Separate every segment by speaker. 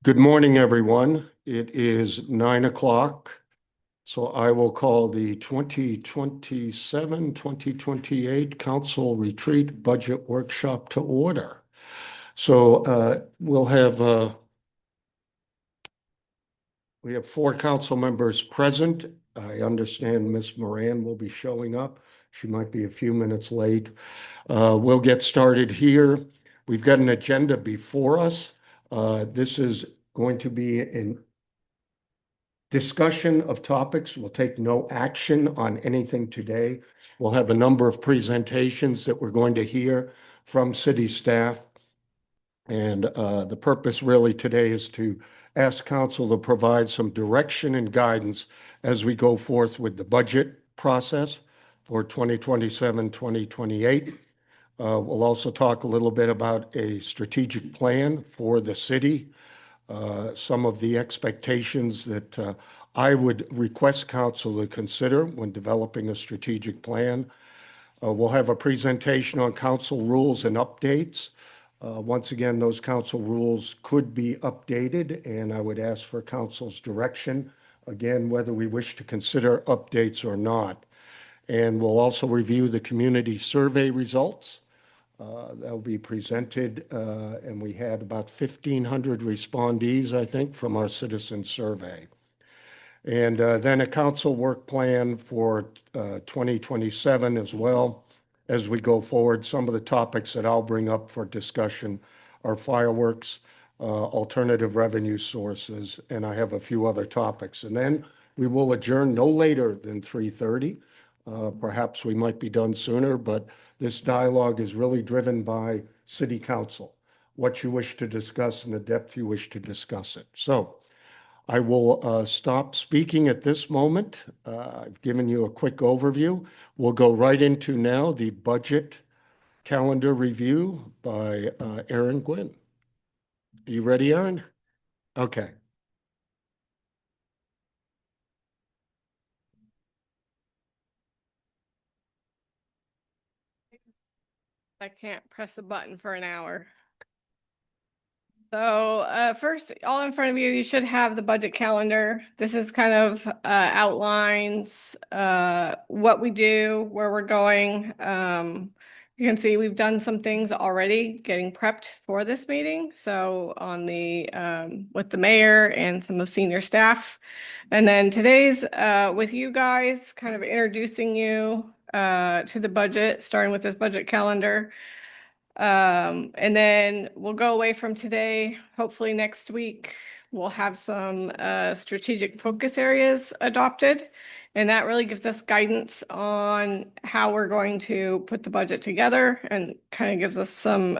Speaker 1: Good morning, everyone. It is 9 o'clock, so I will call the 2027-2028 Council Retreat Budget Workshop to order. We have 4 council members present. I understand Ms. Moran will be showing up. She might be a few minutes late. We'll get started here. We've got an agenda before us. This is going to be an discussion of topics. We'll take no action on anything today. We'll have a number of presentations that we're going to hear from city staff. And the purpose really today is to ask council to provide some direction and guidance as we go forth with the budget process for 2027-2028. We'll also talk a little bit about a strategic plan for the city, some of the expectations that I would request council to consider when developing a strategic plan. We'll have a presentation on council rules and updates. Once again, those council rules could be updated, and I would ask for council's direction, again, whether we wish to consider updates or not. And we'll also review the community survey results. That'll be presented, and we had about 1,500 respondees, I think, from our citizen survey. And then a council work plan for 2027 as well. As we go forward, some of the topics that I'll bring up for discussion are fireworks, alternative revenue sources, and I have a few other topics. And then we will adjourn no later than 3:30. Perhaps we might be done sooner, but this dialogue is really driven by city council, what you wish to discuss and the depth you wish to discuss it. So I will stop speaking at this moment. I've given you a quick overview. We'll go right into now the budget calendar review by Aaron Gwynn. Are you ready, Aaron? Okay.
Speaker 2: I can't press a button for an hour. So first, all in front of you, you should have the budget calendar. This is kind of outlines what we do, where we're going. You can see we've done some things already getting prepped for this meeting. So on the with the mayor and some of senior staff. And then today's with you guys, kind of introducing you to the budget, starting with this budget calendar. And then we'll go away from today. Hopefully next week, we'll have some strategic focus areas adopted. And that really gives us guidance on how we're going to put the budget together and kind of gives us some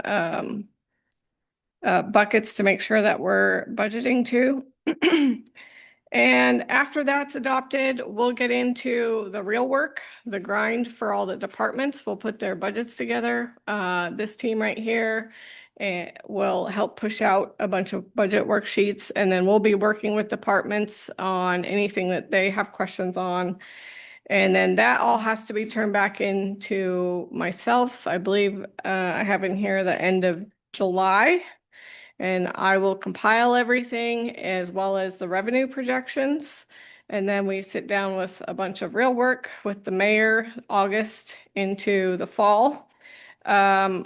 Speaker 2: buckets to make sure that we're budgeting to. And after that's adopted, we'll get into the real work, the grind for all the departments. We'll put their budgets together. This team right here will help push out a bunch of budget worksheets, and then we'll be working with departments on anything that they have questions on. And then that all has to be turned back into myself. I believe I have in here the end of July. And I will compile everything as well as the revenue projections. And then we sit down with a bunch of real work with the mayor, August into the fall. A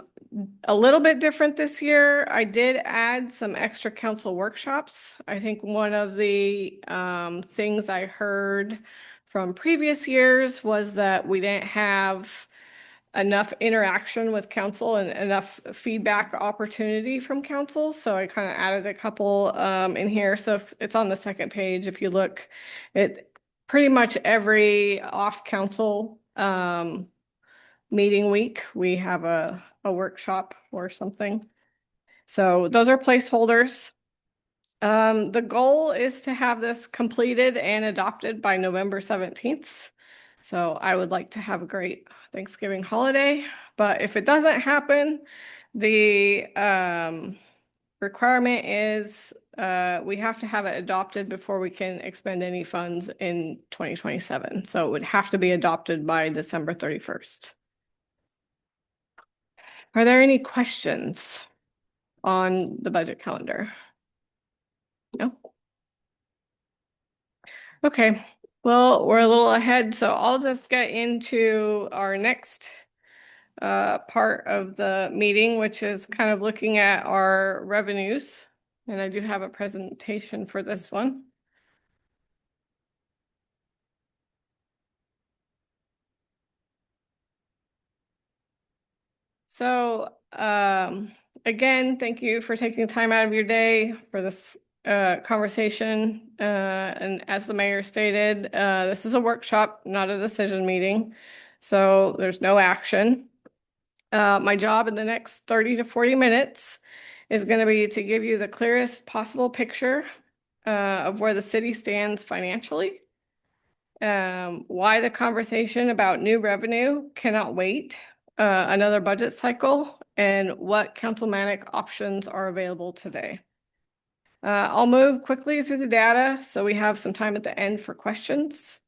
Speaker 2: little bit different this year. I did add some extra council workshops. I think one of the things I heard from previous years was that we didn't have enough interaction with council and enough feedback opportunity from council. So I kind of added a couple in here. So if it's on the second page, if you look at pretty much every off council meeting week, we have a workshop or something. So those are placeholders. The goal is to have this completed and adopted by November 17th. So I would like to have a great Thanksgiving holiday, but if it doesn't happen, the requirement is we have to have it adopted before we can expend any funds in 2027. So it would have to be adopted by December 31st. Are there any questions on the budget calendar? Okay, well, we're a little ahead, so I'll just get into our next part of the meeting, which is kind of looking at our revenues. And I do have a presentation for this one. So, again, thank you for taking time out of your day for this conversation. And as the mayor stated, this is a workshop, not a decision meeting. So there's no action. My job in the next 30 to 40 minutes is going to be to give you the clearest possible picture of where the city stands financially, why the conversation about new revenue cannot wait another budget cycle, and what councilmanic options are available today. I'll move quickly through the data so we have some time at the end for questions.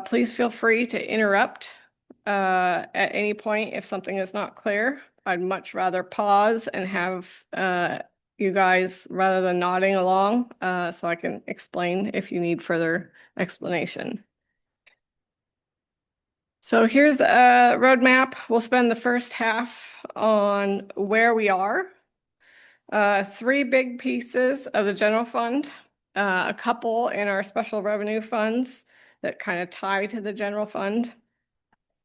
Speaker 2: Please feel free to interrupt at any point if something is not clear. I'd much rather pause and have you guys rather than nodding along so I can explain if you need further explanation. So here's a roadmap. We'll spend the first half on where we are. Three big pieces of the general fund, a couple in our special revenue funds that kind of tie to the general fund,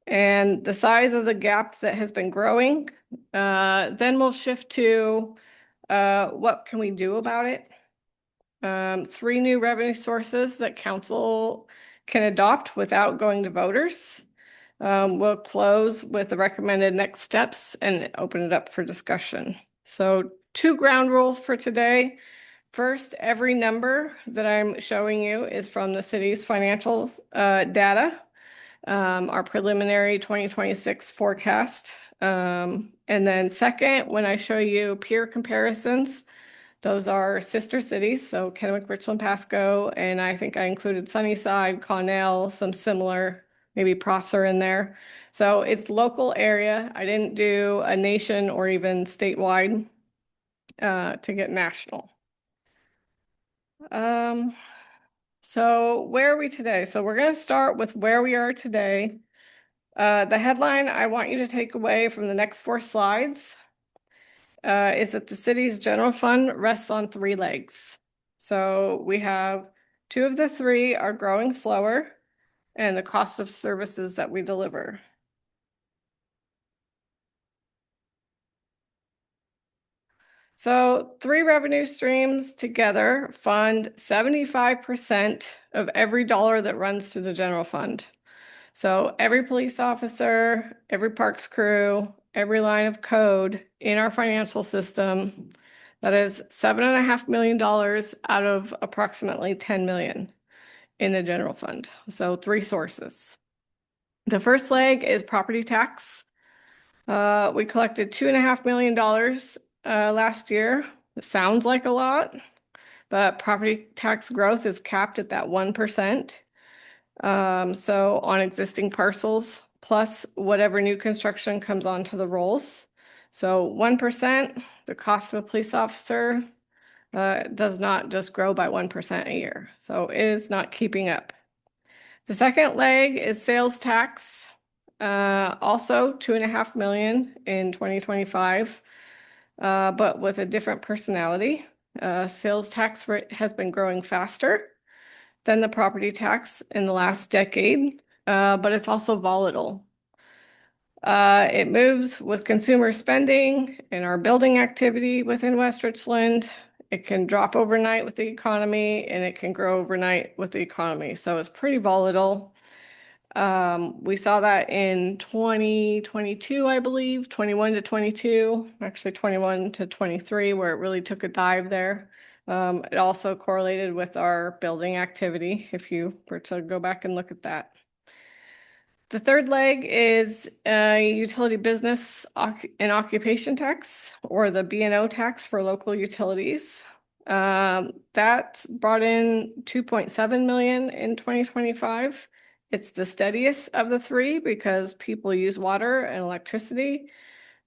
Speaker 2: and the size of the gap that has been growing. Then we'll shift to what can we do about it? Three new revenue sources that council can adopt without going to voters. We'll close with the recommended next steps and open it up for discussion. So 2 ground rules for today. First, every number that I'm showing you is from the city's financial data, our preliminary 2026 forecast. And then second, when I show you peer comparisons, those are sister cities, so Kennewick, Richland, Pasco, and I think I included Sunnyside, Connell, some similar, maybe Prosser in there. So it's local area. I didn't do a nation or even statewide to get national. So where are we today? So we're going to start with where we are today. The headline I want you to take away from the next 4 slides is that the city's general fund rests on 3 legs. So we have 2 of the 3 are growing slower, and the cost of services that we deliver. So 3 revenue streams together fund 75% of every dollar that runs through the general fund. So every police officer, every parks crew, every line of code in our financial system, that is $7.5 million out of approximately 10 million in the general fund. So 3 sources. The first leg is property tax. We collected $2.5 million last year. It sounds like a lot, but property tax growth is capped at that 1%. So on existing parcels, plus whatever new construction comes onto the rolls. So 1%, the cost of a police officer does not just grow by 1% a year. So it is not keeping up. The second leg is sales tax. Also 2.5 million in 2025, but with a different personality. Sales tax rate has been growing faster than the property tax in the last decade, but it's also volatile. It moves with consumer spending and our building activity within West Richland. It can drop overnight with the economy, and it can grow overnight with the economy. So it's pretty volatile. We saw that in 2022, I believe, 21 to 22, actually 21 to 23, where it really took a dive there. It also correlated with our building activity, if you were to go back and look at that. The third leg is utility business and occupation tax, or the B&O tax for local utilities. That brought in 2.7 million in 2025. It's the steadiest of the 3 because people use water and electricity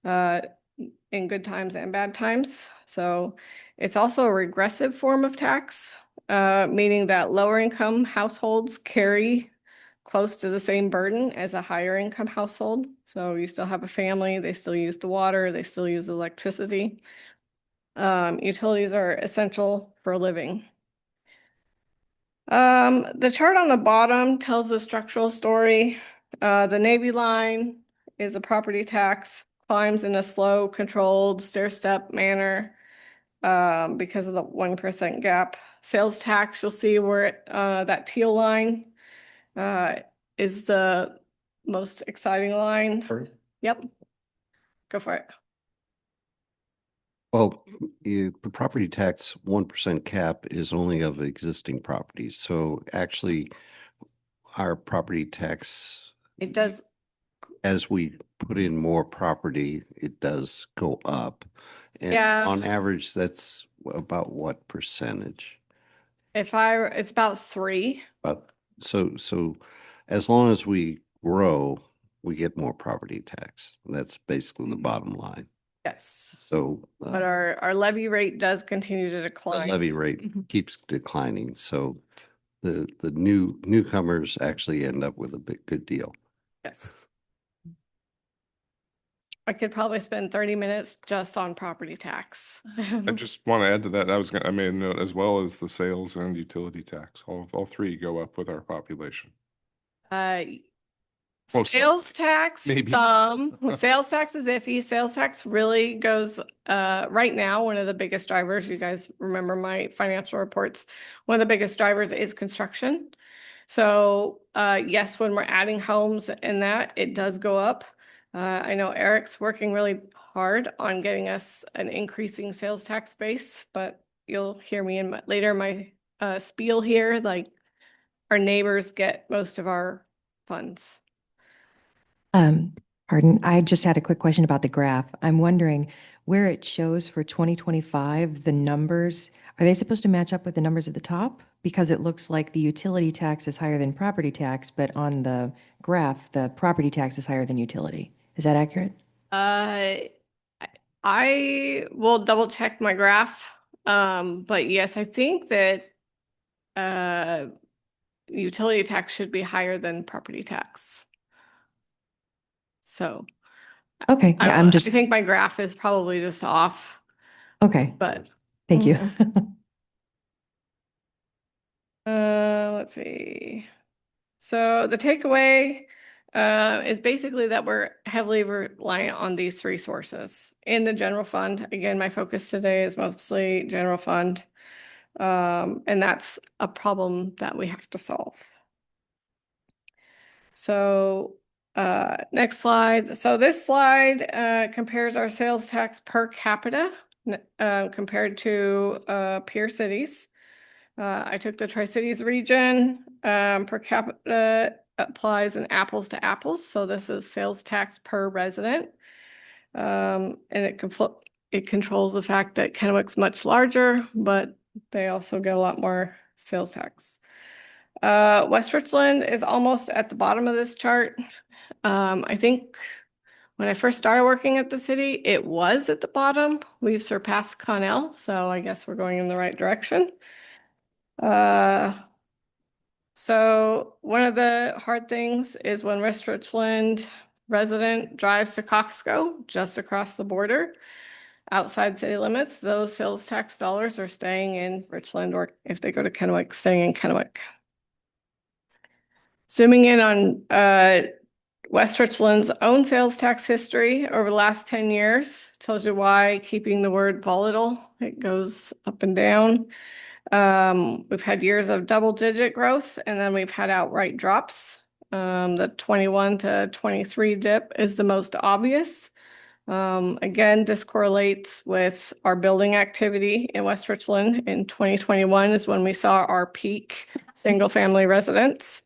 Speaker 2: in good times and bad times. So it's also a regressive form of tax. meaning that lower income households carry close to the same burden as a higher income household. So you still have a family, they still use the water, they still use electricity. Utilities are essential for living. The chart on the bottom tells the structural story. The navy line is a property tax, climbs in a slow, controlled, stair-step manner because of the 1% gap. Sales tax, you'll see where that teal line is the most exciting line.
Speaker 1: Sorry.
Speaker 2: Yep, go for it.
Speaker 3: Well, the property tax 1% cap is only of existing properties. So actually, our property tax,
Speaker 2: It does,
Speaker 3: as we put in more property, it does go up. And
Speaker 2: Yeah.
Speaker 3: on average, that's about what percentage?
Speaker 2: it's about 3.
Speaker 3: But so as long as we grow, we get more property tax. That's basically the bottom line.
Speaker 2: Yes.
Speaker 3: So
Speaker 2: But our levy rate does continue to
Speaker 3: the
Speaker 2: decline.
Speaker 3: levy rate keeps declining. So the newcomers actually end up with a good deal.
Speaker 2: Yes. I could probably spend 30 minutes just on property tax.
Speaker 4: I just want to add to that. I made a note as well as the sales and utility tax. All three go up with our population. Most
Speaker 2: Sales tax,
Speaker 4: maybe.
Speaker 2: sales tax is iffy. Sales tax really goes, right now, one of the biggest drivers, you guys remember my financial reports, one of the biggest drivers is construction. So, yes, when we're adding homes and that, it does go up. I know Eric's working really hard on getting us an increasing sales tax base, but you'll hear me later in my spiel here, like our neighbors get most of our funds.
Speaker 5: Pardon, I just had a quick question about the graph. I'm wondering where it shows for 2025, the numbers, are they supposed to match up with the numbers at the top? Because it looks like the utility tax is higher than property tax, but on the graph, the property tax is higher than utility. Is that accurate?
Speaker 2: I will double check my graph. But yes, I think that utility tax should be higher than property tax. So
Speaker 5: Okay, yeah, I'm just,
Speaker 2: I think my graph is probably just off,
Speaker 5: okay,
Speaker 2: but
Speaker 5: thank you.
Speaker 2: let's see. So the takeaway is basically that we're heavily reliant on these 3 sources. In the general fund, again, my focus today is mostly general fund. And that's a problem that we have to solve. So next slide. So this slide compares our sales tax per capita compared to peer cities. I took the Tri-Cities region, per capita applies an apples to apples. So this is sales tax per resident. And it controls the fact that Kennewick's much larger, but they also get a lot more sales tax. West Richland is almost at the bottom of this chart. I think when I first started working at the city, it was at the bottom. We've surpassed Connell, so I guess we're going in the right direction. So one of the hard things is when West Richland resident drives to Coxco, just across the border, outside city limits, those sales tax dollars are staying in Richland, or if they go to Kennewick, staying in Kennewick. Zooming in on West Richland's own sales tax history over the last 10 years tells you why keeping the word volatile. It goes up and down. We've had years of double-digit growth, and then we've had outright drops. The 21 to 23 dip is the most obvious. Again, this correlates with our building activity in West Richland. In 2021 is when we saw our peak single-family residents.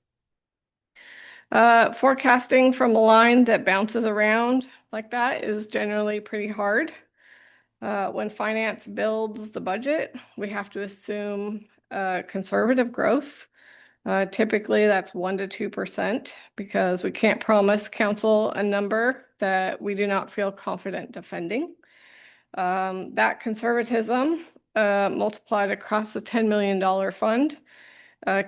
Speaker 2: Forecasting from a line that bounces around like that is generally pretty hard. When finance builds the budget, we have to assume conservative growth. Typically, that's 1 to 2% because we can't promise council a number that we do not feel confident defending. That conservatism multiplied across the $10 million fund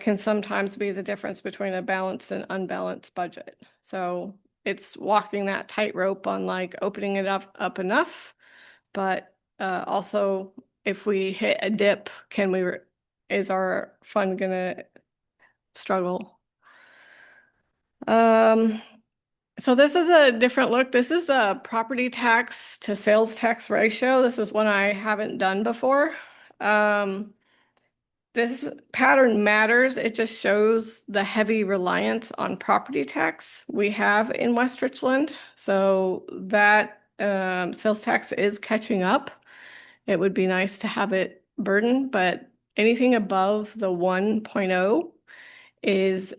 Speaker 2: can sometimes be the difference between a balanced and unbalanced budget. So it's walking that tightrope on like opening it up enough, but also if we hit a dip, is our fund gonna struggle? So this is a different look. This is a property tax to sales tax ratio. This is one I haven't done before. This pattern matters. It just shows the heavy reliance on property tax we have in West Richland. So that sales tax is catching up. It would be nice to have it burden, but anything above the 1.0 is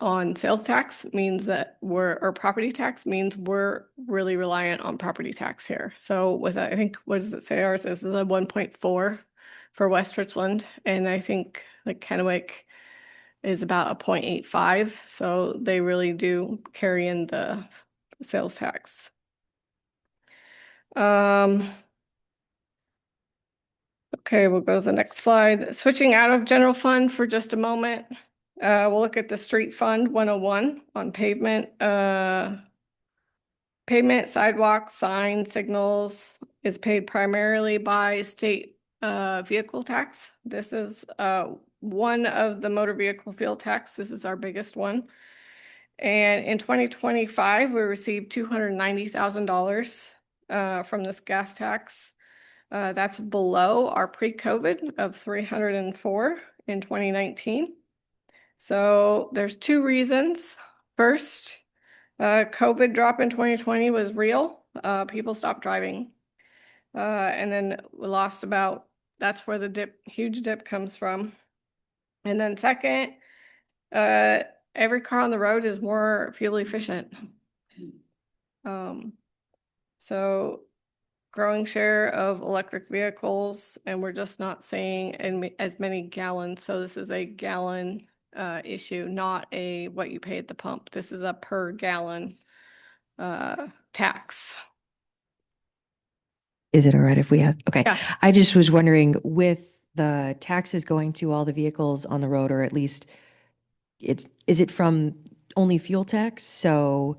Speaker 2: on sales tax means that or property tax means we're really reliant on property tax here. So with, I think, what does it say? Ours is the 1.4 for West Richland. And I think like Kennewick is about a 0.85. So they really do carry in the sales tax. Okay, we'll go to the next slide. Switching out of general fund for just a moment. We'll look at the street fund 101 on pavement. Pavement, sidewalks, signs, signals is paid primarily by state vehicle tax. This is one of the motor vehicle fuel tax. This is our biggest one. And in 2025, we received $290,000 from this gas tax. That's below our pre-COVID of 304 in 2019. So there's two reasons. First, COVID drop in 2020 was real. People stopped driving. And then we lost that's where the huge dip comes from. And then second, every car on the road is more fuel efficient. So growing share of electric vehicles, and we're just not seeing as many gallons. So this is a gallon issue, not what you pay at the pump. This is a per gallon tax.
Speaker 5: Is it all right if we ask? Okay.
Speaker 2: Yeah.
Speaker 5: I just was wondering, with the taxes going to all the vehicles on the road, or at least is it from only fuel tax? So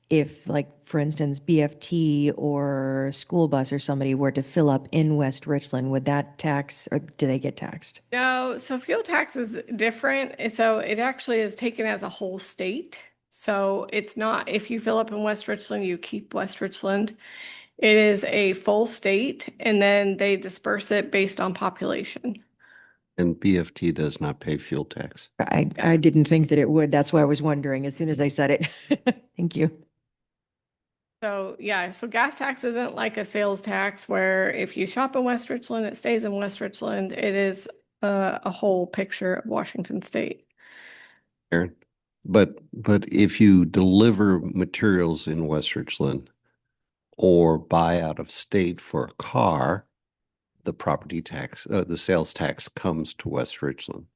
Speaker 5: if, like, for instance, BFT or school bus or somebody were to fill up in West Richland, would that tax, or do they get taxed?
Speaker 2: No, so fuel tax is different. So it actually is taken as a whole state. So it's not, if you fill up in West Richland, you keep West Richland. It is a full state, and then they disperse it based on population.
Speaker 3: And BFT does not pay fuel tax.
Speaker 5: I didn't think that it would. That's why I was wondering as soon as I said it. Thank you.
Speaker 2: So yeah, so gas tax isn't like a sales tax where if you shop in West Richland, it stays in West Richland. It is a whole picture of Washington State.
Speaker 3: Aaron, but if you deliver materials in West Richland or buy out of state for a car, the property tax, the sales tax comes to West Richland.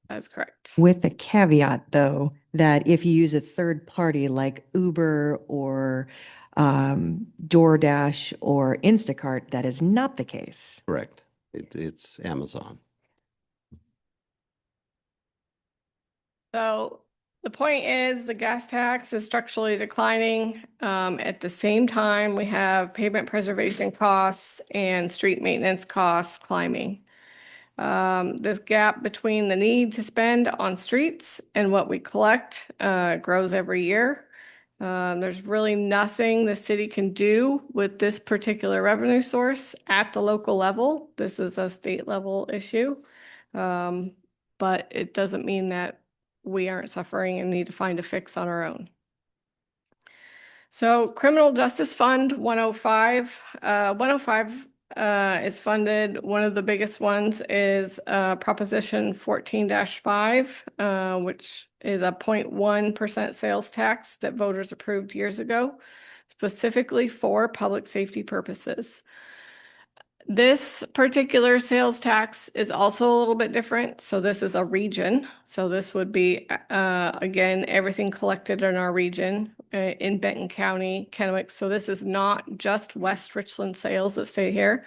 Speaker 2: That's correct.
Speaker 5: With the caveat, though, that if you use a third party like Uber or DoorDash or Instacart, that is not the case.
Speaker 3: Correct. It's Amazon.
Speaker 2: So the point is the gas tax is structurally declining. At the same time, we have pavement preservation costs and street maintenance costs climbing. This gap between the need to spend on streets and what we collect grows every year. There's really nothing the city can do with this particular revenue source at the local level. This is a state level issue. But it doesn't mean that we aren't suffering and need to find a fix on our own. So Criminal Justice Fund 105. 105 is funded. One of the biggest ones is Proposition 14-5, which is a 0.1% sales tax that voters approved years ago, specifically for public safety purposes. This particular sales tax is also a little bit different. So this is a region. So this would be, again, everything collected in our region in Benton County, Kennewick. So this is not just West Richland sales that stay here.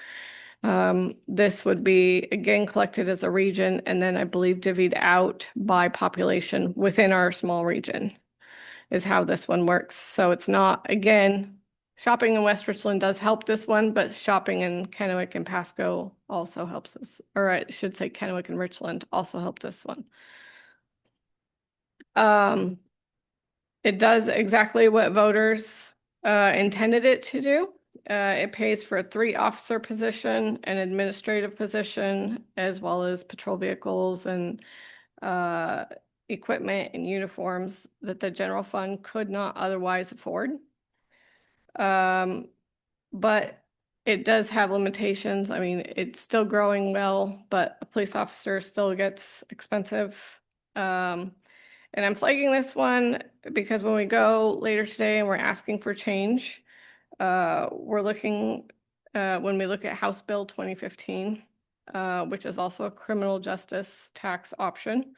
Speaker 2: This would be again collected as a region and then I believe divvied out by population within our small region is how this one works. So it's not, again, shopping in West Richland does help this one, but shopping in Kennewick and Pasco also helps us, or I should say Kennewick and Richland also help this one. It does exactly what voters intended it to do. It pays for a 3-officer position, an administrative position, as well as patrol vehicles and equipment and uniforms that the general fund could not otherwise afford. But it does have limitations. I mean, it's still growing well, but a police officer still gets expensive. And I'm flagging this one because when we go later today and we're asking for change, we're looking, when we look at House Bill 2015, which is also a criminal justice tax option,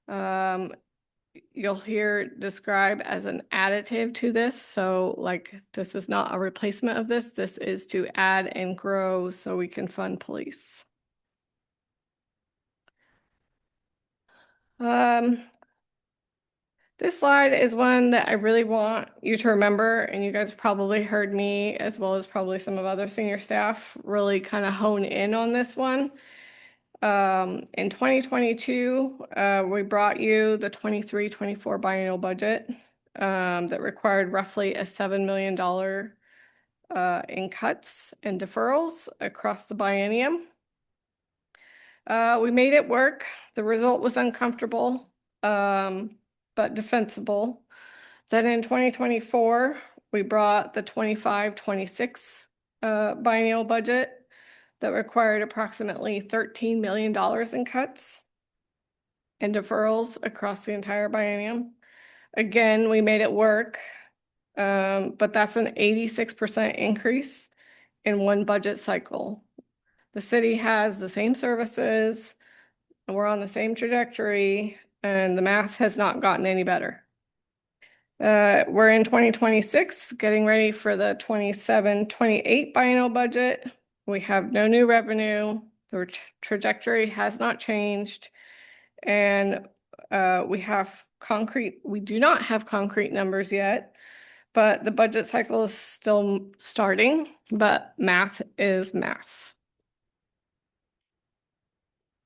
Speaker 2: you'll hear described as an additive to this. So like, this is not a replacement of this. This is to add and grow so we can fund police. This slide is one that I really want you to remember, and you guys have probably heard me, as well as probably some of other senior staff, really kind of hone in on this one. In 2022, we brought you the 23-24 biennial budget that required roughly a $7 million in cuts and deferrals across the biennium. We made it work. The result was uncomfortable, but defensible. Then in 2024, we brought the 25-26 biennial budget that required approximately $13 million in cuts and deferrals across the entire biennium. Again, we made it work, but that's an 86% increase in one budget cycle. The city has the same services, and we're on the same trajectory, and the math has not gotten any better. We're in 2026, getting ready for the 27-28 biennial budget. We have no new revenue. The trajectory has not changed. And we do not have concrete numbers yet, but the budget cycle is still starting, but math is math.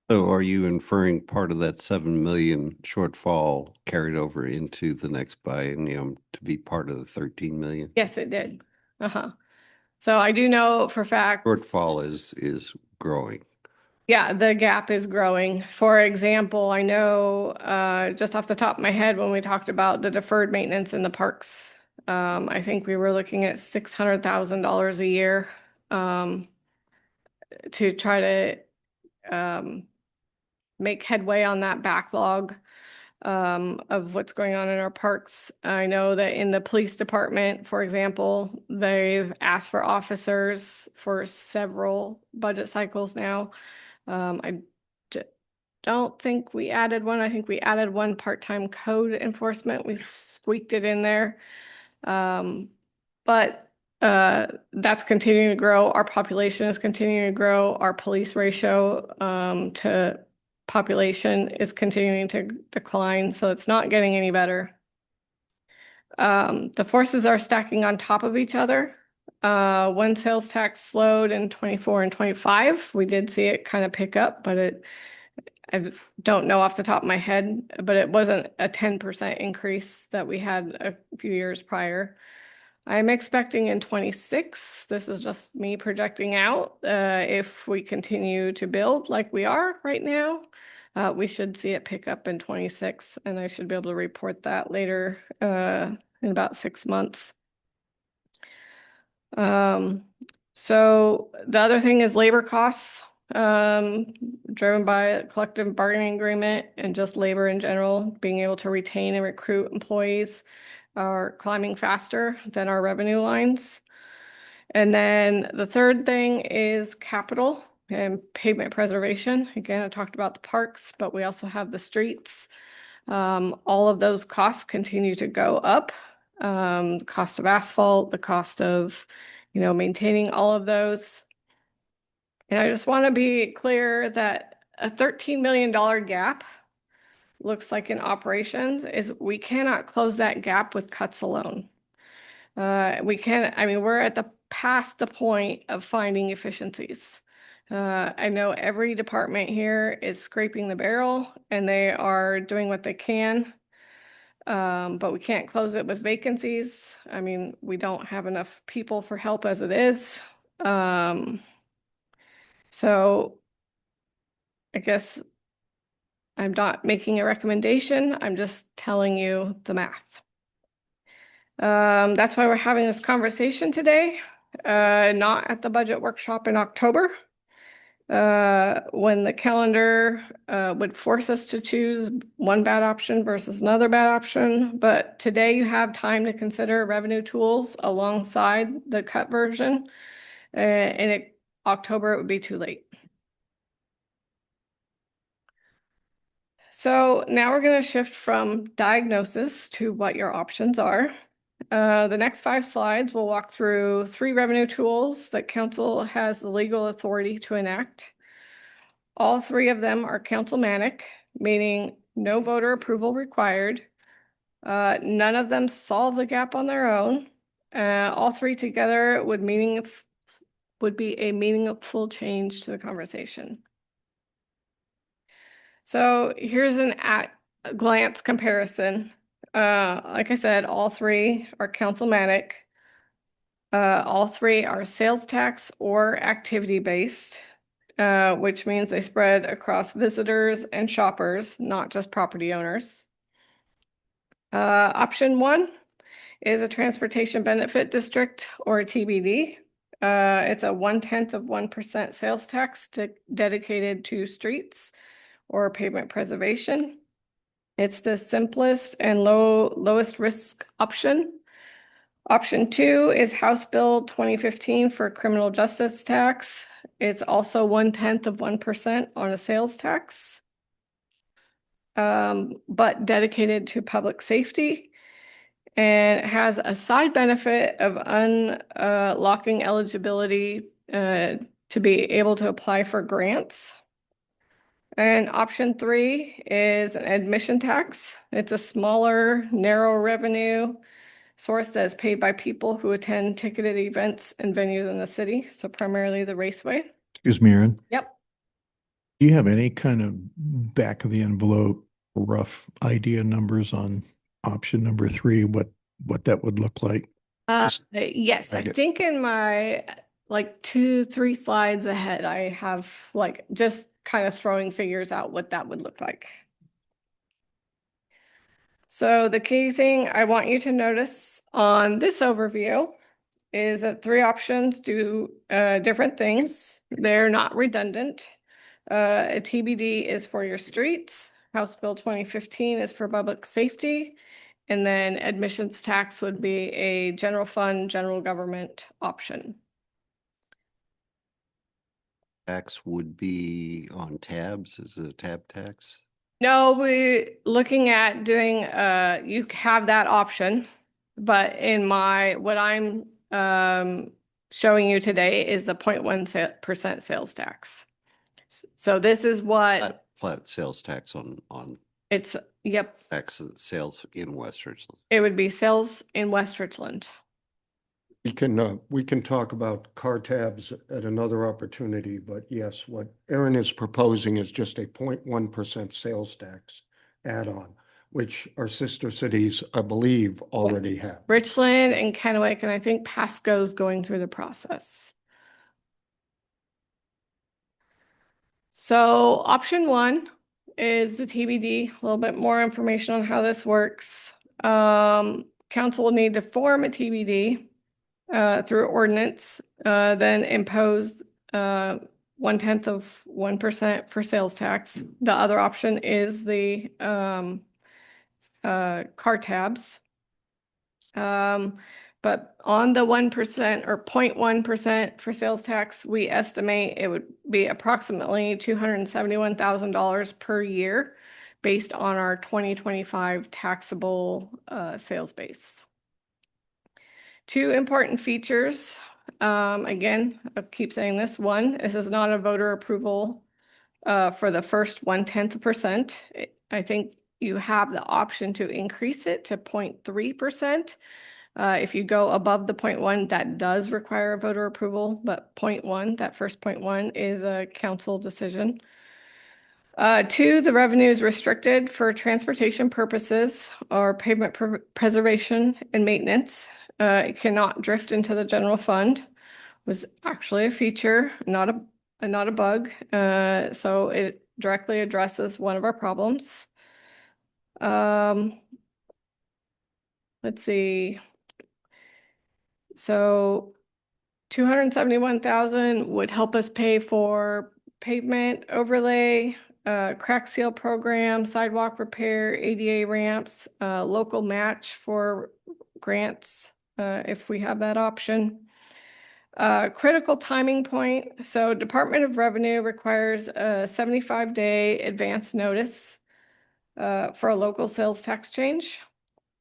Speaker 3: So are you inferring part of that 7 million shortfall carried over into the next biennium to be part of the 13 million?
Speaker 2: Yes, it did. So I do know for fact.
Speaker 3: Shortfall is growing.
Speaker 2: Yeah, the gap is growing. For example, I know just off the top of my head, when we talked about the deferred maintenance in the parks, I think we were looking at $600,000 a year to try to make headway on that backlog of what's going on in our parks. I know that in the police department, for example, they've asked for officers for several budget cycles now. I don't think we added one. I think we added one part-time code enforcement. We squeaked it in there. But that's continuing to grow. Our population is continuing to grow. Our police ratio to population is continuing to decline, so it's not getting any better. The forces are stacking on top of each other. When sales tax slowed in 24 and 25, we did see it kind of pick up, but I don't know off the top of my head, but it wasn't a 10% increase that we had a few years prior. I'm expecting in 26, this is just me projecting out, if we continue to build like we are right now, we should see it pick up in 26, and I should be able to report that later in about 6 months. So the other thing is labor costs, driven by a collective bargaining agreement and just labor in general, being able to retain and recruit employees are climbing faster than our revenue lines. And then the third thing is capital and pavement preservation. Again, I talked about the parks, but we also have the streets. All of those costs continue to go up. The cost of asphalt, the cost of, maintaining all of those. And I just want to be clear that a $13 million gap looks like in operations is we cannot close that gap with cuts alone. We can't, I mean, we're at the past the point of finding efficiencies. I know every department here is scraping the barrel and they are doing what they can. But we can't close it with vacancies. I mean, we don't have enough people for help as it is. So I guess I'm not making a recommendation. I'm just telling you the math. That's why we're having this conversation today, not at the budget workshop in October, when the calendar would force us to choose one bad option versus another bad option. But today you have time to consider revenue tools alongside the cut version. And October, it would be too late. So now we're going to shift from diagnosis to what your options are. The next 5 slides will walk through 3 revenue tools that council has the legal authority to enact. All 3 of them are councilmanic, meaning no voter approval required. None of them solve the gap on their own. All 3 together would be a meaningful change to the conversation. So here's an at-glance comparison. Like I said, all 3 are councilmanic. All 3 are sales tax or activity-based, which means they spread across visitors and shoppers, not just property owners. Option 1 is a transportation benefit district or a TBD. It's a 0.1% sales tax dedicated to streets or pavement preservation. It's the simplest and lowest risk option. Option 2 is House Bill 2015 for criminal justice tax. It's also 0.1% on a sales tax, but dedicated to public safety. And it has a side benefit of unlocking eligibility to be able to apply for grants. And option 3 is an admission tax. It's a smaller, narrow revenue source that is paid by people who attend ticketed events and venues in the city, so primarily the Raceway.
Speaker 6: Excuse me, Aaron.
Speaker 2: Yep.
Speaker 6: Do you have any kind of back of the envelope rough idea numbers on option number 3, what that would look like?
Speaker 2: Yes, I think in my like 2-3 slides ahead, I have like just kind of throwing figures out what that would look like. So the key thing I want you to notice on this overview is that 3 options do different things. They're not redundant. A TBD is for your streets. House Bill 2015 is for public safety. And then admissions tax would be a general fund, general government option.
Speaker 3: Tax would be on tabs. Is it a tab tax?
Speaker 2: No, we're looking at doing, you have that option, but in what I'm showing you today is the 0.1% sales tax. So this is what
Speaker 3: Flat sales tax on
Speaker 2: it's, yep,
Speaker 3: tax sales in West Richland.
Speaker 2: it would be sales in West Richland.
Speaker 1: We can talk about car tabs at another opportunity, but yes, what Aaron is proposing is just a 0.1% sales tax add-on, which our sister cities, I believe, already have.
Speaker 2: Richland and Kennewick, and I think Pasco's going through the process. So option 1 is the TBD, a little bit more information on how this works. Council will need to form a TBD through ordinance, then impose 0.1% for sales tax. The other option is the car tabs. But on the 1% or 0.1% for sales tax, we estimate it would be approximately $271,000 per year based on our 2025 taxable sales base. 2 important features Again, I keep saying this, this is not a voter approval for the first 0.1%. I think you have the option to increase it to 0.3%. If you go above the 0.1, that does require a voter approval, but 0.1, that first 0.1 is a council decision. Two, the revenue is restricted for transportation purposes or pavement preservation and maintenance. It cannot drift into the general fund. Was actually a feature, not a bug. So it directly addresses one of our problems. Let's see. So 271,000 would help us pay for pavement overlay, crack seal program, sidewalk repair, ADA ramps, local match for grants, if we have that option. Critical timing point. So Department of Revenue requires a 75-day advance notice for a local sales tax change.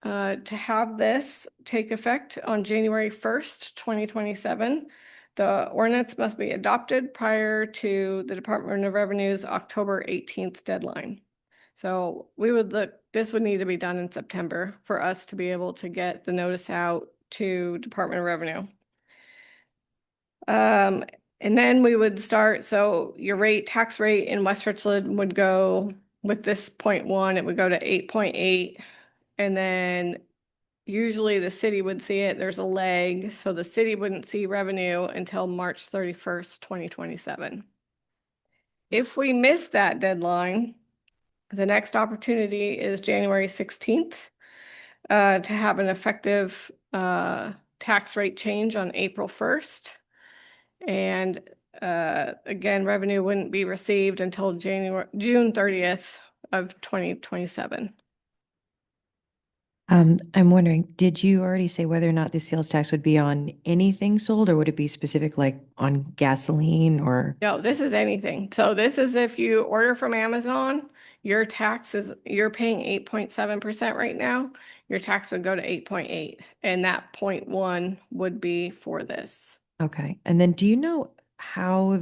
Speaker 2: To have this take effect on January 1st, 2027, the ordinance must be adopted prior to the Department of Revenue's October 18th deadline. So this would need to be done in September for us to be able to get the notice out to Department of Revenue. And then we would start, so your tax rate in West Richland would go with this 0.1, it would go to 8.8. And then usually the city would see it, there's a lag, so the city wouldn't see revenue until March 31st, 2027. If we miss that deadline, the next opportunity is January 16th to have an effective tax rate change on April 1st. And again, revenue wouldn't be received until June 30th of 2027.
Speaker 5: I'm wondering, did you already say whether or not the sales tax would be on anything sold, or would it be specific like on gasoline or?
Speaker 2: No, this is anything. So this is if you order from Amazon, you're paying 8.7% right now. Your tax would go to 8.8, and that 0.1 would be for this.
Speaker 5: Okay. And then do you know how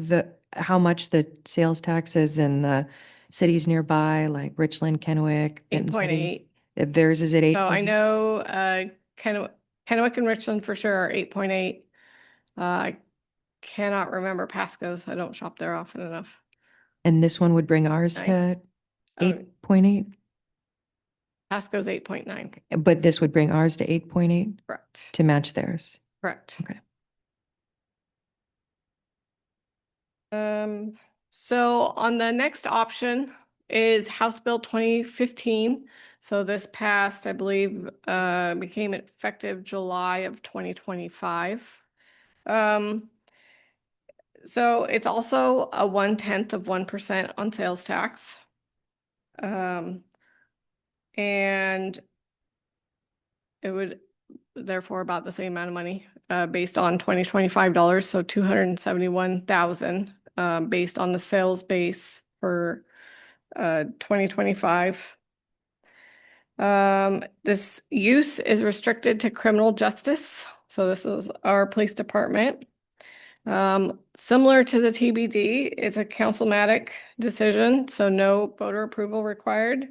Speaker 5: much the sales taxes in the cities nearby, like Richland, Kennewick? Benton City,
Speaker 2: 8.8.
Speaker 5: theirs is at 8.
Speaker 2: So I know Kennewick and Richland for sure are 8.8. I cannot remember Pasco's. I don't shop there often enough.
Speaker 5: And this one would bring ours to 8.8?
Speaker 2: Pasco's 8.9.
Speaker 5: But this would bring ours to 8.8
Speaker 2: Correct.
Speaker 5: to match theirs.
Speaker 2: Correct.
Speaker 5: Okay.
Speaker 2: So on the next option is House Bill 2015. So this passed, I believe, became effective July of 2025. So it's also a 0.1% on sales tax. And it would therefore about the same amount of money based on $2025, so 271,000 based on the sales base for 2025. This use is restricted to criminal justice. So this is our police department. Similar to the TBD, it's a councilmatic decision, so no voter approval required.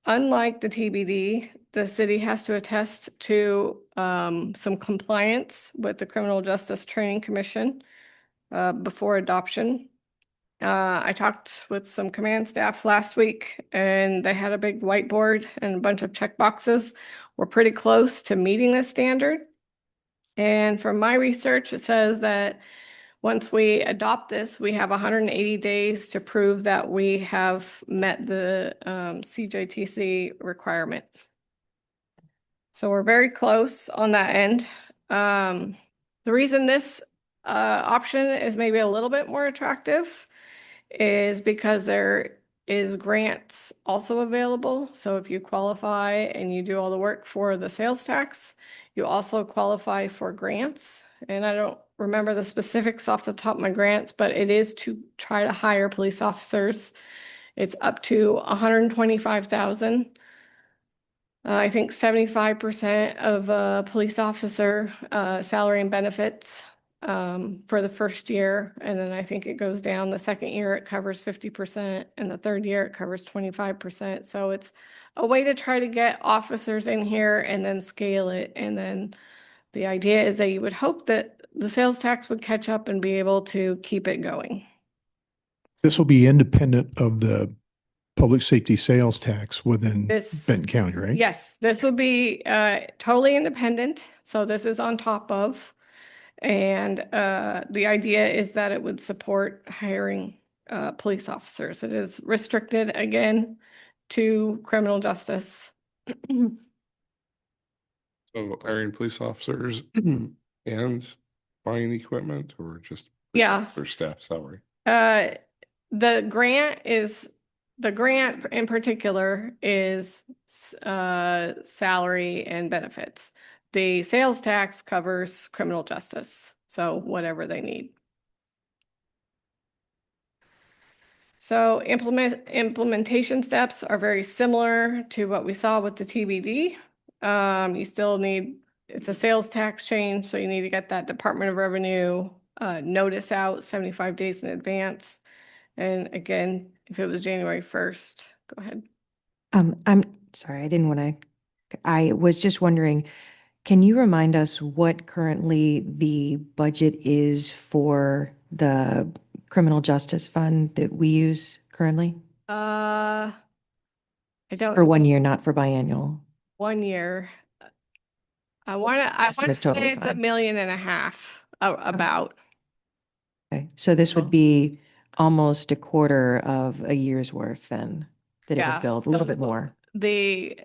Speaker 2: Unlike the TBD, the city has to attest to some compliance with the Criminal Justice Training Commission before adoption. I talked with some command staff last week, and they had a big whiteboard and a bunch of check boxes. We're pretty close to meeting this standard. And from my research, it says that once we adopt this, we have 180 days to prove that we have met the CJTC requirements. So we're very close on that end. The reason this option is maybe a little bit more attractive is because there is grants also available. So if you qualify and you do all the work for the sales tax, you also qualify for grants. And I don't remember the specifics off the top of my grants, but it is to try to hire police officers. It's up to 125,000. I think 75% of a police officer salary and benefits for the first year. And then I think it goes down. The second year, it covers 50%, and the third year, it covers 25%. So it's a way to try to get officers in here and then scale it. And then the idea is that you would hope that the sales tax would catch up and be able to keep it going.
Speaker 6: This will be independent of the public safety sales tax within
Speaker 2: This-
Speaker 6: Benton County, right?
Speaker 2: Yes, this would be totally independent. So this is on top of. And the idea is that it would support hiring police officers. It is restricted again to criminal justice.
Speaker 4: So hiring police officers and buying equipment, or just
Speaker 2: Yeah.
Speaker 4: for staff salary?
Speaker 2: The grant in particular is salary and benefits. The sales tax covers criminal justice, so whatever they need. So implementation steps are very similar to what we saw with the TBD. You still need, it's a sales tax change, so you need to get that Department of Revenue notice out 75 days in advance. And again, if it was January 1st, go ahead.
Speaker 5: I'm sorry, I was just wondering, can you remind us what currently the budget is for the criminal justice fund that we use currently?
Speaker 2: I don't.
Speaker 5: For 1 year, not for biannual.
Speaker 2: 1 year. I want to
Speaker 5: Estimate's
Speaker 2: say
Speaker 5: totally
Speaker 2: it's $1.5
Speaker 5: fine.
Speaker 2: million, about.
Speaker 5: Okay, so this
Speaker 2: Oh.
Speaker 5: would be almost a quarter of a year's worth then, that it
Speaker 2: Yeah,
Speaker 5: would build, a little
Speaker 2: so
Speaker 5: bit more.
Speaker 2: The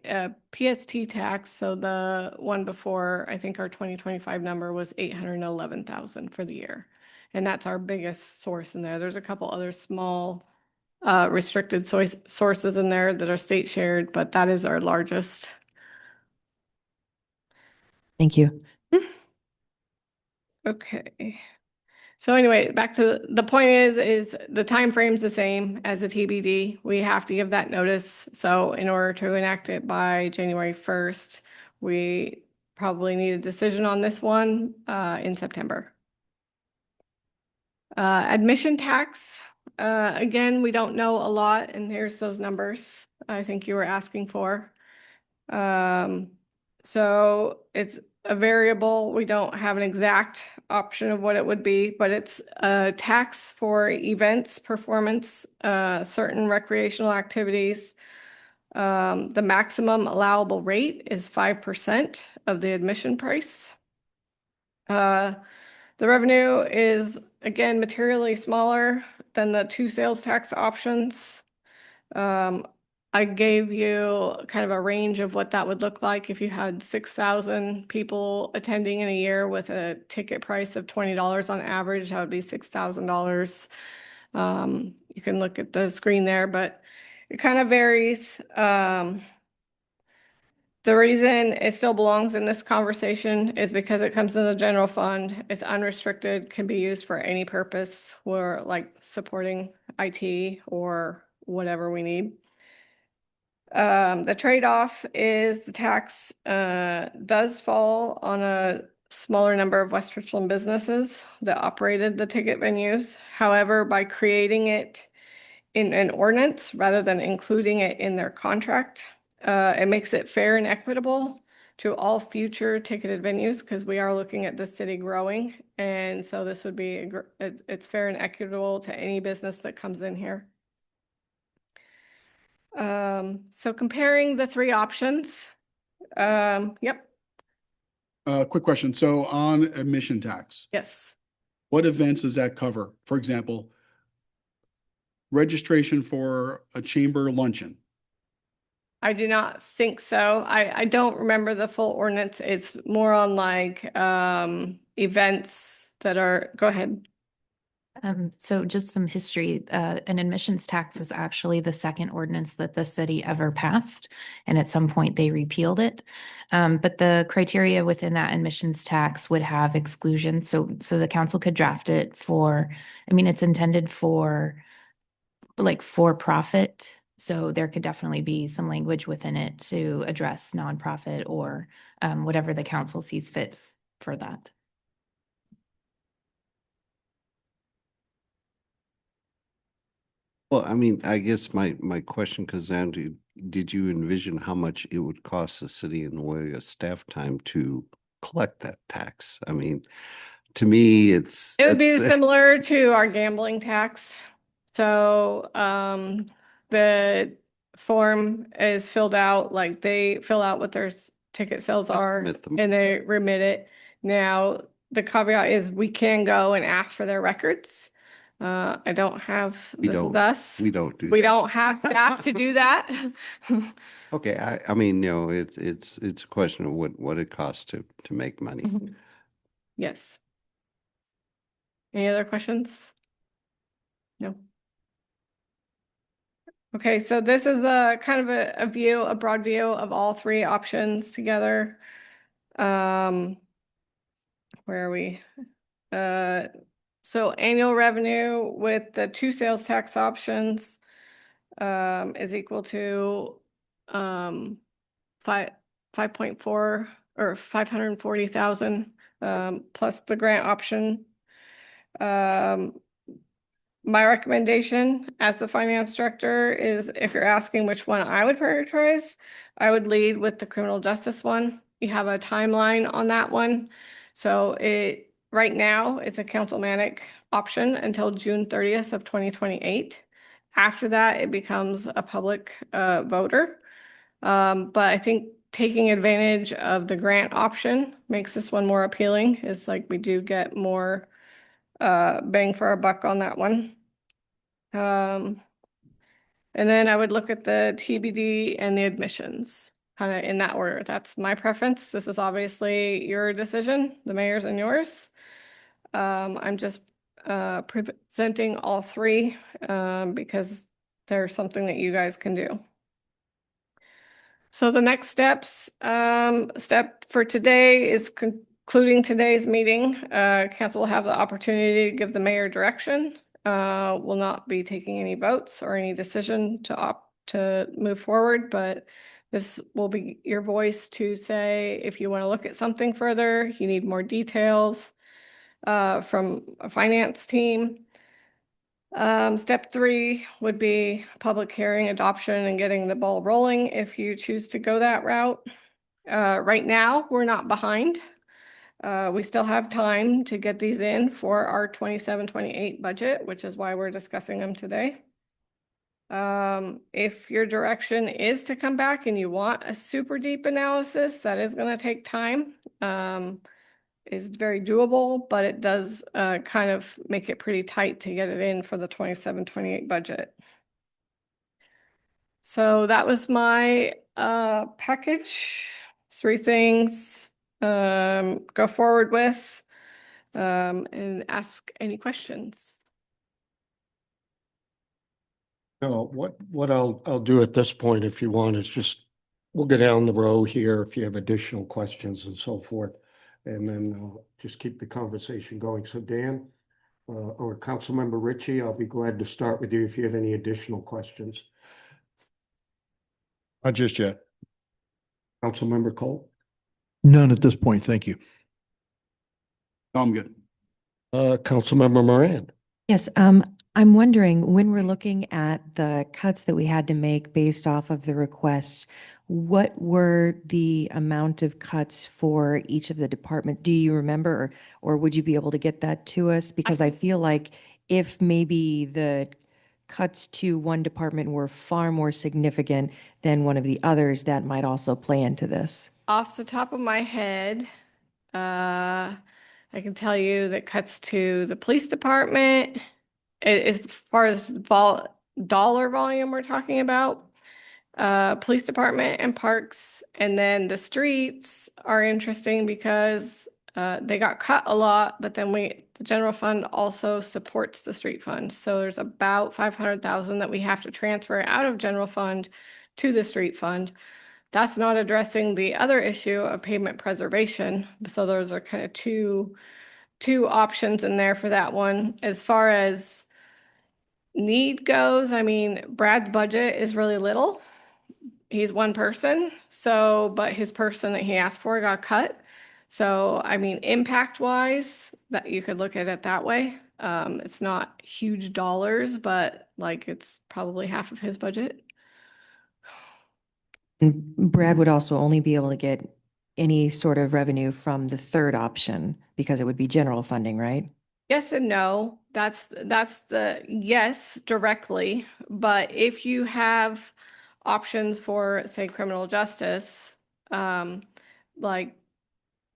Speaker 2: PST tax, so the one before, I think our 2025 number was 811,000 for the year. And that's our biggest source in there. There's a couple other small restricted sources in there that are state shared, but that is our largest.
Speaker 5: Thank you.
Speaker 2: Okay. So anyway, back to the point is the time frame's the same as the TBD. We have to give that notice. So in order to enact it by January 1st, we probably need a decision on this one in September. Admission tax, again, we don't know a lot, and here's those numbers I think you were asking for. So it's a variable. We don't have an exact option of what it would be, but it's a tax for events, performance, certain recreational activities. The maximum allowable rate is 5% of the admission price. The revenue is, again, materially smaller than the two sales tax options. I gave you kind of a range of what that would look like if you had 6,000 people attending in a year with a ticket price of $20 on average. That would be $6,000. You can look at the screen there, but it kind of varies. The reason it still belongs in this conversation is because it comes in the general fund. It's unrestricted, can be used for any purpose. We're like supporting IT or whatever we need. The trade-off is the tax does fall on a smaller number of West Richland businesses that operated the ticket venues. However, by creating it in an ordinance rather than including it in their contract, it makes it fair and equitable to all future ticketed venues because we are looking at the city growing. And so this would be, it's fair and equitable to any business that comes in here. So comparing the three options, yep,
Speaker 7: Quick question. So on admission tax,
Speaker 2: yes.
Speaker 7: what events does that cover? For example, registration for a chamber luncheon.
Speaker 2: I do not think so. I don't remember the full ordinance. It's more on like events that are, go ahead.
Speaker 8: So just some history, an admissions tax was actually the second ordinance that the city ever passed. And at some point they repealed it. But the criteria within that admissions tax would have exclusions. So the council could draft it for, I mean, it's intended for like for-profit. So there could definitely be some language within it to address nonprofit or whatever the council sees fit for that.
Speaker 3: Well, I mean, I guess my question comes down to, did you envision how much it would cost the city in the way of staff time to collect that tax? I mean, to me,
Speaker 2: It would be
Speaker 3: it's
Speaker 2: similar to our gambling tax. So, the form is filled out, like they fill out what their ticket sales are
Speaker 3: Remit them.
Speaker 2: and they remit it. Now, the caveat is we can go and ask for their records. I don't have
Speaker 3: We don't-
Speaker 2: thus.
Speaker 3: we don't do
Speaker 2: We
Speaker 3: that.
Speaker 2: don't have staff to do that.
Speaker 3: Okay, I mean, you know, it's a question of what it costs to make money.
Speaker 2: Yes. Any other questions? No. Okay, so this is a kind of a view, a broad view of all three options together. Where are we? So annual revenue with the two sales tax options is equal to 5.4 or 540,000 plus the grant option. My recommendation as the finance director is, if you're asking which one I would prioritize, I would lead with the criminal justice one. You have a timeline on that one. So right now, it's a councilmanic option until June 30th of 2028. After that, it becomes a public voter. But I think taking advantage of the grant option makes this one more appealing. It's like we do get more bang for our buck on that one. And then I would look at the TBD and the admissions, kind of in that order. That's my preference. This is obviously your decision, the mayor's and yours. I'm just presenting all three because there's something that you guys can do. So the next step for today is concluding today's meeting. Council will have the opportunity to give the mayor direction. Will not be taking any votes or any decision to opt to move forward, but this will be your voice to say if you want to look at something further, you need more details from a finance team. Step 3 would be public hearing, adoption, and getting the ball rolling if you choose to go that route. Right now, we're not behind. We still have time to get these in for our 27-28 budget, which is why we're discussing them today. If your direction is to come back and you want a super deep analysis, that is going to take time. Is very doable, but it does kind of make it pretty tight to get it in for the 27-28 budget. So that was my package. 3 things go forward with and ask any questions.
Speaker 1: No, what I'll do at this point, if you want, is just, we'll go down the row here if you have additional questions and so forth. And then just keep the conversation going. So Dan, or Councilmember Ritchie, I'll be glad to start with you if you have any additional questions.
Speaker 6: Not just yet.
Speaker 1: Councilmember Cole?
Speaker 6: None at this point. Thank you.
Speaker 7: No, I'm good.
Speaker 1: Councilmember Moran?
Speaker 5: Yes, I'm wondering, when we're looking at the cuts that we had to make based off of the requests, what were the amount of cuts for each of the department? Do you remember, or would you be able to get that to us? Because I feel like if maybe the cuts to one department were far more significant than one of the others, that might also play into this.
Speaker 2: Off the top of my head, I can tell you that cuts to the police department, as far as dollar volume we're talking about, police department and parks, and then the streets are interesting because they got cut a lot, but then the general fund also supports the street fund. So there's about 500,000 that we have to transfer out of general fund to the street fund. That's not addressing the other issue of pavement preservation. So those are kind of two options in there for that one. As far as need goes, I mean, Brad's budget is really little. He's one person, but his person that he asked for got cut. So, I mean, impact wise, that you could look at it that way. It's not huge dollars, but like it's probably half of his budget.
Speaker 5: And Brad would also only be able to get any sort of revenue from the third option because it would be general funding, right?
Speaker 2: Yes and no. That's the yes directly, but if you have options for, say, criminal justice, like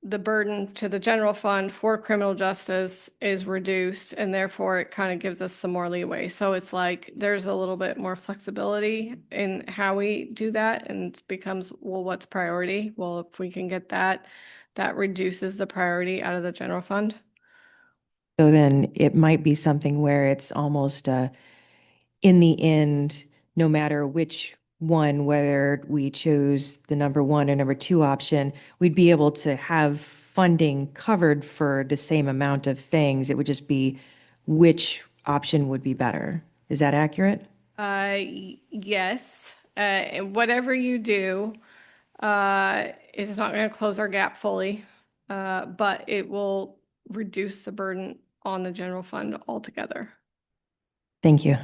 Speaker 2: the burden to the general fund for criminal justice is reduced, and therefore it kind of gives us some more leeway. So it's like there's a little bit more flexibility in how we do that, and it becomes, well, what's priority? Well, if we can get that, that reduces the priority out of the general fund.
Speaker 5: So then it might be something where it's almost in the end, no matter which one, whether we choose the number one or number two option, we'd be able to have funding covered for the same amount of things. It would just be which option would be better. Is that accurate?
Speaker 2: Yes, and whatever you do, it's not going to close our gap fully, but it will reduce the burden on the general fund altogether.
Speaker 5: Thank you.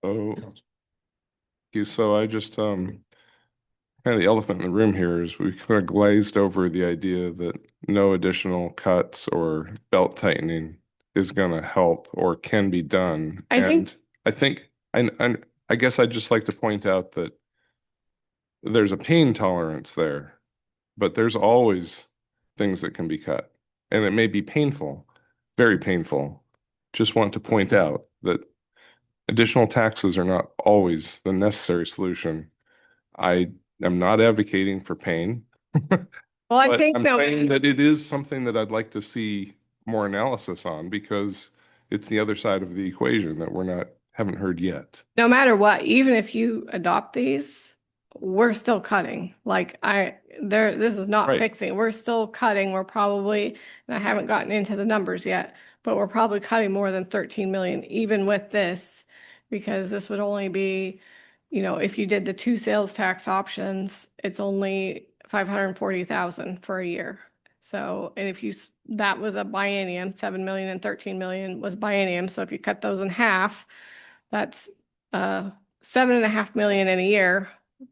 Speaker 4: So, so I just, kind of the elephant in the room here is we kind of glazed over the idea that no additional cuts or belt tightening is going to help or can be done. I think, I guess I'd just like to point out that there's a pain tolerance there, but there's always things that can be cut. And it may be painful, very painful. Just want to point out that additional taxes are not always the necessary solution. I am not advocating for pain.
Speaker 2: Well, I
Speaker 4: But
Speaker 2: think
Speaker 4: I'm saying that it is something that I'd like to see more analysis on because it's the other side of the equation that haven't heard yet.
Speaker 2: no matter what, even if you adopt these, we're still cutting. Like this is not
Speaker 4: Right.
Speaker 2: fixing. We're still cutting. We're probably, and I haven't gotten into the numbers yet, but we're probably cutting more than 13 million even with this, because this would only be, if you did the two sales tax options, it's only 540,000 for a year. So, and if that was a biennium, 7 million and 13 million was biennium. So if you cut those in half, that's 7.5 million in a year.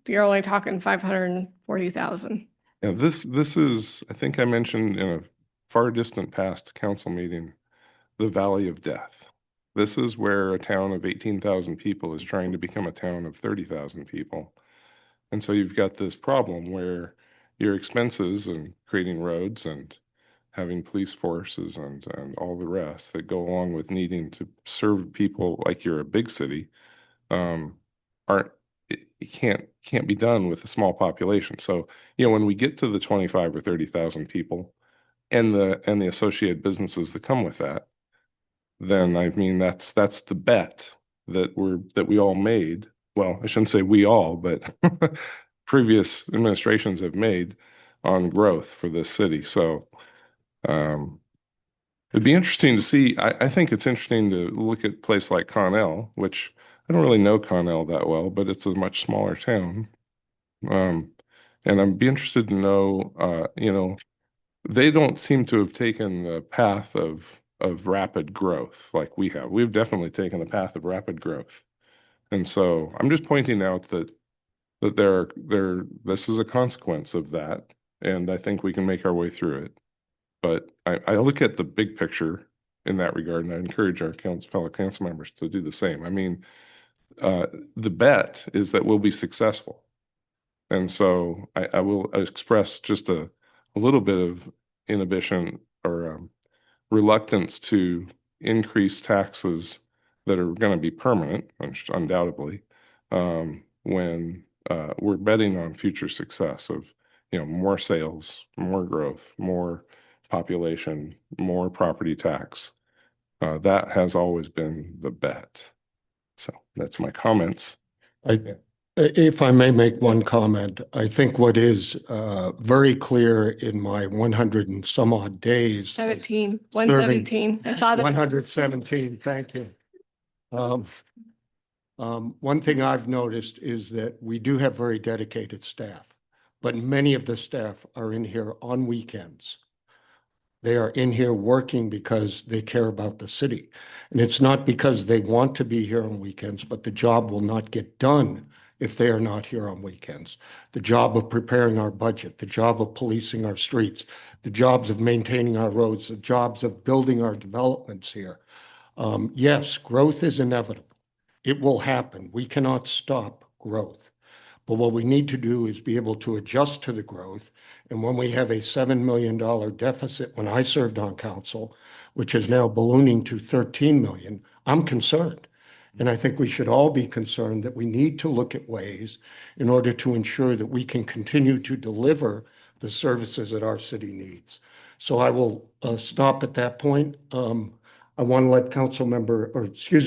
Speaker 2: You're only talking 540,000.
Speaker 4: Yeah, this is, I think I mentioned in a far distant past council meeting, the valley of death. This is where a town of 18,000 people is trying to become a town of 30,000 people. And so you've got this problem where your expenses and creating roads and having police forces and all the rest that go along with needing to serve people like you're a big city, it can't be done with a small population. So, when we get to the 25 or 30,000 people and the associated businesses that come with that, then I mean that's the bet that we all made. Well, I shouldn't say we all, but previous administrations have made on growth for this city. So it'd be interesting to see. I think it's interesting to look at a place like Connell, which I don't really know Connell that well, but it's a much smaller town. And I'd be interested to know, they don't seem to have taken the path of rapid growth like we have. We've definitely taken the path of rapid growth. And so I'm just pointing out that this is a consequence of that. And I think we can make our way through it. But I look at the big picture in that regard, and I encourage our fellow council members to do the same. I mean, the bet is that we'll be successful. And so I will express just a little bit of inhibition or reluctance to increase taxes that are going to be permanent, undoubtedly, when we're betting on future success of, more sales, more growth, more population, more property tax. That has always been the bet. So that's my comments.
Speaker 1: If I may make one comment, I think what is very clear in my 100 and some odd days.
Speaker 2: 117. I saw that.
Speaker 1: 117, thank you. One thing I've noticed is that we do have very dedicated staff, but many of the staff are in here on weekends. They are in here working because they care about the city. And it's not because they want to be here on weekends, but the job will not get done if they are not here on weekends. The job of preparing our budget, the job of policing our streets, the jobs of maintaining our roads, the jobs of building our developments here. Yes, growth is inevitable. It will happen. We cannot stop growth. But what we need to do is be able to adjust to the growth. And when we have a $7 million deficit, when I served on council, which is now ballooning to 13 million, I'm concerned. And I think we should all be concerned that we need to look at ways in order to ensure that we can continue to deliver the services that our city needs. So I will stop at that point. I want to let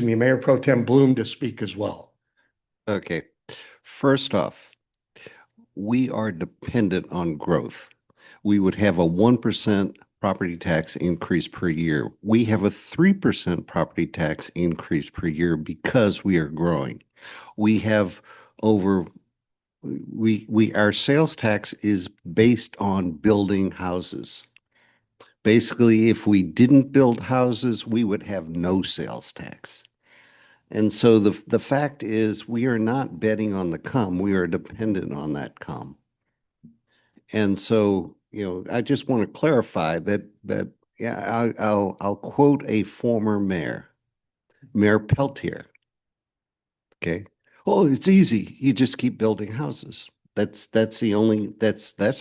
Speaker 1: Mayor Pro Tem Bloom to speak as well.
Speaker 3: Okay. First off, we are dependent on growth. We would have a 1% property tax increase per year. We have a 3% property tax increase per year because we are growing. We have our sales tax is based on building houses. Basically, if we didn't build houses, we would have no sales tax. And so the fact is, we are not betting on the come, we are dependent on that come. And so, I just want to clarify that yeah, I'll quote a former mayor, Mayor Peltier. Okay. Oh, it's easy. You just keep building houses. That's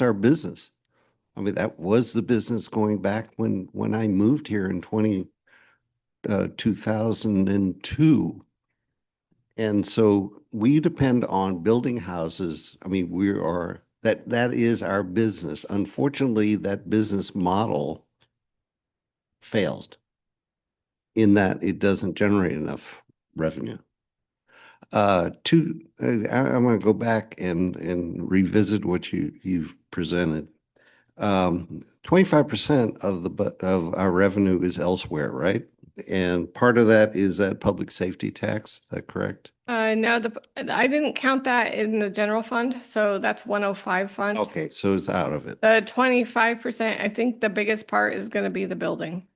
Speaker 3: our business. I mean, that was the business going back when I moved here in 2002. And so we depend on building houses. I mean, that is our business. Unfortunately, that business model failed in that it doesn't generate enough revenue. I'm going to go back and revisit what you've presented. 25% of our revenue is elsewhere, right? And part of that is that public safety tax. Is that correct?
Speaker 2: No, I didn't count that in the general fund, so that's 105 fund.
Speaker 3: Okay, so it's out of it.
Speaker 2: The 25%, I think the biggest part is going to be the building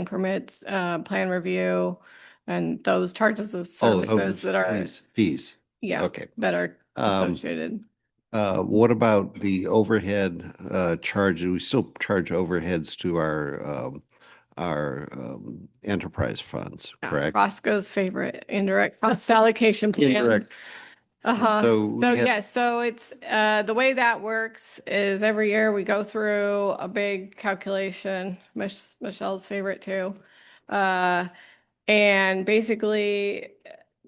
Speaker 2: permits, plan review, and those charges of services that are,
Speaker 3: fees.
Speaker 2: yeah,
Speaker 3: Okay.
Speaker 2: that are associated.
Speaker 3: What about the overhead charge? We still charge overheads to our enterprise funds,
Speaker 2: Yeah,
Speaker 3: correct?
Speaker 2: Roscoe's favorite indirect cost allocation plan.
Speaker 3: Indirect.
Speaker 2: So yes, so it's the way that works is every year we go through a big calculation, Michelle's favorite too. And basically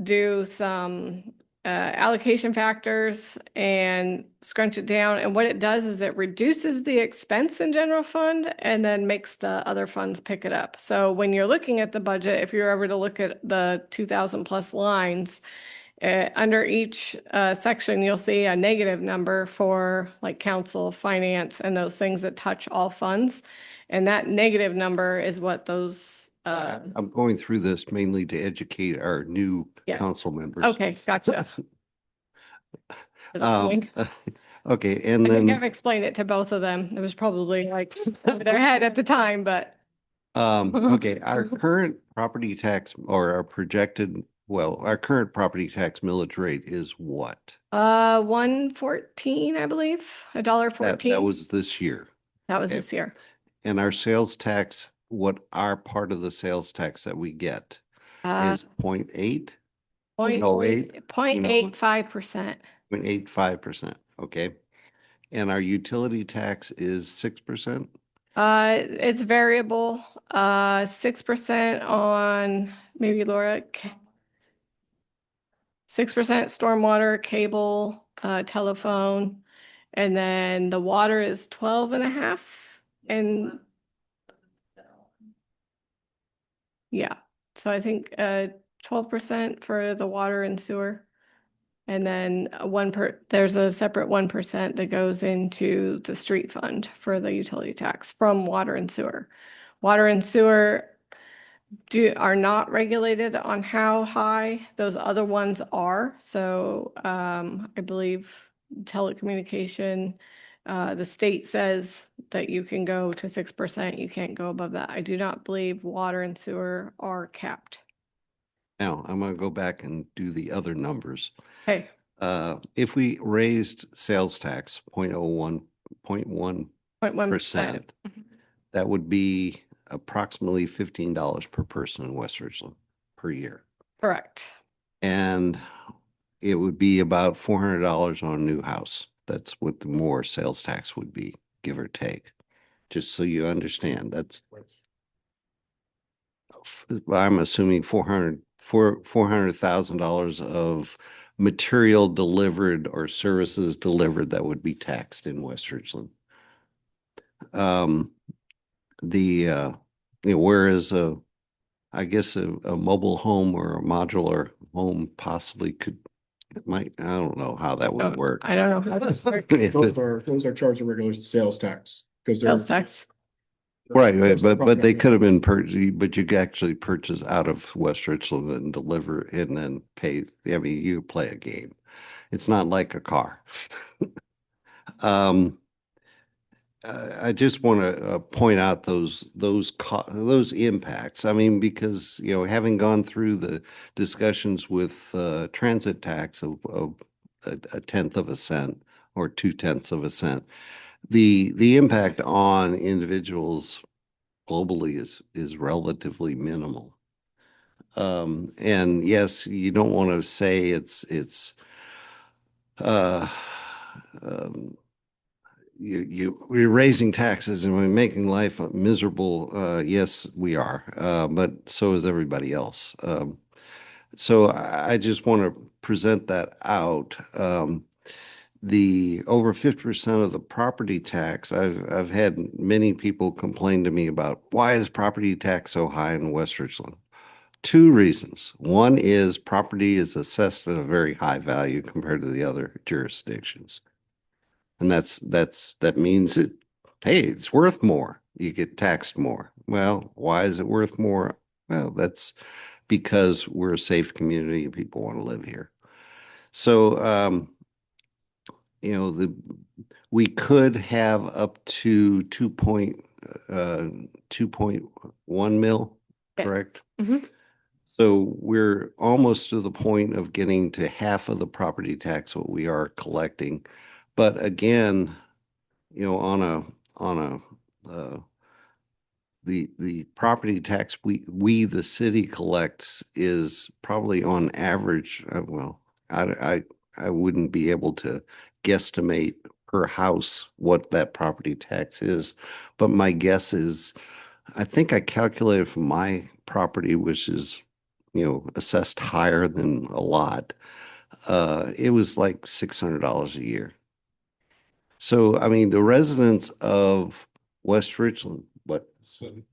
Speaker 2: do some allocation factors and scrunch it down. And what it does is it reduces the expense in general fund and then makes the other funds pick it up. So when you're looking at the budget, if you're ever to look at the 2,000 plus lines, under each section, you'll see a negative number for like council, finance, and those things that touch all funds. And that negative number is what those
Speaker 3: I'm going through this mainly to educate our new council members.
Speaker 2: okay, gotcha.
Speaker 3: Okay, and
Speaker 2: I think I've
Speaker 3: then
Speaker 2: explained it to both of them. It was probably like over their head at the time, but
Speaker 3: okay, our current property tax or our current property tax millage rate is what?
Speaker 2: 114, I believe, $1.14.
Speaker 3: That was this year.
Speaker 2: That was this year.
Speaker 3: And our sales tax, what our part of the sales tax that we get is 0.8?
Speaker 2: 0.85%.
Speaker 3: 0.85%, okay. And our utility tax is 6%?
Speaker 2: It's variable, 6% on, maybe Laura, 6% stormwater, cable, telephone, and then the water is 12.5, and yeah, so I think 12% for the water and sewer. And then there's a separate 1% that goes into the street fund for the utility tax from water and sewer. Water and sewer are not regulated on how high, those other ones are. So I believe telecommunication The state says that you can go to 6%. You can't go above that. I do not believe water and sewer are capped.
Speaker 3: Now, I'm going to go back and do the other numbers.
Speaker 2: Hey,
Speaker 3: If we raised sales tax 0.01%,
Speaker 2: 0.1%.
Speaker 3: that would be approximately $15 per person in West Richland per year.
Speaker 2: Correct.
Speaker 3: And it would be about $400 on a new house. That's what the more sales tax would be, give or take. Just so you understand, I'm assuming $400,000 of material delivered or services delivered that would be taxed in West Richland. Whereas I guess a mobile home or a modular home possibly I don't know how that would work.
Speaker 2: I don't know how this works.
Speaker 3: If it-
Speaker 7: Those are charged a regular sales tax because they're.
Speaker 2: Sales tax.
Speaker 3: Right, but they could have been but you could actually purchase out of West Richland and deliver and then pay. I mean, you play a game. It's not like a car. I just want to point out those impacts. I mean, because having gone through the discussions with transit tax of a tenth of a cent or 2/10 of a cent, the impact on individuals globally is relatively minimal. And yes, you don't want to say it's we're raising taxes and we're making life miserable. Yes, we are, but so is everybody else. So I just want to present that out. The over 50% of the property tax, I've had many people complain to me about why is property tax so high in West Richland? Two reasons. One is property is assessed at a very high value compared to the other jurisdictions. And that means hey, it's worth more. You get taxed more. Well, why is it worth more? Well, that's because we're a safe community and people want to live here. So, we could have up to 2.1 mil,
Speaker 2: Yes.
Speaker 3: correct?
Speaker 2: Mhm.
Speaker 3: So we're almost to the point of getting to half of the property tax what we are collecting. But again, on a the property tax we the city collects is probably on average, well, I wouldn't be able to guesstimate per house what that property tax is, but my guess is I think I calculated for my property, which is assessed higher than a lot. It was like $600 a year. So, I mean, the residents of West Richland, what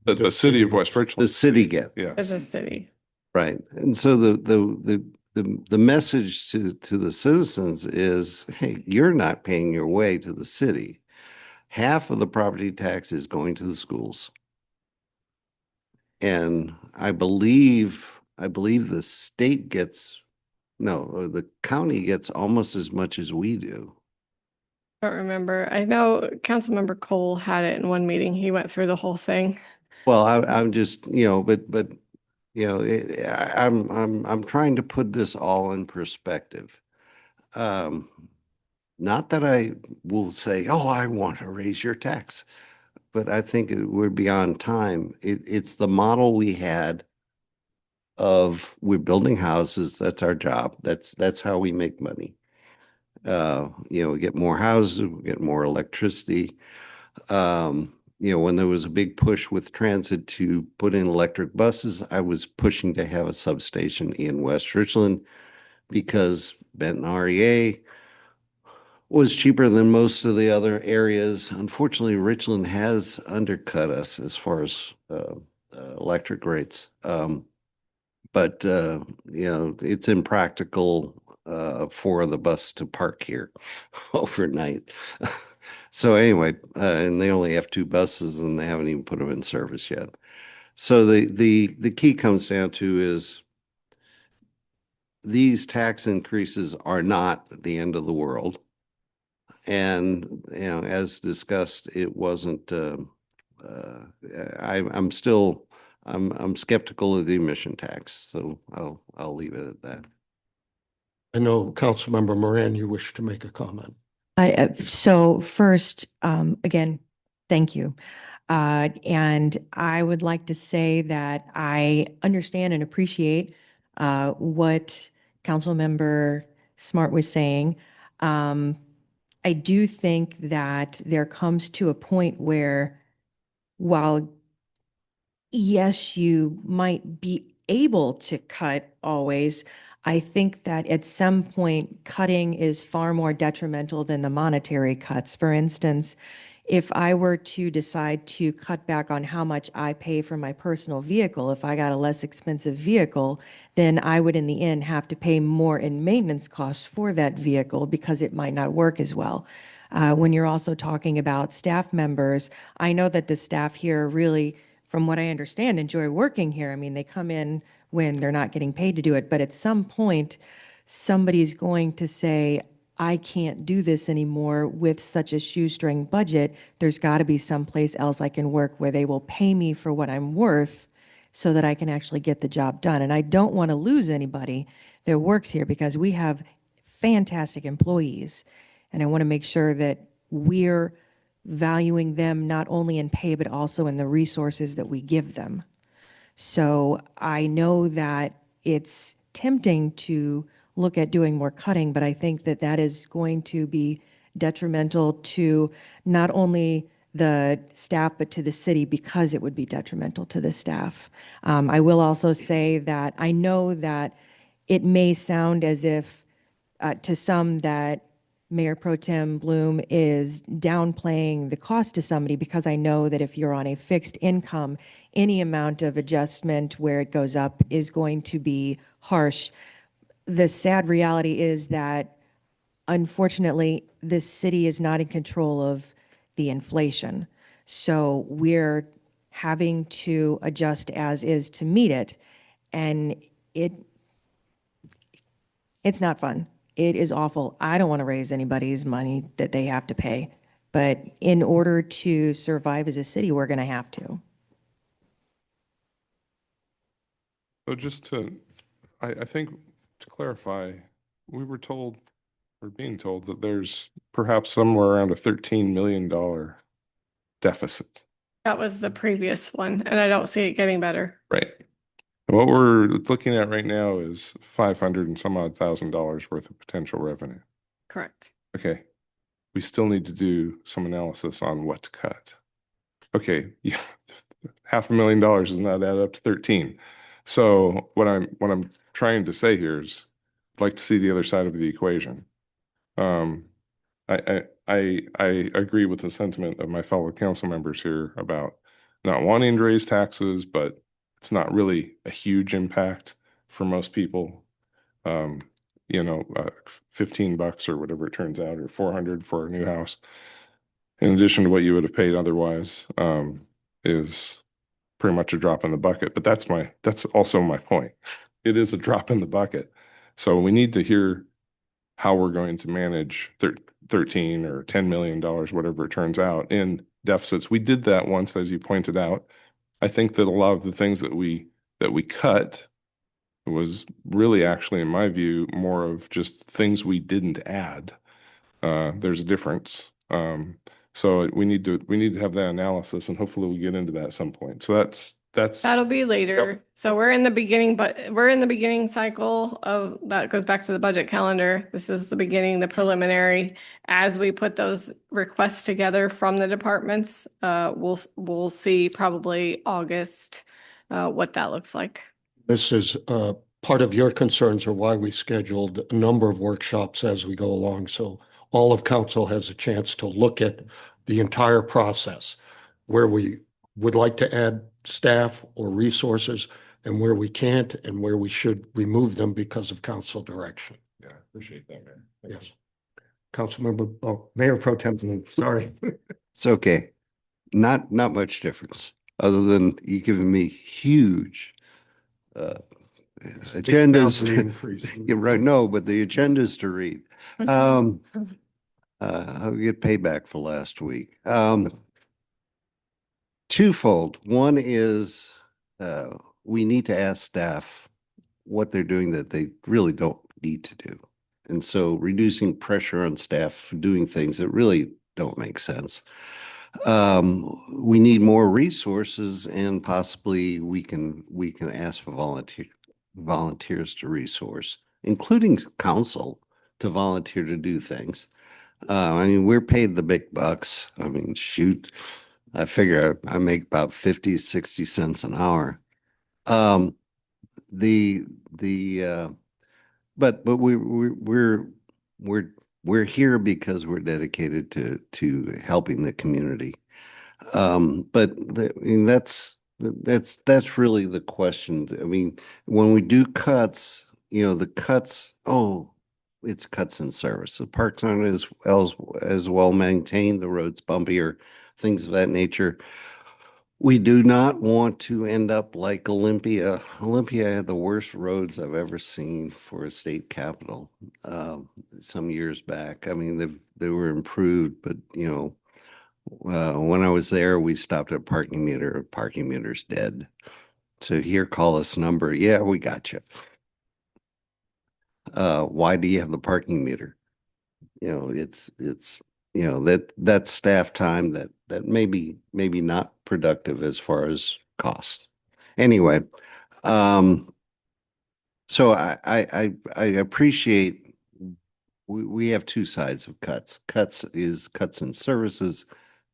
Speaker 4: The city of West
Speaker 3: the
Speaker 4: Richland.
Speaker 3: city get,
Speaker 4: Yeah.
Speaker 2: As a city.
Speaker 3: right? And so the message to the citizens is, hey, you're not paying your way to the city. Half of the property tax is going to the schools. And I believe the state gets, no, the county gets almost as much as we do.
Speaker 2: Don't remember. I know Councilmember Cole had it in one meeting. He went through the whole thing.
Speaker 3: Well, I'm just, but I'm trying to put this all in perspective. Not that I will say, oh, I want to raise your tax, but I think we're beyond time. It's the model we had of we're building houses. That's our job. That's how we make money. We get more houses, we get more electricity. When there was a big push with transit to put in electric buses, I was pushing to have a substation in West Richland because Benton REA was cheaper than most of the other areas. Unfortunately, Richland has undercut us as far as electric rates. But it's impractical for the bus to park here overnight. So anyway, and they only have 2 buses and they haven't even put them in service yet. So the key comes down to is these tax increases are not the end of the world. And, you know, as discussed, it wasn't, I'm still, I'm skeptical of the emission tax, so I'll leave it at that.
Speaker 1: I know Councilmember Moran, you wish to make a comment.
Speaker 5: So first, again, thank you. And I would like to say that I understand and appreciate what Councilmember Smart was saying. I do think that there comes to a point where while yes, you might be able to cut always, I think that at some point, cutting is far more detrimental than the monetary cuts. For instance, if I were to decide to cut back on how much I pay for my personal vehicle, if I got a less expensive vehicle, then I would in the end have to pay more in maintenance costs for that vehicle because it might not work as well. When you're also talking about staff members, I know that the staff here really, from what I understand, enjoy working here. I mean, they come in when they're not getting paid to do it, but at some point, somebody's going to say, I can't do this anymore with such a shoestring budget. There's got to be someplace else I can work where they will pay me for what I'm worth so that I can actually get the job done. And I don't want to lose anybody that works here because we have fantastic employees. And I want to make sure that we're valuing them not only in pay, but also in the resources that we give them. So I know that it's tempting to look at doing more cutting, but I think that that is going to be detrimental to not only the staff, but to the city because it would be detrimental to the staff. I will also say that I know that it may sound as if to some that Mayor Pro Tem Bloom is downplaying the cost to somebody because I know that if you're on a fixed income, any amount of adjustment where it goes up is going to be harsh. The sad reality is that unfortunately, this city is not in control of the inflation. So we're having to adjust as is to meet it. And it's not fun. It is awful. I don't want to raise anybody's money that they have to pay. But in order to survive as a city, we're going to have to.
Speaker 4: So just to, I think to clarify, we were told, or being told that there's perhaps somewhere around a $13 million deficit.
Speaker 2: That was the previous one, and I don't see it getting better.
Speaker 4: Right. What we're looking at right now is 500 and some odd $1,000 worth of potential revenue.
Speaker 2: Correct.
Speaker 4: Okay. We still need to do some analysis on what to cut. Okay. Yeah. $500,000 does not add up to 13. So what I'm trying to say here is I'd like to see the other side of the equation. I agree with the sentiment of my fellow council members here about not wanting to raise taxes, but it's not really a huge impact for most people. You know, $15 or whatever it turns out, or 400 for a new house, in addition to what you would have paid otherwise, is pretty much a drop in the bucket. But that's also my point. It is a drop in the bucket. So we need to hear how we're going to manage 13 or $10 million, whatever it turns out, in deficits. We did that once, as you pointed out. I think that a lot of the things that we cut was really actually, in my view, more of just things we didn't add. There's a difference. So we need to have that analysis, and hopefully we get into that at some point. So
Speaker 2: That'll be later.
Speaker 4: Yep.
Speaker 2: So we're in the beginning, but we're in the beginning cycle of that goes back to the budget calendar. This is the beginning, the preliminary. As we put those requests together from the departments, we'll see probably August what that looks like.
Speaker 1: This is part of your concerns are why we scheduled a number of workshops as we go along. So all of council has a chance to look at the entire process, where we would like to add staff or resources and where we can't and where we should remove them because of council direction.
Speaker 4: Yeah, I appreciate that, Mayor.
Speaker 1: Yes. Mayor Pro Tem, sorry.
Speaker 3: It's okay. Not much difference, other than you giving me huge agendas.
Speaker 1: Increase.
Speaker 3: Yeah, right, no, but the agendas to read. I'll get payback for last week. Twofold. One is we need to ask staff what they're doing that they really don't need to do. And so reducing pressure on staff for doing things that really don't make sense. We need more resources and possibly we can ask for volunteers to resource, including council to volunteer to do things. I mean, we're paid the big bucks. I mean, shoot, I figure I make about 50, 60 cents an hour. Um, the but we're here because we're dedicated to helping the community. I mean, that's really the question. I mean, when we do cuts, the cuts, oh, it's cuts in service. The parks aren't as well maintained, the roads bumpier, things of that nature. We do not want to end up like Olympia. Olympia had the worst roads I've ever seen for a state capital some years back. I mean, they were improved, but when I was there, we stopped at a parking meter. Parking meter's dead. So here, call this number. Yeah, we got you. Why do you have the parking meter? It's that's staff time that maybe not productive as far as cost. Anyway, so I appreciate we have two sides of cuts. Cuts is cuts in services,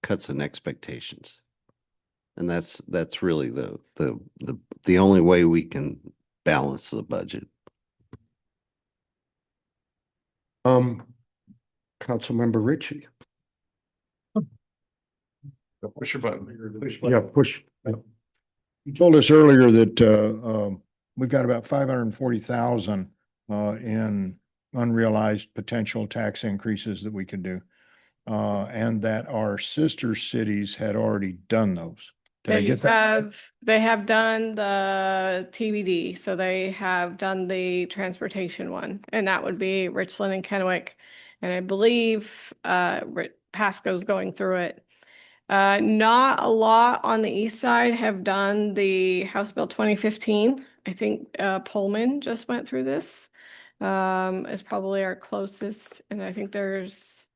Speaker 3: cuts in expectations. And that's really the only way we can balance the budget.
Speaker 1: Councilmember Ritchie.
Speaker 4: Push your button.
Speaker 1: Yeah, push.
Speaker 6: You told us earlier that we've got about 540,000 in unrealized potential tax increases that we could do. And that our sister cities had already done those. Did I get that?
Speaker 2: They have done the TBD, so they have done the transportation one, and that would be Richland and Kennewick. And I believe Pasco's going through it. Not a lot on the east side have done the House Bill 2015. I think Pullman just went through this. Is probably our closest, and I think there's,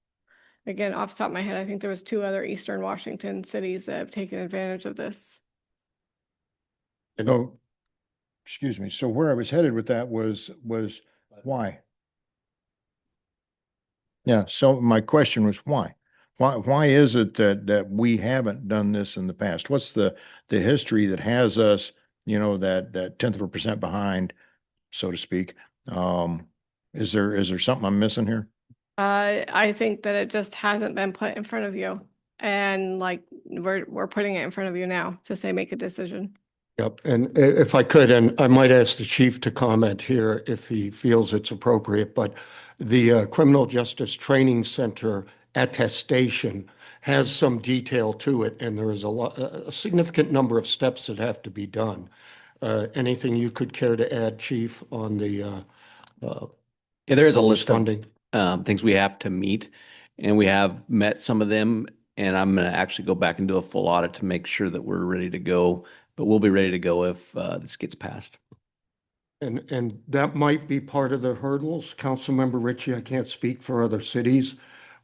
Speaker 2: again, off the top of my head, I think there was two other Eastern Washington cities that have taken advantage of this.
Speaker 6: So, excuse me. So where I was headed with that was why? Yeah. So my question was why? Why is it that we haven't done this in the past? What's the history that has us, that tenth of a percent behind, so to speak? Is there something I'm missing here?
Speaker 2: I think that it just hasn't been put in front of you. And like we're putting it in front of you now to say make a decision.
Speaker 1: Yep, and if I could, and I might ask the chief to comment here if he feels it's appropriate, but the Criminal Justice Training Center attestation has some detail to it, and there is a significant number of steps that have to be done. Anything you could care to add, Chief, on the
Speaker 9: Yeah, there is a list of
Speaker 1: funding?
Speaker 9: things we have to meet, and we have met some of them. And I'm going to actually go back and do a full audit to make sure that we're ready to go. But we'll be ready to go if this gets passed.
Speaker 1: And that might be part of the hurdles. Councilmember Ritchie, I can't speak for other cities,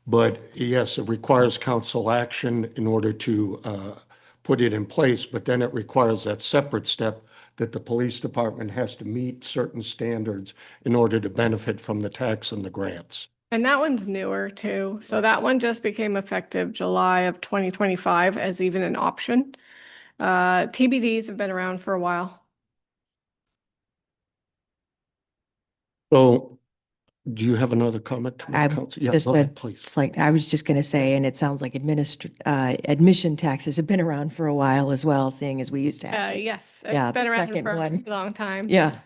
Speaker 1: but yes, it requires council action in order to put it in place, but then it requires that separate step that the police department has to meet certain standards in order to benefit from the tax and the grants.
Speaker 2: And that one's newer too. So that one just became effective July of 2025 as even an option. TBDs have been around for a while.
Speaker 1: So do you have another comment? Council? Yeah, go ahead, please.
Speaker 5: It's like, I was just going to say, and it sounds like admission taxes have been around for a while as well, seeing as we used to have.
Speaker 2: Yes,
Speaker 5: Yeah,
Speaker 2: it's been
Speaker 5: the
Speaker 2: around
Speaker 5: second
Speaker 2: for
Speaker 5: one.
Speaker 2: a long time.
Speaker 5: Yeah.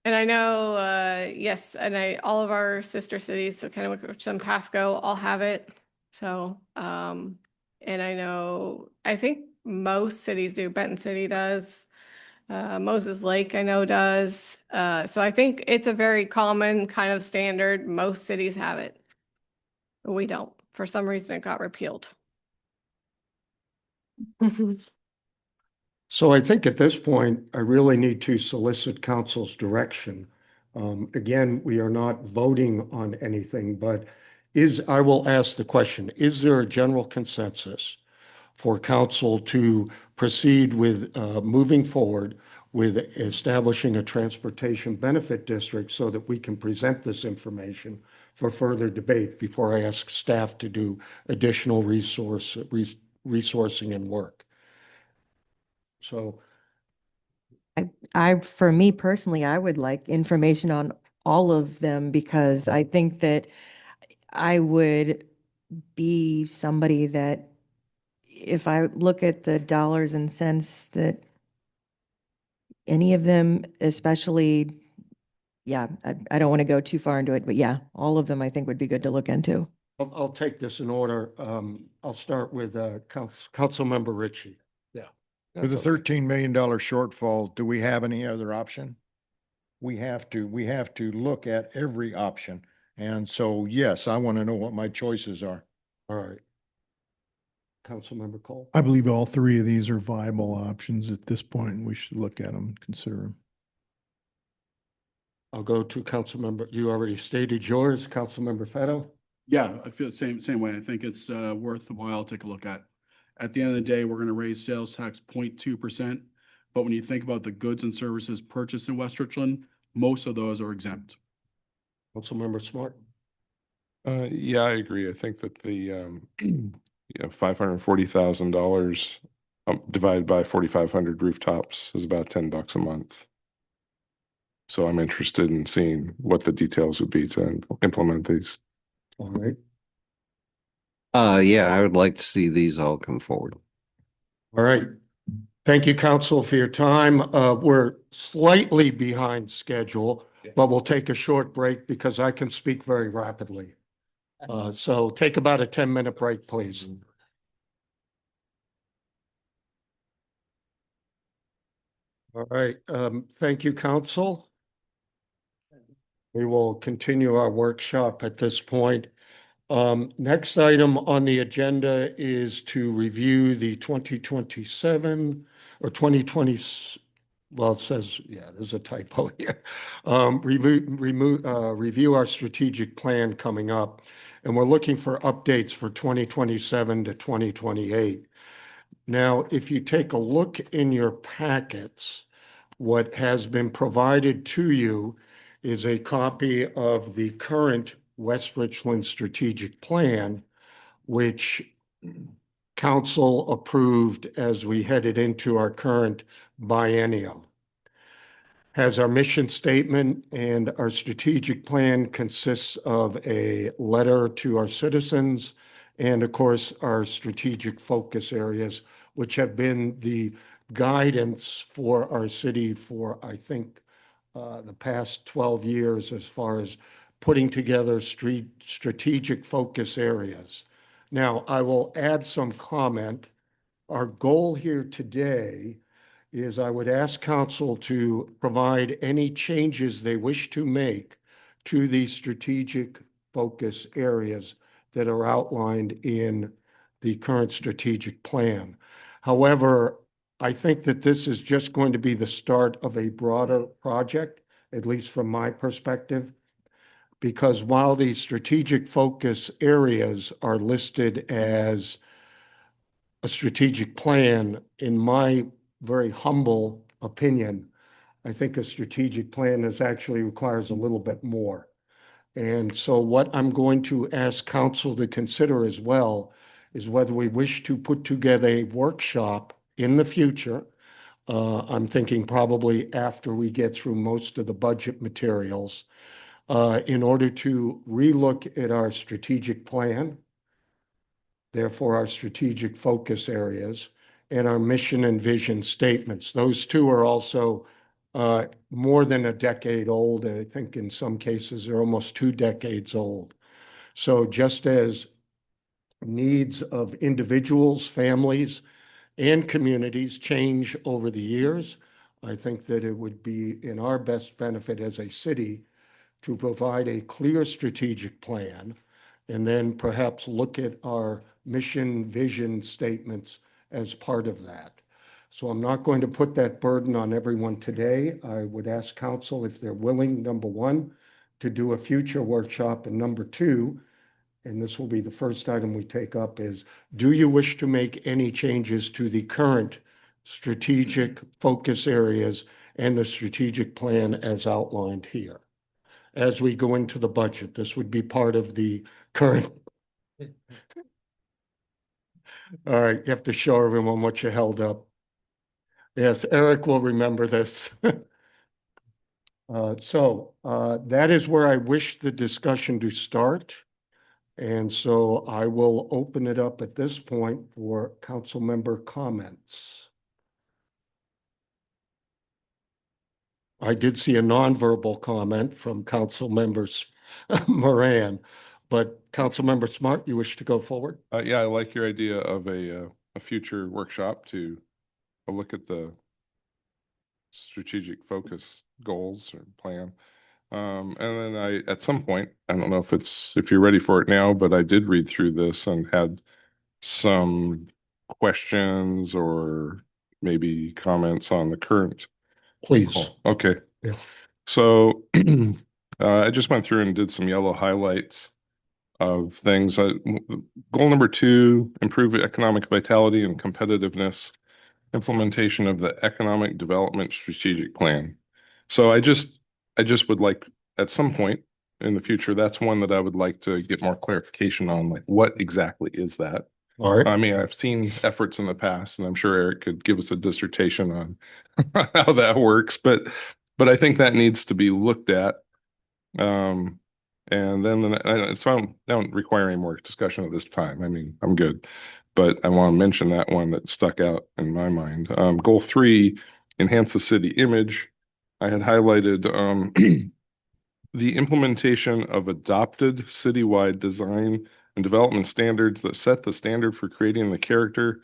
Speaker 2: And I know, yes, and all of our sister cities, so Kennewick, Richland, Pasco, all have it. So, and I think most cities do. Benton City does. Moses Lake, I know, does. So I think it's a very common kind of standard. Most cities have it. We don't. For some reason, it got repealed.
Speaker 1: So I think at this point, I really need to solicit council's direction. Again, we are not voting on anything, but I will ask the question, is there a general consensus for council to proceed with moving forward with establishing a transportation benefit district so that we can present this information for further debate before I ask staff to do additional resourcing and work? So
Speaker 5: For me personally, I would like information on all of them because I think that I would be somebody that if I look at the dollars and cents that any of them, especially, yeah, I don't want to go too far into it, but yeah, all of them I think would be good to look into.
Speaker 1: I'll take this in order. I'll start with Councilmember Ritchie. Yeah.
Speaker 6: With a
Speaker 1: That's okay.
Speaker 6: $13 million shortfall, do we have any other option? We have to look at every option. And so, yes, I want to know what my choices are.
Speaker 1: All right. Councilmember Cole.
Speaker 10: I believe all three of these are viable options at this point, and we should look at them and consider them.
Speaker 1: I'll go to Councilmember, you already stated yours, Councilmember Fetto.
Speaker 7: Yeah, I feel the same way. I think it's worthwhile to take a look at. At the end of the day, we're going to raise sales tax 0.2%. But when you think about the goods and services purchased in West Richland, most of those are exempt.
Speaker 1: Councilmember Smart.
Speaker 4: Yeah, I agree. I think that the $540,000 divided by 4,500 rooftops is about $10 a month. So I'm interested in seeing what the details would be to implement these.
Speaker 1: All right.
Speaker 3: Yeah, I would like to see these all come forward.
Speaker 1: All right. Thank you, council, for your time. We're slightly behind schedule, but we'll take a short break because I can speak very rapidly. So take about a 10-minute break, please. All right. Thank you, council. We will continue our workshop at this point. Next item on the agenda is to review the 2027 or 2020, well, it says, yeah, there's a typo here. Review our strategic plan coming up, and we're looking for updates for 2027 to 2028. Now, if you take a look in your packets, what has been provided to you is a copy of the current West Richland Strategic Plan, which council approved as we headed into our current biennium. Has our mission statement, and our strategic plan consists of a letter to our citizens and, of course, our strategic focus areas, which have been the guidance for our city for, I think, the past 12 years as far as putting together strategic focus areas. Now, I will add some comment. Our goal here today is I would ask council to provide any changes they wish to make to these strategic focus areas that are outlined in the current strategic plan. However, I think that this is just going to be the start of a broader project, at least from my perspective, because while these strategic focus areas are listed as a strategic plan, in my very humble opinion, I think a strategic plan actually requires a little bit more. And so what I'm going to ask council to consider as well is whether we wish to put together a workshop in the future. I'm thinking probably after we get through most of the budget materials, in order to relook at our strategic plan, therefore our strategic focus areas, and our mission and vision statements. Those two are also more than a decade old, and I think in some cases they're almost 2 decades old. So just as needs of individuals, families, and communities change over the years, I think that it would be in our best benefit as a city to provide a clear strategic plan and then perhaps look at our mission vision statements as part of that. So I'm not going to put that burden on everyone today. I would ask council if they're willing, number one, to do a future workshop, and number two, and this will be the first item we take up, is do you wish to make any changes to the current strategic focus areas and the strategic plan as outlined here? As we go into the budget, this would be part of the current. All right, you have to show everyone what you held up. Yes, Eric will remember this. That is where I wish the discussion to start. And so I will open it up at this point for council member comments. I did see a nonverbal comment from council members Moran, but council member Smart, you wish to go forward?
Speaker 4: Yeah, I like your idea of a future workshop to look at the strategic focus goals or plan. And then at some point, I don't know if you're ready for it now, but I did read through this and had some questions or maybe comments on the current.
Speaker 1: Please.
Speaker 4: Cool. Okay.
Speaker 1: Yeah.
Speaker 4: So I just went through and did some yellow highlights of things. Goal number 2, improve economic vitality and competitiveness, implementation of the economic development strategic plan. So I just would like at some point in the future, that's one that I would like to get more clarification on, like what exactly is that?
Speaker 1: All right.
Speaker 4: I mean, I've seen efforts in the past, and I'm sure Eric could give us a dissertation on how that works, but I think that needs to be looked at. And then so I don't require any more discussion at this time. I mean, I'm good, but I want to mention that one that stuck out in my mind. Goal 3, enhance the city image. I had highlighted the implementation of adopted citywide design and development standards that set the standard for creating the character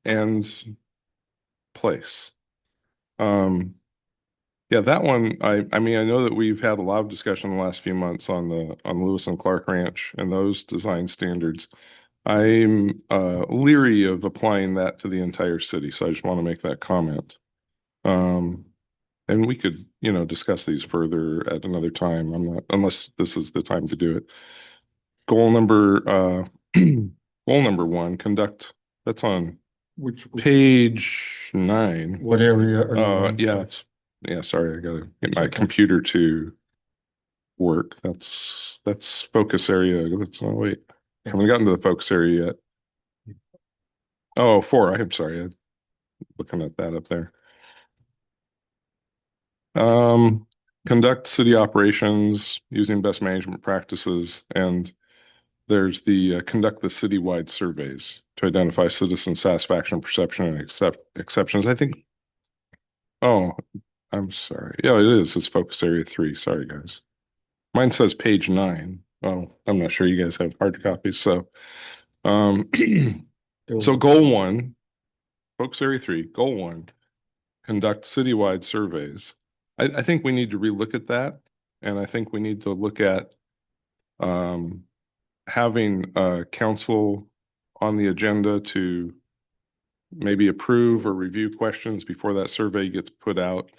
Speaker 4: and place. Yeah, that one, I mean, I know that we've had a lot of discussion in the last few months on Lewis and Clark Ranch and those design standards. I'm leery of applying that to the entire city, so I just want to make that comment. And we could, discuss these further at another time. Unless this is the time to do it. Goal number 1, conduct. That's on
Speaker 1: Which
Speaker 4: page 9.
Speaker 1: what area are you on?
Speaker 4: Yeah, sorry, I gotta get
Speaker 1: It's
Speaker 4: my
Speaker 1: okay.
Speaker 4: computer to work. That's focus area. Wait, I haven't gotten to the focus area yet. Oh, 4. I'm sorry. I'm looking at that up there. Conduct city operations using best management practices, and there's the conduct the citywide surveys to identify citizen satisfaction, perception, and exceptions. I think. Oh, I'm sorry. Yeah, it is. It's focus area 3. Sorry, guys. Mine says page 9. Oh, I'm not sure you guys have hard copies. So, so goal 1, focus area 3, goal 1, conduct citywide surveys. I think we need to relook at that. And I think we need to look at having council on the agenda to maybe approve or review questions before that survey gets put out.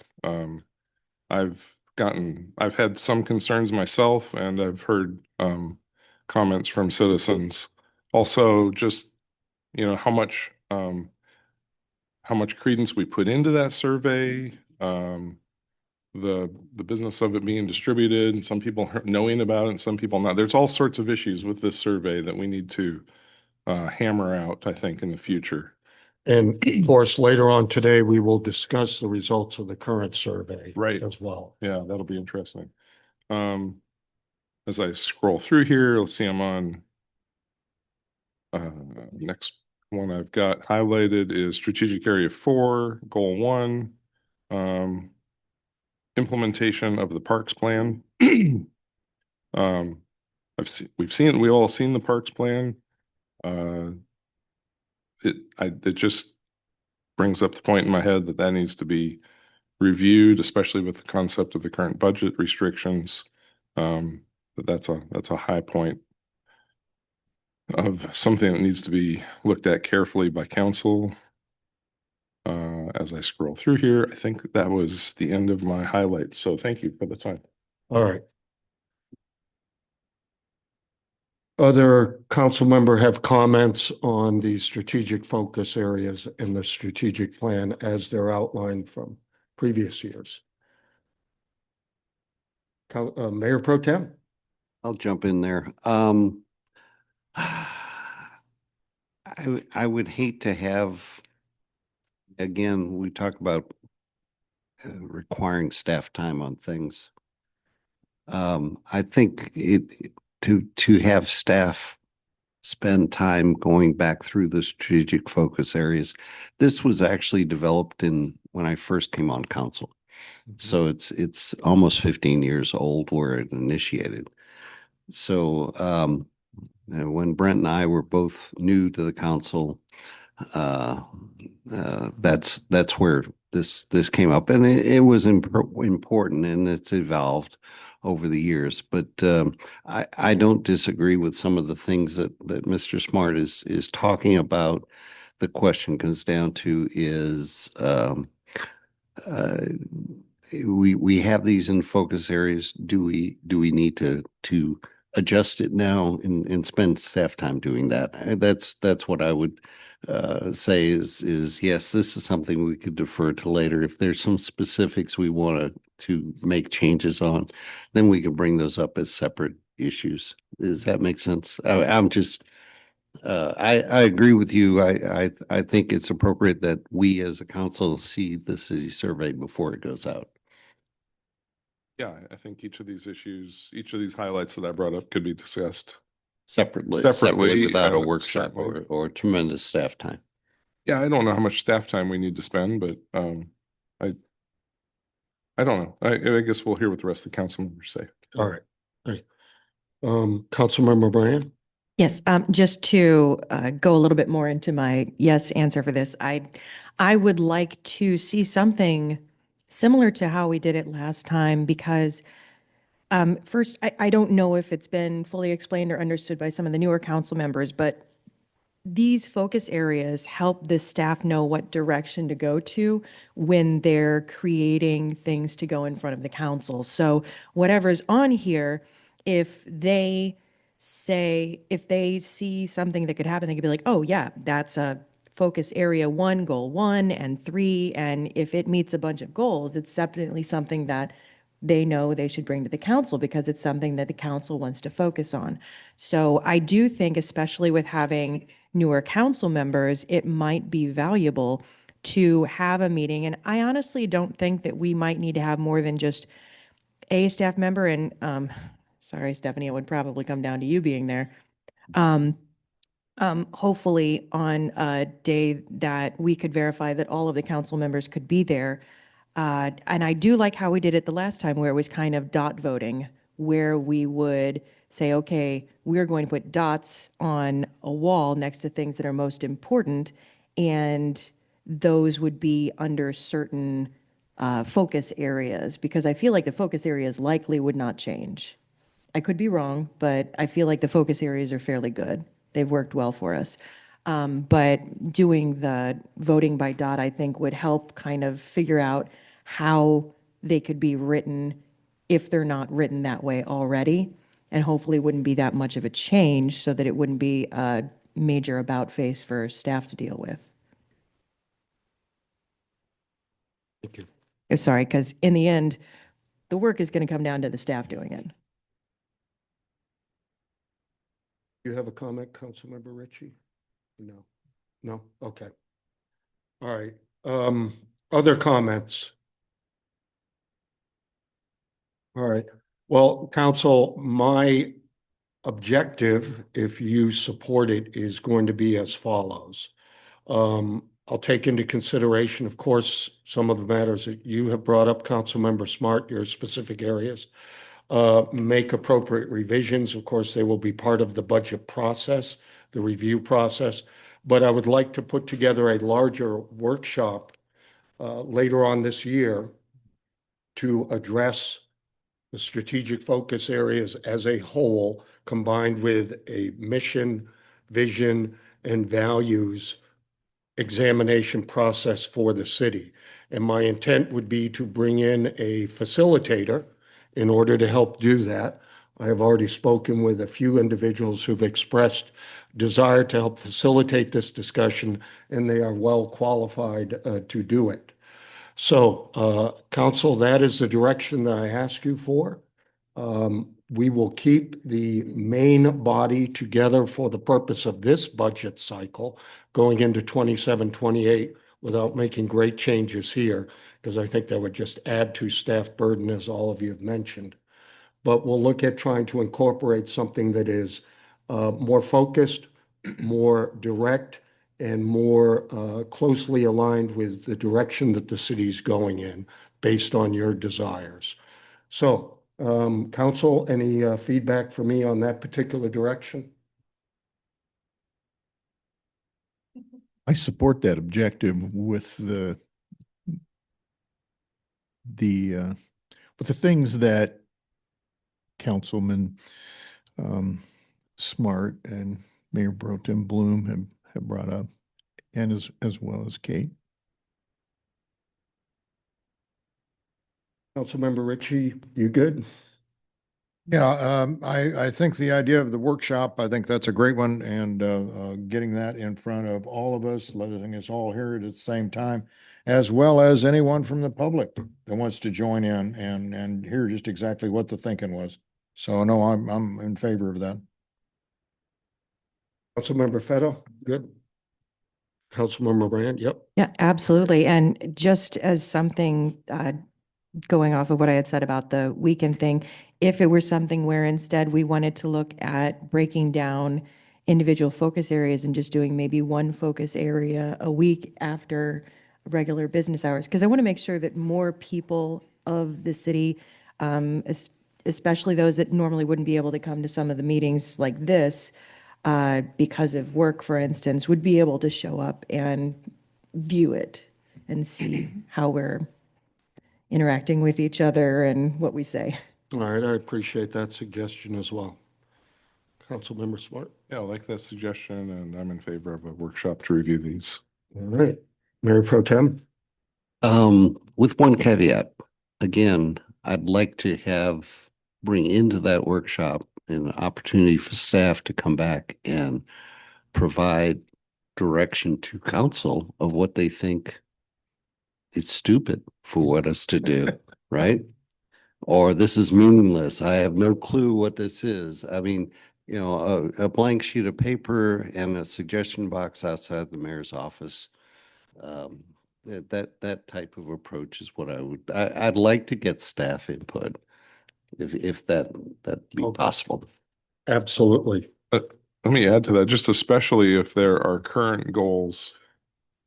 Speaker 4: I've had some concerns myself, and I've heard comments from citizens. Also, just how much credence we put into that survey, the business of it being distributed, and some people knowing about it and some people not. There's all sorts of issues with this survey that we need to hammer out, I think, in the future.
Speaker 1: And of course, later on today, we will discuss the results of the current survey.
Speaker 4: Right.
Speaker 1: As well.
Speaker 4: Yeah, that'll be interesting. As I scroll through here, let's see, I'm on next one I've got highlighted is strategic area 4, goal 1, implementation of the parks plan. We've all seen the parks plan. It just brings up the point in my head that needs to be reviewed, especially with the concept of the current budget restrictions. But that's a high point. of something that needs to be looked at carefully by council. As I scroll through here, I think that was the end of my highlights. So thank you for the time.
Speaker 1: All right. Other council member have comments on the strategic focus areas in the strategic plan as they're outlined from previous years? Mayor Pro Tem?
Speaker 3: I'll jump in there. I would hate to have, again, we talk about requiring staff time on things. I think to have staff spend time going back through the strategic focus areas. This was actually developed when I first came on council. So it's almost 15 years old where it initiated. So when Brent and I were both new to the council, that's where this came up, and it was important, and it's evolved over the years. But I don't disagree with some of the things that Mr. Smart is talking about. The question comes down to is we have these in focus areas. Do we need to adjust it now and spend staff time doing that? That's what I would say is yes, this is something we could defer to later. If there's some specifics we want to make changes on, then we can bring those up as separate issues. Does that make sense? I'm just I agree with you. I think it's appropriate that we as a council see the city survey before it goes out.
Speaker 4: Yeah, I think each of these issues, each of these highlights that I brought up could be discussed
Speaker 3: Separately without a workshop or tremendous staff time.
Speaker 4: Yeah, I don't know how much staff time we need to spend, but I don't know. I guess we'll hear what the rest of the council members say.
Speaker 1: All right. Great. Councilmember Bryan?
Speaker 5: Yes, just to go a little bit more into my yes answer for this, I would like to see something similar to how we did it last time, because first, I don't know if it's been fully explained or understood by some of the newer council members, but these focus areas help the staff know what direction to go to when they're creating things to go in front of the council. So whatever's on here, if they see something that could happen, they could be like, oh yeah, that's a focus area 1, goal 1 and 3. And if it meets a bunch of goals, it's definitely something that they know they should bring to the council because it's something that the council wants to focus on. So I do think, especially with having newer council members, it might be valuable to have a meeting. And I honestly don't think that we might need to have more than just a staff member. And sorry, Stephanie, it would probably come down to you being there. Hopefully on a day that we could verify that all of the council members could be there. And I do like how we did it the last time, where it was kind of dot voting, where we would say, okay, we're going to put dots on a wall next to things that are most important, and those would be under certain focus areas, because I feel like the focus areas likely would not change. I could be wrong, but I feel like the focus areas are fairly good. They've worked well for us. But doing the voting by dot, I think, would help kind of figure out how they could be written if they're not written that way already, and hopefully wouldn't be that much of a change so that it wouldn't be a major about face for staff to deal with.
Speaker 1: Thank you.
Speaker 5: Sorry, because in the end, the work is going to come down to the staff doing it.
Speaker 1: You have a comment, Councilmember Ritchie? No. No? Okay. All right. Other comments? All right. Well, council, my objective, if you support it, is going to be as follows. I'll take into consideration, of course, some of the matters that you have brought up, Councilmember Smart, your specific areas. Make appropriate revisions. Of course, they will be part of the budget process, the review process. But I would like to put together a larger workshop later on this year to address the strategic focus areas as a whole, combined with a mission vision, and values examination process for the city. And my intent would be to bring in a facilitator in order to help do that. I have already spoken with a few individuals who've expressed desire to help facilitate this discussion, and they are well qualified to do it. So, council, that is the direction that I ask you for. We will keep the main body together for the purpose of this budget cycle going into 27, 28 without making great changes here, because I think that would just add to staff burden, as all of you have mentioned. But we'll look at trying to incorporate something that is more focused, more direct, and more closely aligned with the direction that the city's going in based on your desires. So, council, any feedback for me on that particular direction?
Speaker 10: I support that objective with the things that Councilman Smart and Mayor Pro Tem Bloom have brought up, and as well as Kate.
Speaker 1: Councilmember Ritchie, you good?
Speaker 6: Yeah, I think the idea of the workshop, I think that's a great one, and getting that in front of all of us, letting us all hear it at the same time, as well as anyone from the public that wants to join in and hear just exactly what the thinking was. So no, I'm in favor of that.
Speaker 1: Councilmember Fetto, good? Councilmember Brand, yep.
Speaker 5: Yeah, absolutely. And just as something going off of what I had said about the weekend thing, if it were something where instead we wanted to look at breaking down individual focus areas and just doing maybe one focus area a week after regular business hours, because I want to make sure that more people of the city, especially those that normally wouldn't be able to come to some of the meetings like this because of work, for instance, would be able to show up and view it and see how we're interacting with each other and what we say.
Speaker 1: All right, I appreciate that suggestion as well. Councilmember Smart.
Speaker 4: Yeah, I like that suggestion, and I'm in favor of a workshop to review these.
Speaker 1: All right. Mayor Pro Tem.
Speaker 3: With one caveat, again, I'd like to bring into that workshop an opportunity for staff to come back and provide direction to council of what they think it's stupid for us to do, right? Or this is meaningless. I have no clue what this is. I mean, a blank sheet of paper and a suggestion box outside the mayor's office. That type of approach is what I'd like to get staff input if that'd be possible.
Speaker 1: Absolutely.
Speaker 4: Let me add to that, just especially if there are current goals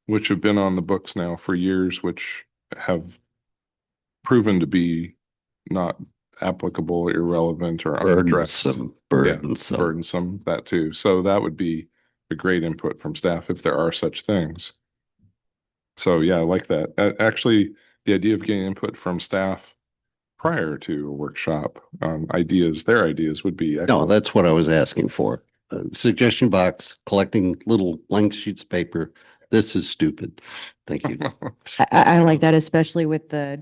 Speaker 4: which have been on the books now for years, which have proven to be not applicable, irrelevant, or unaddressed. Burdensome, that too. So that would be a great input from staff if there are such things. So yeah, I like that. Actually, the idea of getting input from staff prior to a workshop, their ideas would be excellent.
Speaker 3: No, that's what I was asking for. Suggestion box, collecting little blank sheets of paper. This is stupid. Thank you.
Speaker 5: I like that, especially with the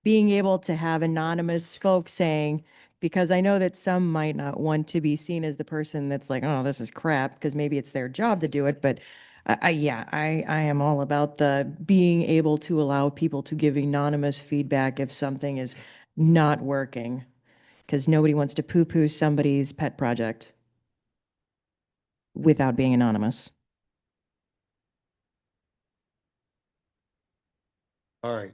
Speaker 5: being able to have anonymous folks saying, because I know that some might not want to be seen as the person that's like, oh, this is crap, because maybe it's their job to do it. But I am all about the being able to allow people to give anonymous feedback if something is not working, because nobody wants to poo-poo somebody's pet project without being anonymous.
Speaker 1: All right.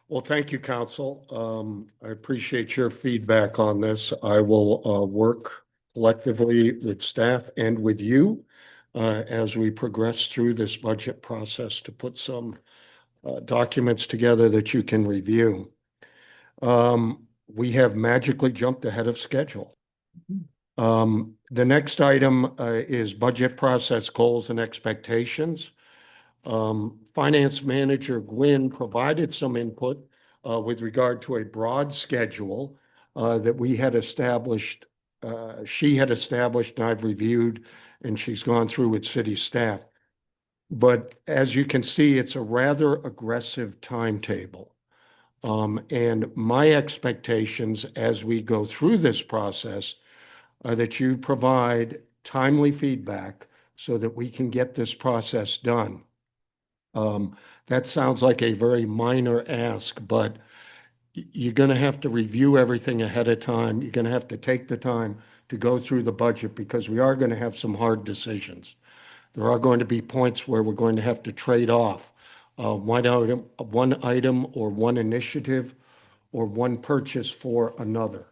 Speaker 1: Well, thank you, council. I appreciate your feedback on this. I will work collectively with staff and with you as we progress through this budget process to put some documents together that you can review. We have magically jumped ahead of schedule. The next item is budget process goals and expectations. Finance Manager Gwynn provided some input with regard to a broad schedule that we had established she had established and I've reviewed, and she's gone through with city staff. But as you can see, it's a rather aggressive timetable. And my expectations as we go through this process are that you provide timely feedback so that we can get this process done. That sounds like a very minor ask, but you're going to have to review everything ahead of time. You're going to have to take the time to go through the budget because we are going to have some hard decisions. There are going to be points where we're going to have to trade off one item or one initiative or one purchase for another.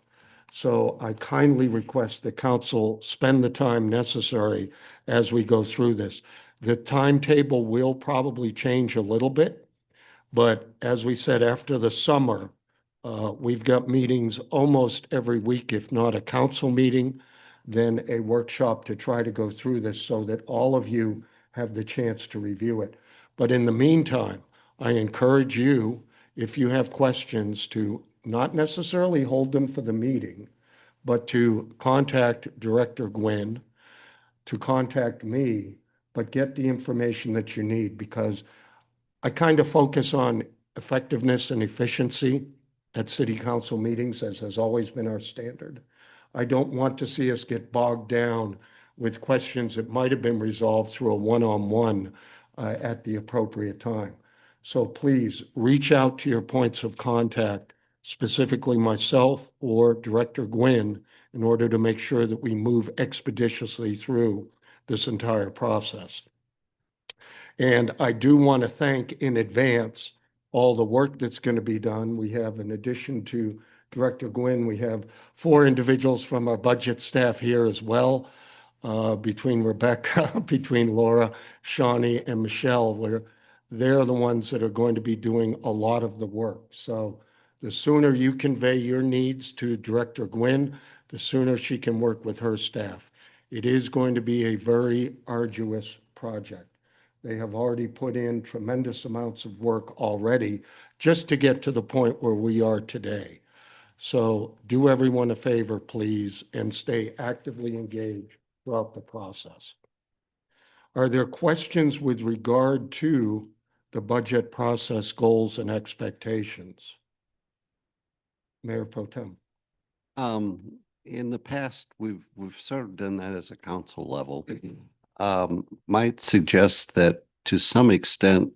Speaker 1: So I kindly request the council spend the time necessary as we go through this. The timetable will probably change a little bit, but as we said, after the summer, we've got meetings almost every week, if not a council meeting, then a workshop to try to go through this so that all of you have the chance to review it. But in the meantime, I encourage you, if you have questions, to not necessarily hold them for the meeting, but to contact Director Gwynn, to contact me, but get the information that you need, because I kind of focus on effectiveness and efficiency at city council meetings, as has always been our standard. I don't want to see us get bogged down with questions that might have been resolved through a one-on-one at the appropriate time. So please reach out to your points of contact, specifically myself or Director Gwynn, in order to make sure that we move expeditiously through this entire process. And I do want to thank in advance all the work that's going to be done. We have, in addition to Director Gwynn, we have 4 individuals from our budget staff here as well, between Rebecca, between Laura, Shawnee, and Michelle, where they're the ones that are going to be doing a lot of the work. So the sooner you convey your needs to Director Gwynn, the sooner she can work with her staff. It is going to be a very arduous project. They have already put in tremendous amounts of work already just to get to the point where we are today. So do everyone a favor, please, and stay actively engaged throughout the process. Are there questions with regard to the budget process goals and expectations? Mayor Pro Tem.
Speaker 3: In the past, we've sort of done that as a council level. Might suggest that to some extent,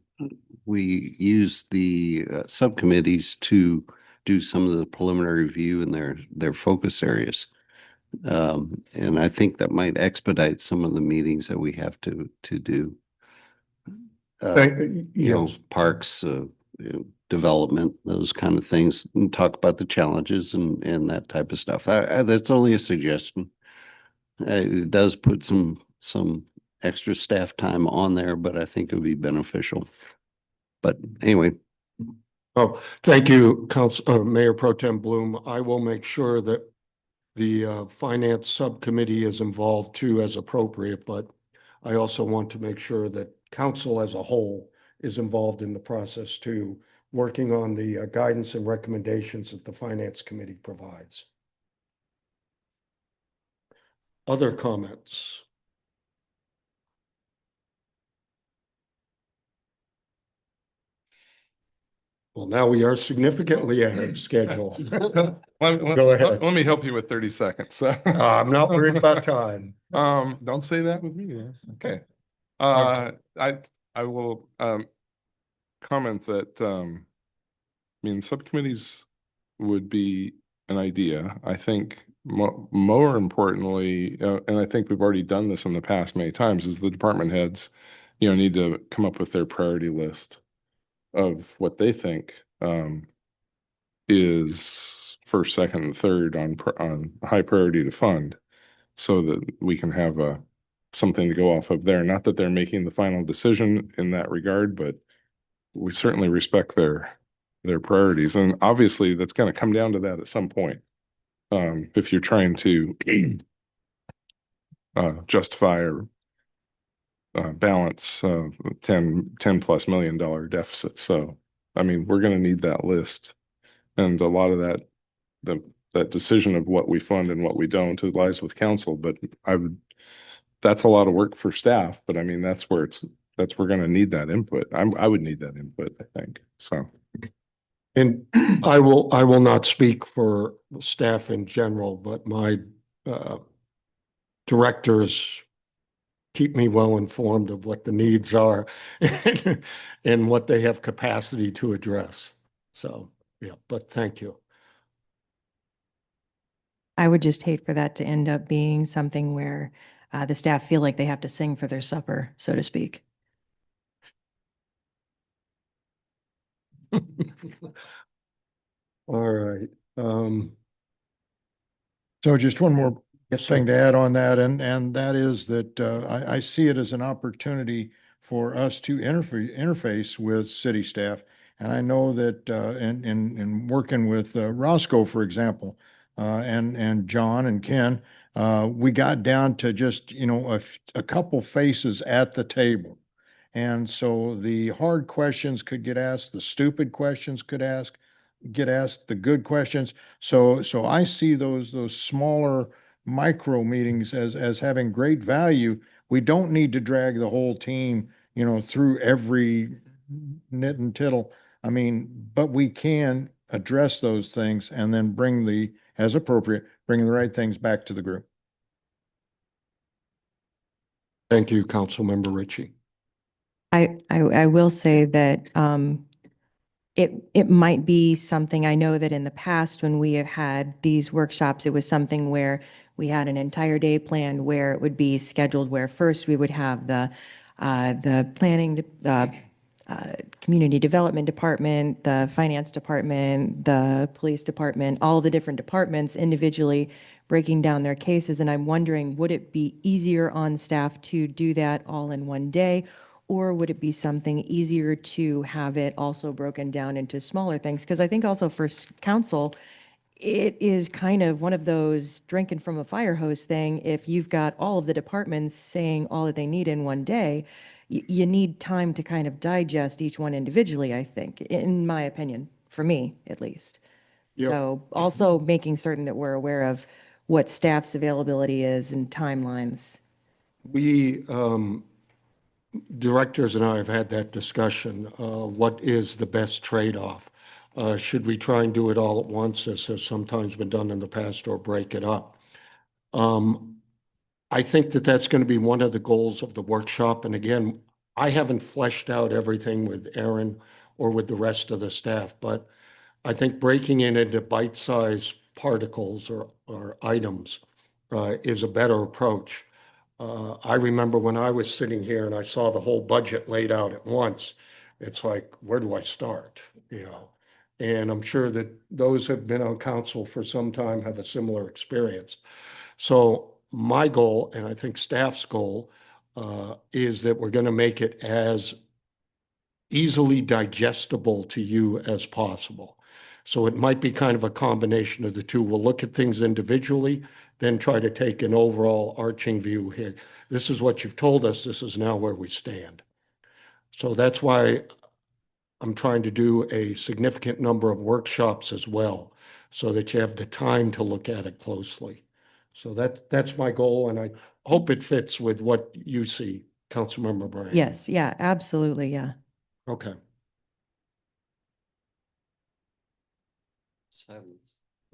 Speaker 3: we use the subcommittees to do some of the preliminary review in their focus areas. And I think that might expedite some of the meetings that we have to do. Parks, development, those kind of things, and talk about the challenges and that type of stuff. That's only a suggestion. It does put some extra staff time on there, but I think it would be beneficial. But anyway.
Speaker 1: Oh, thank you, Mayor Pro Tem Bloom. I will make sure that the finance subcommittee is involved too as appropriate, but I also want to make sure that council as a whole is involved in the process too, working on the guidance and recommendations that the finance committee provides. Other comments? Well, now we are significantly ahead of schedule. Go ahead.
Speaker 4: Let me help you with 30 seconds.
Speaker 1: I'm not worried about time.
Speaker 4: Don't say that with me. Yes. Okay. I will comment that I mean, subcommittees would be an idea. I think more importantly, and I think we've already done this in the past many times, is the department heads, need to come up with their priority list of what they think is first, second, and third on high priority to fund, so that we can have something to go off of there. Not that they're making the final decision in that regard, but we certainly respect their priorities. And obviously that's going to come down to that at some point. If you're trying to justify or balance $10+ million deficit. So, I mean, we're going to need that list. And a lot of that, the that decision of what we fund and what we don't, it lies with council, but that's a lot of work for staff, but I mean, that's where we're gonna need that input. I would need that input, I think, so.
Speaker 1: And I will not speak for staff in general, but my directors keep me well informed of what the needs are and what they have capacity to address. So, yeah, but thank you.
Speaker 5: I would just hate for that to end up being something where the staff feel like they have to sing for their supper, so to speak.
Speaker 1: All right.
Speaker 6: So just one more
Speaker 1: Yes, sir.
Speaker 6: thing to add on that, and that is that I see it as an opportunity for us to interface with city staff. And I know that in working with Roscoe, for example, and John and Ken, we got down to just, you know, a couple faces at the table. And so the hard questions could get asked, the stupid questions get asked, the good questions. So I see those smaller micro meetings as having great value. We don't need to drag the whole team, you know, through every nit and tittle. I mean, but we can address those things and then as appropriate, bring the right things back to the group.
Speaker 1: Thank you, Councilmember Ritchie.
Speaker 5: I will say that it might be something, I know that in the past when we have had these workshops, it was something where we had an entire day planned where it would be scheduled where first we would have the planning, community development department, the finance department, the police department, all the different departments individually breaking down their cases. And I'm wondering, would it be easier on staff to do that all in one day? Or would it be something easier to have it also broken down into smaller things? Because I think also for council, it is kind of one of those drinking from a fire hose thing. If you've got all of the departments saying all that they need in one day, you need time to kind of digest each one individually, I think, in my opinion, for me at least.
Speaker 1: Yep.
Speaker 5: So also making certain that we're aware of what staff's availability is and timelines.
Speaker 1: We, directors and I have had that discussion. What is the best trade-off? Should we try and do it all at once, as has sometimes been done in the past, or break it up? I think that that's going to be one of the goals of the workshop. And again, I haven't fleshed out everything with Aaron or with the rest of the staff, but I think breaking it into bite-sized particles or items is a better approach. I remember when I was sitting here and I saw the whole budget laid out at once, it's like, where do I start? You know, and I'm sure that those who have been on council for some time have a similar experience. So my goal, and I think staff's goal, is that we're going to make it as easily digestible to you as possible. So it might be kind of a combination of the two. We'll look at things individually, then try to take an overall arching view here. This is what you've told us. This is now where we stand. So that's why I'm trying to do a significant number of workshops as well, so that you have the time to look at it closely. So that's my goal, and I hope it fits with what you see, Councilmember Bryan.
Speaker 5: Yes, yeah, absolutely, yeah.
Speaker 1: Okay.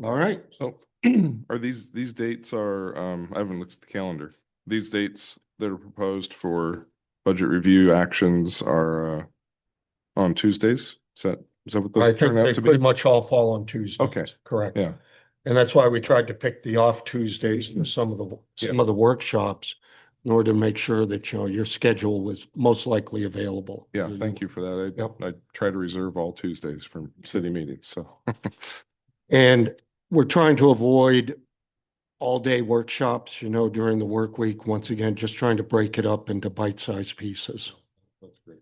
Speaker 1: All right.
Speaker 4: So are these dates are, I haven't looked at the calendar. These dates that are proposed for budget review actions are on Tuesdays? Is that what
Speaker 1: I
Speaker 4: those
Speaker 1: think
Speaker 4: turn
Speaker 1: they
Speaker 4: out to be?
Speaker 1: pretty much all fall on Tuesdays.
Speaker 4: Okay.
Speaker 1: Correct.
Speaker 4: Yeah.
Speaker 1: And that's why we tried to pick the off Tuesdays in some of the workshops in order to make sure that, you know, your schedule was most likely available.
Speaker 4: Yeah, thank you for that.
Speaker 1: Yep.
Speaker 4: I try to reserve all Tuesdays from city meetings, so.
Speaker 1: And we're trying to avoid all-day workshops, you know, during the work week. Once again, just trying to break it up into bite-sized pieces. That's great.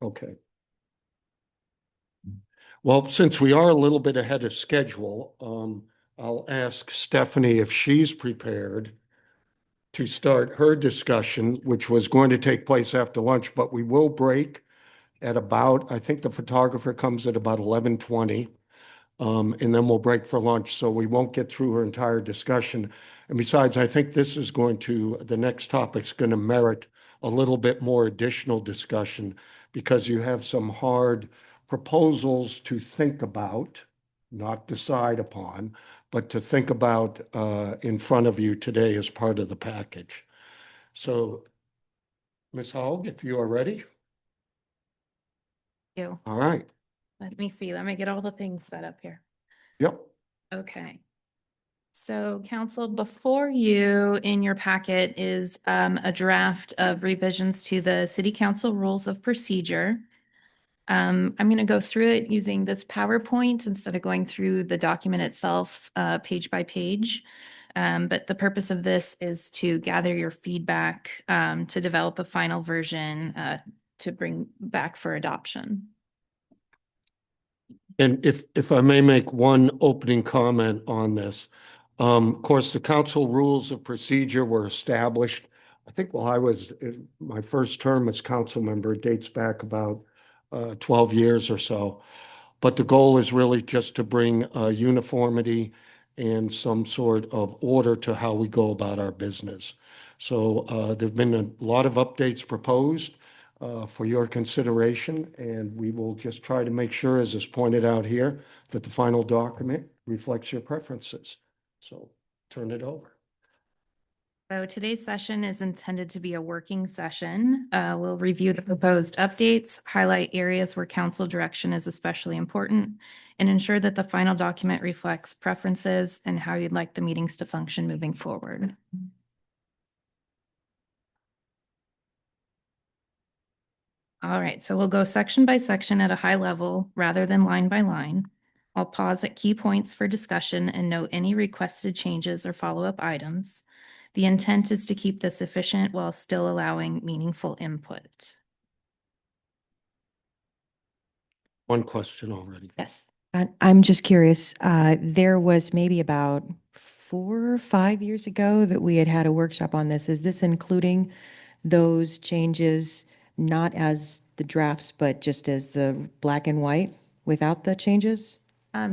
Speaker 1: Okay. Well, since we are a little bit ahead of schedule, I'll ask Stephanie if she's prepared to start her discussion, which was going to take place after lunch, but we will break at about, I think the photographer comes at about 11:20. and then we'll break for lunch, so we won't get through her entire discussion. And besides, I think this is the next topic's going to merit a little bit more additional discussion because you have some hard proposals to think about, not decide upon, but to think about in front of you today as part of the package. So, Ms. Haug, if you are ready.
Speaker 8: You.
Speaker 1: All right.
Speaker 8: Let me see. Let me get all the things set up here.
Speaker 1: Yep.
Speaker 8: Okay. So council, before you in your packet is a draft of revisions to the city council rules of procedure. I'm going to go through it using this PowerPoint instead of going through the document itself, page by page. But the purpose of this is to gather your feedback, to develop a final version, to bring back for adoption.
Speaker 1: And if I may make one opening comment on this. Of course, the council rules of procedure were established, I think while I was in my first term as council member, it dates back about 12 years or so. But the goal is really just to bring uniformity and some sort of order to how we go about our business. So there've been a lot of updates proposed for your consideration, and we will just try to make sure, as is pointed out here, that the final document reflects your preferences. So turn it over.
Speaker 8: So today's session is intended to be a working session. We'll review the proposed updates, highlight areas where council direction is especially important, and ensure that the final document reflects preferences and how you'd like the meetings to function moving forward. All right, so we'll go section by section at a high level rather than line by line. I'll pause at key points for discussion and note any requested changes or follow-up items. The intent is to keep this efficient while still allowing meaningful input.
Speaker 1: One question already.
Speaker 8: Yes.
Speaker 5: I'm just curious, there was maybe about 4 or 5 years ago that we had a workshop on this. Is this including those changes, not as the drafts, but just as the black and white without the changes?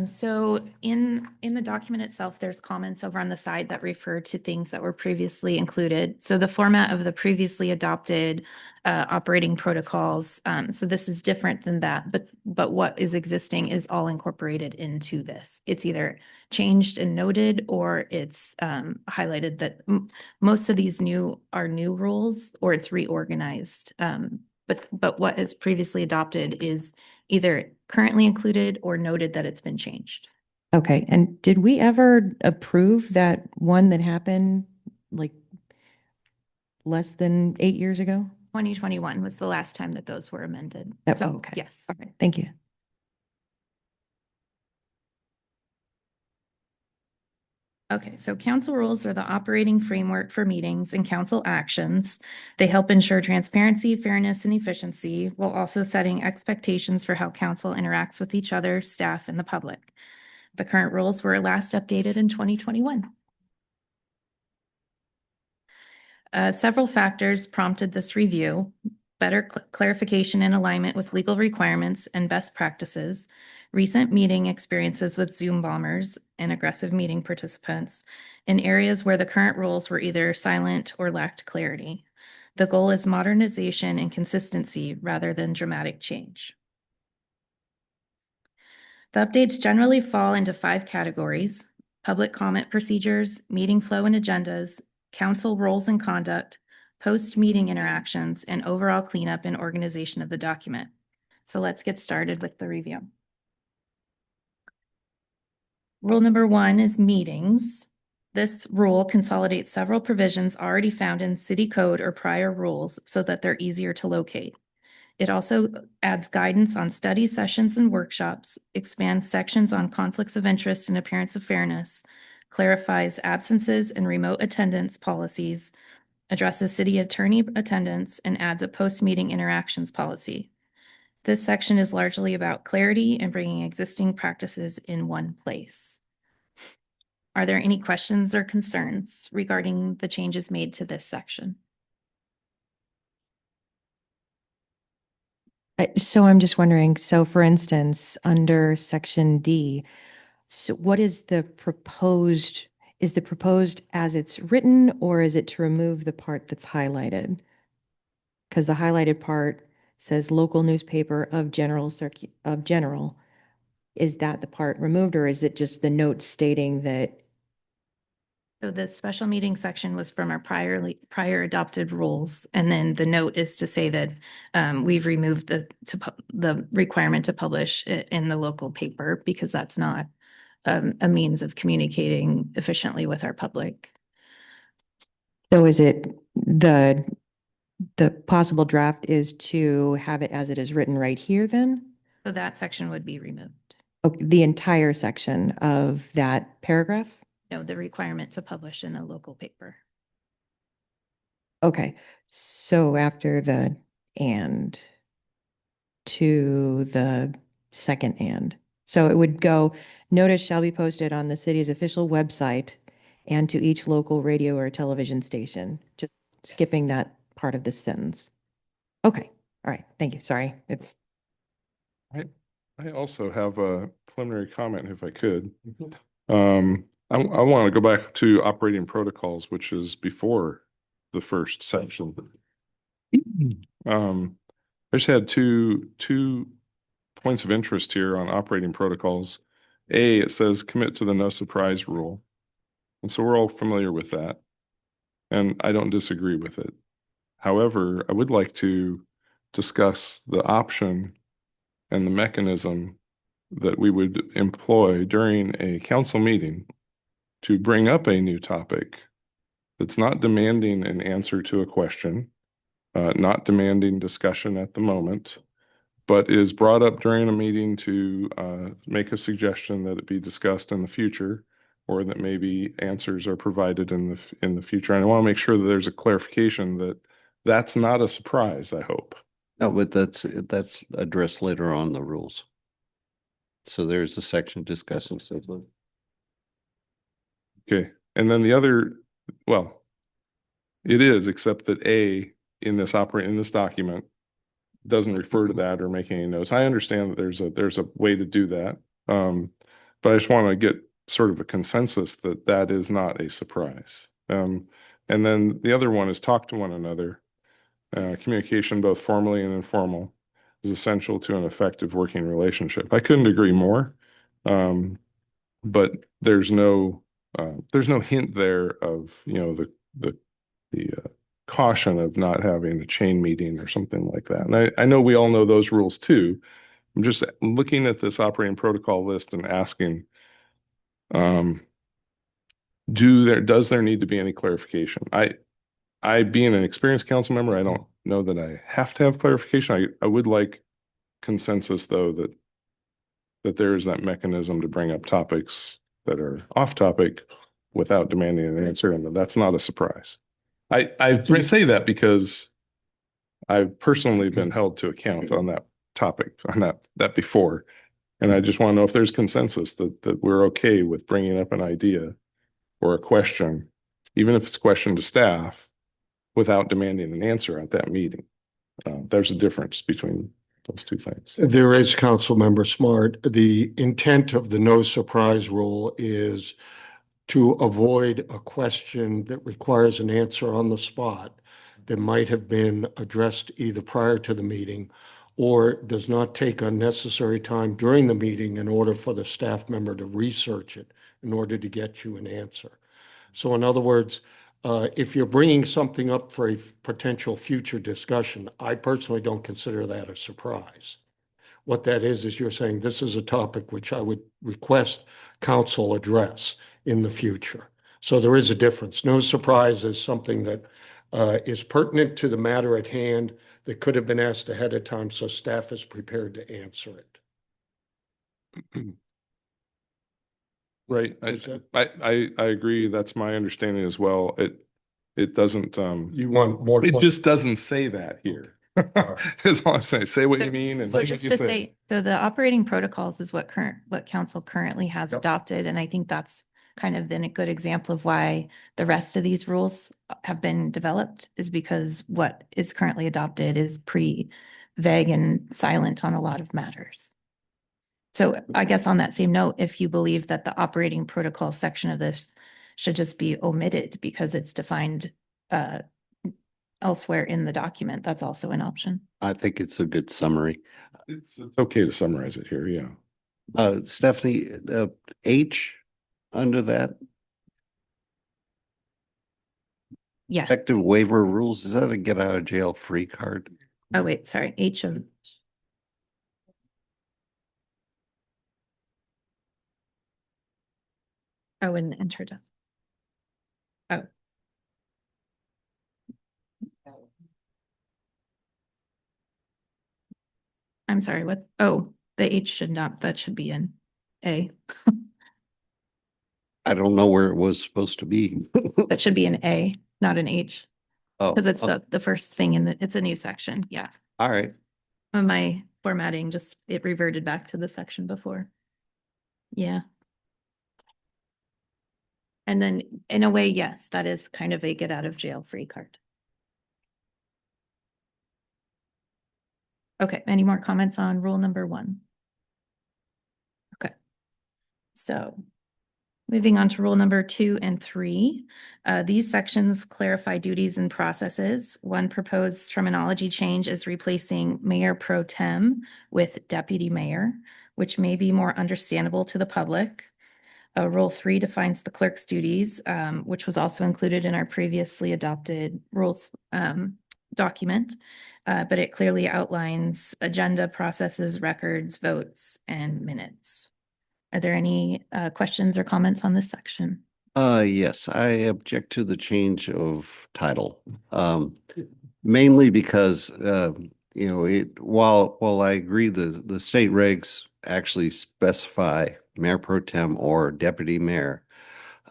Speaker 8: So in the document itself, there's comments over on the side that refer to things that were previously included. So the format of the previously adopted operating protocols. So this is different than that, but what is existing is all incorporated into this. It's either changed and noted, or it's highlighted that most of these are new rules, or it's reorganized. But what is previously adopted is either currently included or noted that it's been changed.
Speaker 5: Okay, and did we ever approve that one that happened like less than 8 years ago?
Speaker 8: 2021 was the last time that those were amended.
Speaker 5: Oh,
Speaker 8: So,
Speaker 5: okay.
Speaker 8: yes.
Speaker 5: All right, thank you.
Speaker 8: Okay, so council rules are the operating framework for meetings and council actions. They help ensure transparency, fairness, and efficiency, while also setting expectations for how council interacts with each other, staff, and the public. The current rules were last updated in 2021. Several factors prompted this review: better clarification and alignment with legal requirements and best practices, recent meeting experiences with Zoom bombers and aggressive meeting participants, in areas where the current rules were either silent or lacked clarity. The goal is modernization and consistency rather than dramatic change. The updates generally fall into 5 categories: public comment procedures, meeting flow and agendas, council roles and conduct, post-meeting interactions, and overall cleanup and organization of the document. So let's get started with the review. Rule number 1 is meetings. This rule consolidates several provisions already found in city code or prior rules so that they're easier to locate. It also adds guidance on study sessions and workshops, expands sections on conflicts of interest and appearance of fairness, clarifies absences and remote attendance policies, addresses city attorney attendance, and adds a post-meeting interactions policy. This section is largely about clarity and bringing existing practices in one place. Are there any questions or concerns regarding the changes made to this section?
Speaker 5: So I'm just wondering, so for instance, under section D, So what is the proposed as it's written, or is it to remove the part that's highlighted? Because the highlighted part says local newspaper of general. Is that the part removed, or is it just the note stating that?
Speaker 8: So the special meeting section was from our prior adopted rules. And then the note is to say that we've removed the requirement to publish it in the local paper because that's not a means of communicating efficiently with our public.
Speaker 5: So is it the possible draft is to have it as it is written right here then?
Speaker 8: So that section would be removed.
Speaker 5: Okay, the entire section of that paragraph?
Speaker 8: No, the requirement to publish in a local paper.
Speaker 5: Okay, so after the and to the second and. So it would go, notice shall be posted on the city's official website and to each local radio or television station. Just skipping that part of this sentence. Okay, all right, thank you. Sorry, it's.
Speaker 4: I also have a preliminary comment if I could. I want to go back to operating protocols, which is before the first section. I just had two points of interest here on operating protocols. A, it says commit to the no surprise rule. And so we're all familiar with that. And I don't disagree with it. However, I would like to discuss the option and the mechanism that we would employ during a council meeting to bring up a new topic that's not demanding an answer to a question, not demanding discussion at the moment, but is brought up during a meeting to make a suggestion that it be discussed in the future, or that maybe answers are provided in the future. And I want to make sure that there's a clarification that that's not a surprise, I hope.
Speaker 3: No, but that's addressed later on in the rules. So there's a section discussing something.
Speaker 4: Okay, and then the other, well, it is, except that A in this document doesn't refer to that or make any notes. I understand that there's a way to do that, but I just want to get sort of a consensus that that is not a surprise. And then the other one is talk to one another. Communication, both formally and informal, is essential to an effective working relationship. I couldn't agree more, but there's no hint there of the caution of not having a chain meeting or something like that. And I know we all know those rules too. I'm just looking at this operating protocol list and asking, does there need to be any clarification? I being an experienced council member, I don't know that I have to have clarification. I would like consensus though that there is that mechanism to bring up topics that are off topic without demanding an answer, and that's not a surprise. I say that because I've personally been held to account on that topic, on that before. And I just want to know if there's consensus that we're okay with bringing up an idea or a question, even if it's a question to staff, without demanding an answer at that meeting. There's a difference between those two things.
Speaker 1: There is, Councilmember Smart. The intent of the no surprise rule is to avoid a question that requires an answer on the spot that might have been addressed either prior to the meeting or does not take unnecessary time during the meeting in order for the staff member to research it in order to get you an answer. So in other words, if you're bringing something up for a potential future discussion, I personally don't consider that a surprise. What that is you're saying this is a topic which I would request council address in the future. So there is a difference. No surprise is something that is pertinent to the matter at hand that could have been asked ahead of time, so staff is prepared to answer it.
Speaker 4: Right. I agree. That's my understanding as well. It doesn't
Speaker 1: You want more?
Speaker 4: it just doesn't say that here. That's all I'm saying. Say what you mean and
Speaker 8: So
Speaker 4: do
Speaker 8: just
Speaker 4: what you
Speaker 8: to say, so the operating protocols is what council currently has
Speaker 1: Yep.
Speaker 8: adopted. And I think that's kind of then a good example of why the rest of these rules have been developed, is because what is currently adopted is pretty vague and silent on a lot of matters. So I guess on that same note, if you believe that the operating protocol section of this should just be omitted because it's defined elsewhere in the document, that's also an option.
Speaker 3: I think it's a good summary.
Speaker 4: It's okay to summarize it here, yeah.
Speaker 3: Stephanie, H under that
Speaker 8: Yes.
Speaker 3: effective waiver rules, is that a get out of jail free card?
Speaker 8: Oh, wait, sorry. H of. Oh, and entered. Oh. I'm sorry, what? Oh, the H should not, that should be in A.
Speaker 3: I don't know where it was supposed to be.
Speaker 8: That should be an A, not an H,
Speaker 3: Oh,
Speaker 8: because it's
Speaker 3: okay.
Speaker 8: the first thing in it's a new section. Yeah.
Speaker 3: All right.
Speaker 8: My formatting just, it reverted back to the section before. Yeah. And then in a way, yes, that is kind of a get out of jail free card. Okay, any more comments on rule number 1? Okay. So moving on to rule number 2 and 3. These sections clarify duties and processes. One proposed terminology change is replacing mayor pro tem with deputy mayor, which may be more understandable to the public. Rule 3 defines the clerk's duties, which was also included in our previously adopted rules document, but it clearly outlines agenda, processes, records, votes, and minutes. Are there any questions or comments on this section?
Speaker 3: Yes, I object to the change of title. Mainly because while I agree the state regs actually specify mayor pro tem or deputy mayor,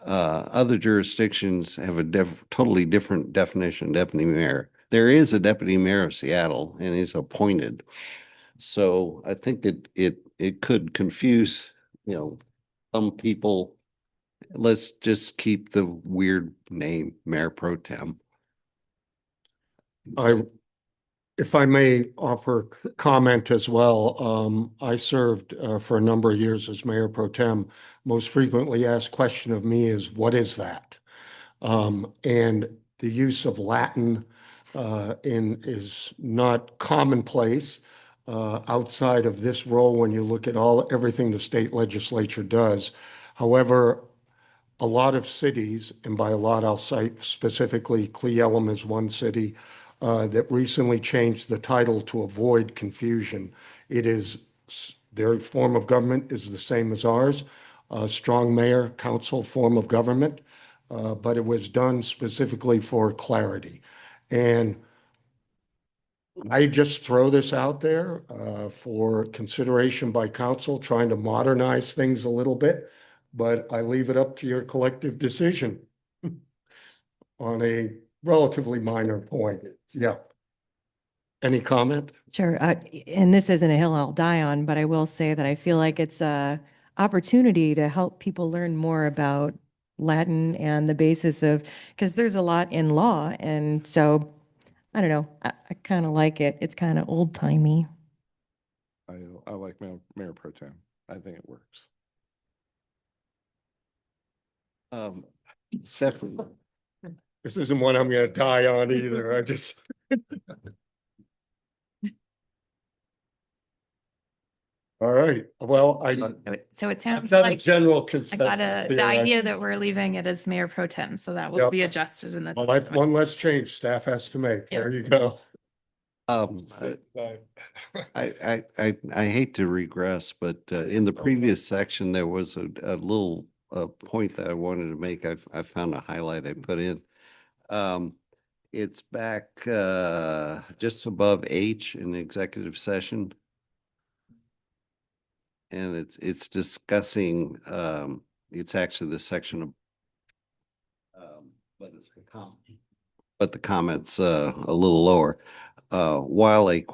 Speaker 3: other jurisdictions have a totally different definition of deputy mayor. There is a deputy mayor of Seattle and he's appointed. So I think it could confuse, some people. Let's just keep the weird name, Mayor Pro Tem.
Speaker 1: If I may offer comment as well, I served for a number of years as Mayor Pro Tem. Most frequently asked question of me is, what is that? And the use of Latin is not commonplace outside of this role when you look at everything the state legislature does. However, a lot of cities, and by a lot I'll cite specifically Cle Elum is one city that recently changed the title to avoid confusion. Their form of government is the same as ours, strong mayor council form of government, but it was done specifically for clarity. And I just throw this out there for consideration by council, trying to modernize things a little bit, but I leave it up to your collective decision on a relatively minor point. Yeah. Any comment?
Speaker 5: Sure. And this isn't a hill I'll die on, but I will say that I feel like it's a opportunity to help people learn more about Latin and the basis of, because there's a lot in law. And so, I don't know, I kind of like it. It's kind of old timey.
Speaker 4: I like Mayor Pro Tem. I think it works.
Speaker 3: Stephanie,
Speaker 1: This isn't one I'm going to die on either. I just. All right. Well,
Speaker 8: So it
Speaker 1: I've
Speaker 8: sounds
Speaker 1: got a
Speaker 8: like
Speaker 1: general
Speaker 8: I
Speaker 1: consensus.
Speaker 8: got
Speaker 1: here.
Speaker 8: the idea that we're leaving it as mayor pro tem, so that will
Speaker 1: Yep.
Speaker 8: be adjusted in the.
Speaker 1: Well, that's one less change staff has to make.
Speaker 8: Yeah.
Speaker 1: There you go.
Speaker 3: I hate to regress, but in the previous section, there was a little point that I wanted to make. I found a highlight I put in. It's back just above H in the executive session. And it's discussing, it's actually the section of, but the comments a little lower. While a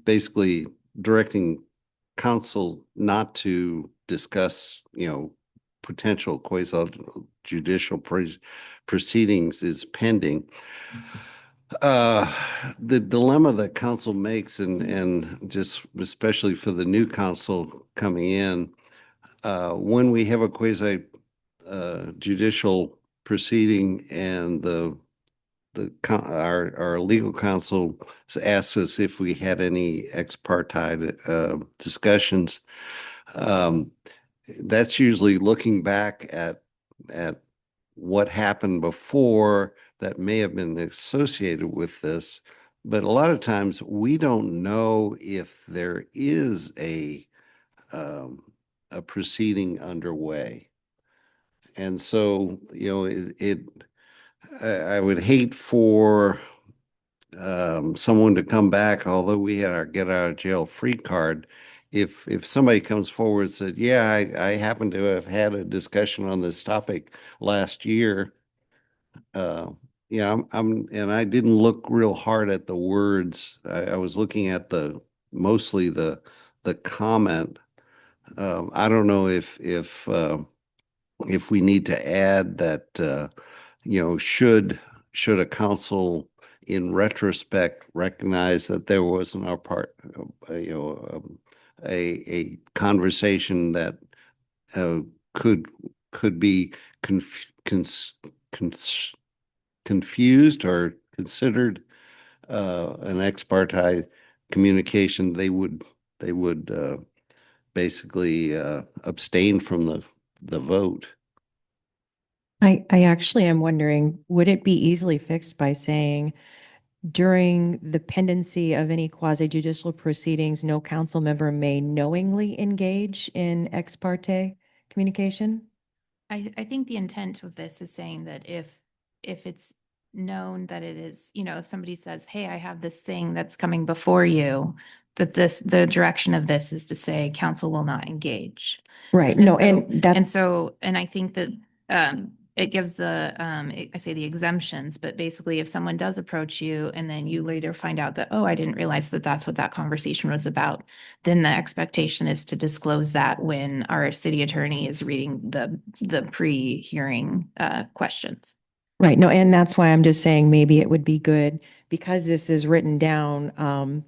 Speaker 3: basically directing council not to discuss, potential quasi judicial proceedings is pending. The dilemma that council makes and just especially for the new council coming in, when we have a quasi judicial proceeding and our legal counsel asks us if we had any ex parte discussions. That's usually looking back at what happened before that may have been associated with this. But a lot of times we don't know if there is a proceeding underway. And so, I would hate for someone to come back, although we had our get out of jail free card. If somebody comes forward and said, yeah, I happen to have had a discussion on this topic last year. And I didn't look real hard at the words. I was looking at mostly the comment. I don't know if we need to add that, should a council in retrospect recognize that there was on our part, a conversation that could be confused or considered an ex parte communication, they would basically abstain from the vote.
Speaker 5: I actually am wondering, would it be easily fixed by saying during the pendency of any quasi judicial proceedings, no council member may knowingly engage in ex parte communication?
Speaker 8: I think the intent of this is saying that if it's known that it is, if somebody says, hey, I have this thing that's coming before you, that the direction of this is to say council will not engage.
Speaker 5: Right. No, and that's.
Speaker 8: And I think that it gives I say the exemptions, but basically if someone does approach you and then you later find out that, oh, I didn't realize that that's what that conversation was about, then the expectation is to disclose that when our city attorney is reading the pre-hearing questions.
Speaker 5: Right. No, and that's why I'm just saying maybe it would be good because this is written down.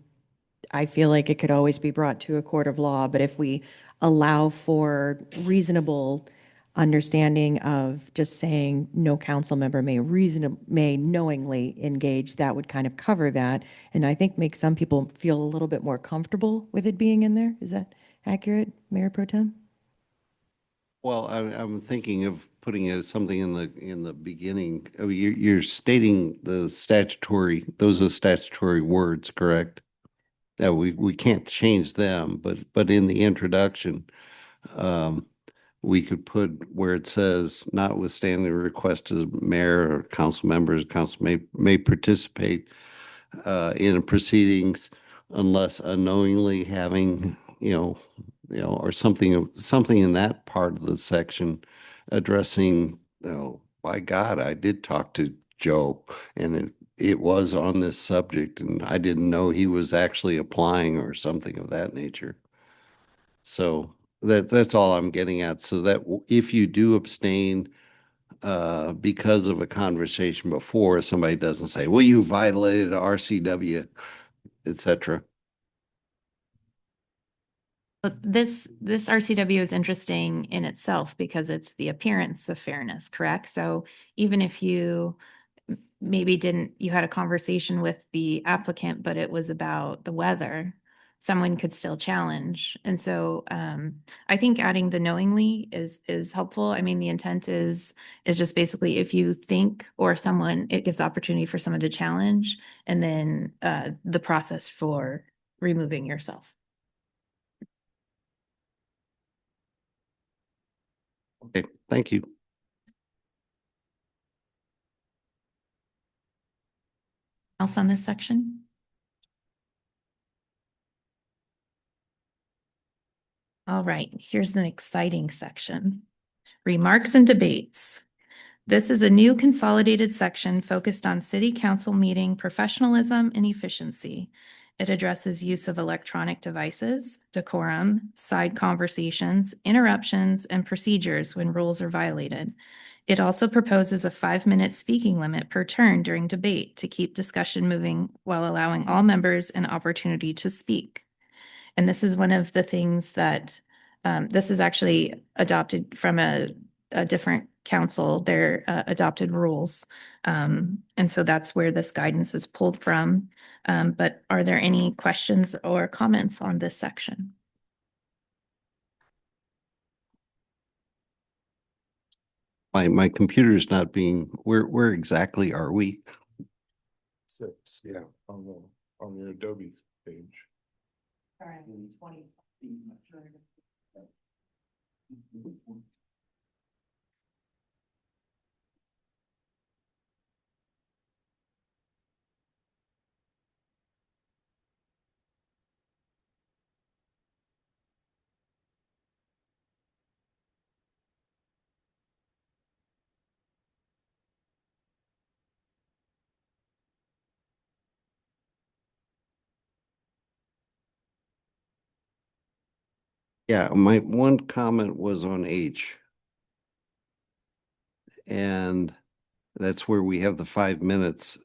Speaker 5: I feel like it could always be brought to a court of law, but if we allow for reasonable understanding of just saying no council member may knowingly engage, that would kind of cover that. And I think make some people feel a little bit more comfortable with it being in there. Is that accurate, Mayor Pro Tem?
Speaker 3: Well, I'm thinking of putting it as something in the beginning. I mean, you're stating those are statutory words, correct? That we can't change them, but in the introduction, we could put where it says, notwithstanding the request of the mayor or council members, council may participate in proceedings unless unknowingly having, or something in that part of the section addressing, by God, I did talk to Joe and it was on this subject and I didn't know he was actually applying or something of that nature. So that's all I'm getting at. So that if you do abstain because of a conversation before, somebody doesn't say, well, you violated RCW, etc.
Speaker 8: But this RCW is interesting in itself because it's the appearance of fairness, correct? So even if you maybe you had a conversation with the applicant, but it was about the weather, someone could still challenge. And so I think adding the knowingly is helpful. I mean, the intent is just basically if you think or someone, it gives opportunity for someone to challenge and then the process for removing yourself.
Speaker 3: Okay, thank you.
Speaker 8: Else on this section? All right, here's an exciting section. Remarks and debates. This is a new consolidated section focused on city council meeting professionalism and efficiency. It addresses use of electronic devices, decorum, side conversations, interruptions, and procedures when rules are violated. It also proposes a 5-minute speaking limit per turn during debate to keep discussion moving while allowing all members an opportunity to speak. And this is one of the things that, this is actually adopted from a different council, their adopted rules. And so that's where this guidance is pulled from. But are there any questions or comments on this section?
Speaker 3: My computer's not being, where exactly are we?
Speaker 4: 6, yeah, on your Adobe page.
Speaker 3: Yeah, my one comment was on H. And that's where we have the 5 minutes.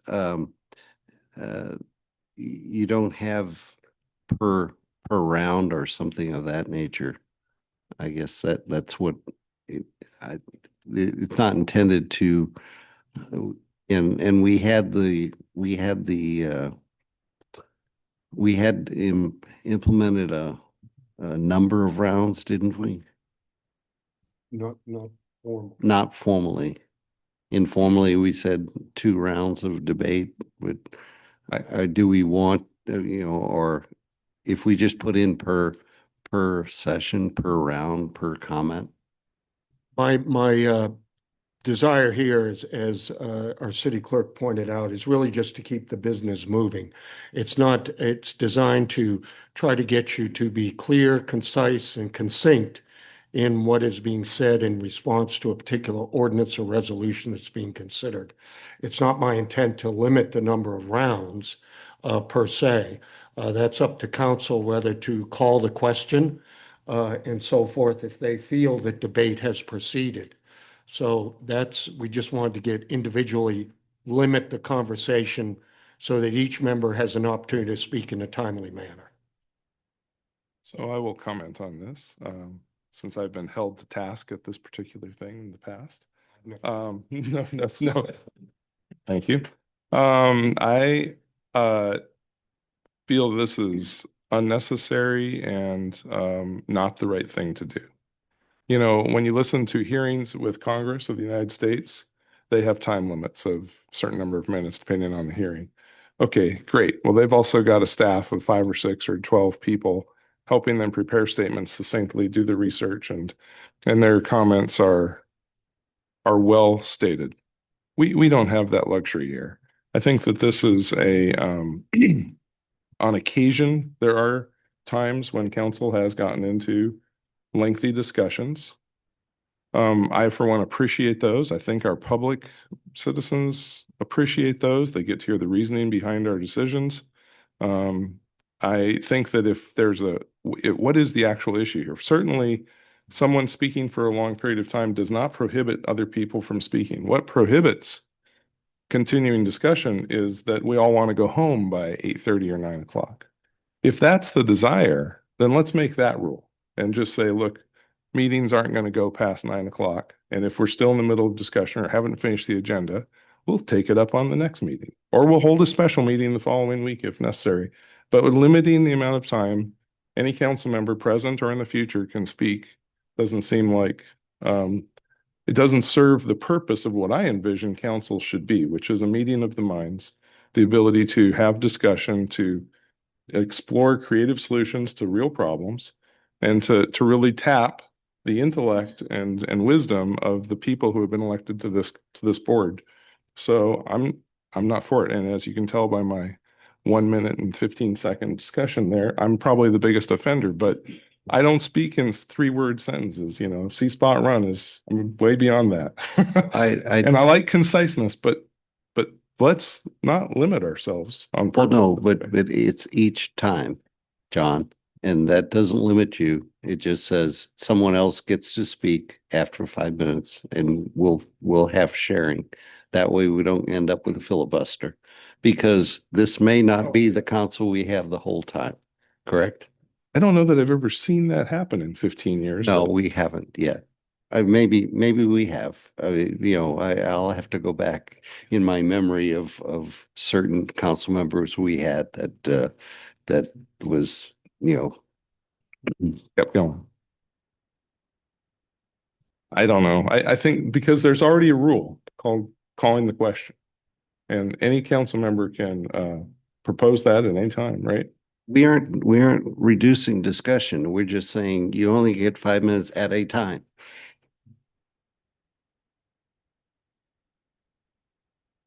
Speaker 3: You don't have per round or something of that nature. I guess that's what it's not intended to. And we had implemented a number of rounds, didn't we?
Speaker 1: Not formal.
Speaker 3: Not formally. Informally, we said 2 rounds of debate, but do we want, or if we just put in per session, per round, per comment?
Speaker 1: My desire here is, as our city clerk pointed out, is really just to keep the business moving. It's designed to try to get you to be clear, concise, and succinct in what is being said in response to a particular ordinance or resolution that's being considered. It's not my intent to limit the number of rounds per se. That's up to council whether to call the question and so forth if they feel that debate has proceeded. So we just wanted to get individually limit the conversation so that each member has an opportunity to speak in a timely manner.
Speaker 4: So I will comment on this, since I've been held to task at this particular thing in the past. No. Thank you. I feel this is unnecessary and not the right thing to do. When you listen to hearings with Congress of the United States, they have time limits of a certain number of minutes depending on the hearing. Okay, great. Well, they've also got a staff of 5 or 6 or 12 people helping them prepare statements succinctly, do the research, and their comments are well stated. We don't have that luxury here. I think that this is on occasion, there are times when council has gotten into lengthy discussions. I, for one, appreciate those. I think our public citizens appreciate those. They get to hear the reasoning behind our decisions. I think that if there's what is the actual issue here? Certainly, someone speaking for a long period of time does not prohibit other people from speaking. What prohibits continuing discussion is that we all want to go home by 8:30 or 9 o'clock. If that's the desire, then let's make that rule and just say, look, meetings aren't going to go past 9 o'clock. And if we're still in the middle of discussion or haven't finished the agenda, we'll take it up on the next meeting, or we'll hold a special meeting the following week if necessary. But with limiting the amount of time any council member present or in the future can speak doesn't seem like it doesn't serve the purpose of what I envision council should be, which is a meeting of the minds, the ability to have discussion, to explore creative solutions to real problems, and to really tap the intellect and wisdom of the people who have been elected to this board. So I'm not for it. And as you can tell by my 1 minute and 15-second discussion there, I'm probably the biggest offender, but I don't speak in 3-word sentences. See spot run I'm way beyond that. And I like conciseness, but let's not limit ourselves on
Speaker 3: Well,
Speaker 4: purpose.
Speaker 3: no, but it's each time, John. And that doesn't limit you. It just says someone else gets to speak after 5 minutes and we'll have sharing. That way we don't end up with a filibuster. Because this may not be the council we have the whole time, correct?
Speaker 4: I don't know that I've ever seen that happen in 15 years.
Speaker 3: No,
Speaker 4: but
Speaker 3: we haven't yet. Maybe we have. I'll have to go back in my memory of certain council members we had that was,
Speaker 4: kept going. I don't know. I think because there's already a rule called calling the question. And any council member can propose that at any time, right?
Speaker 3: we aren't reducing discussion. We're just saying you only get 5 minutes at a time.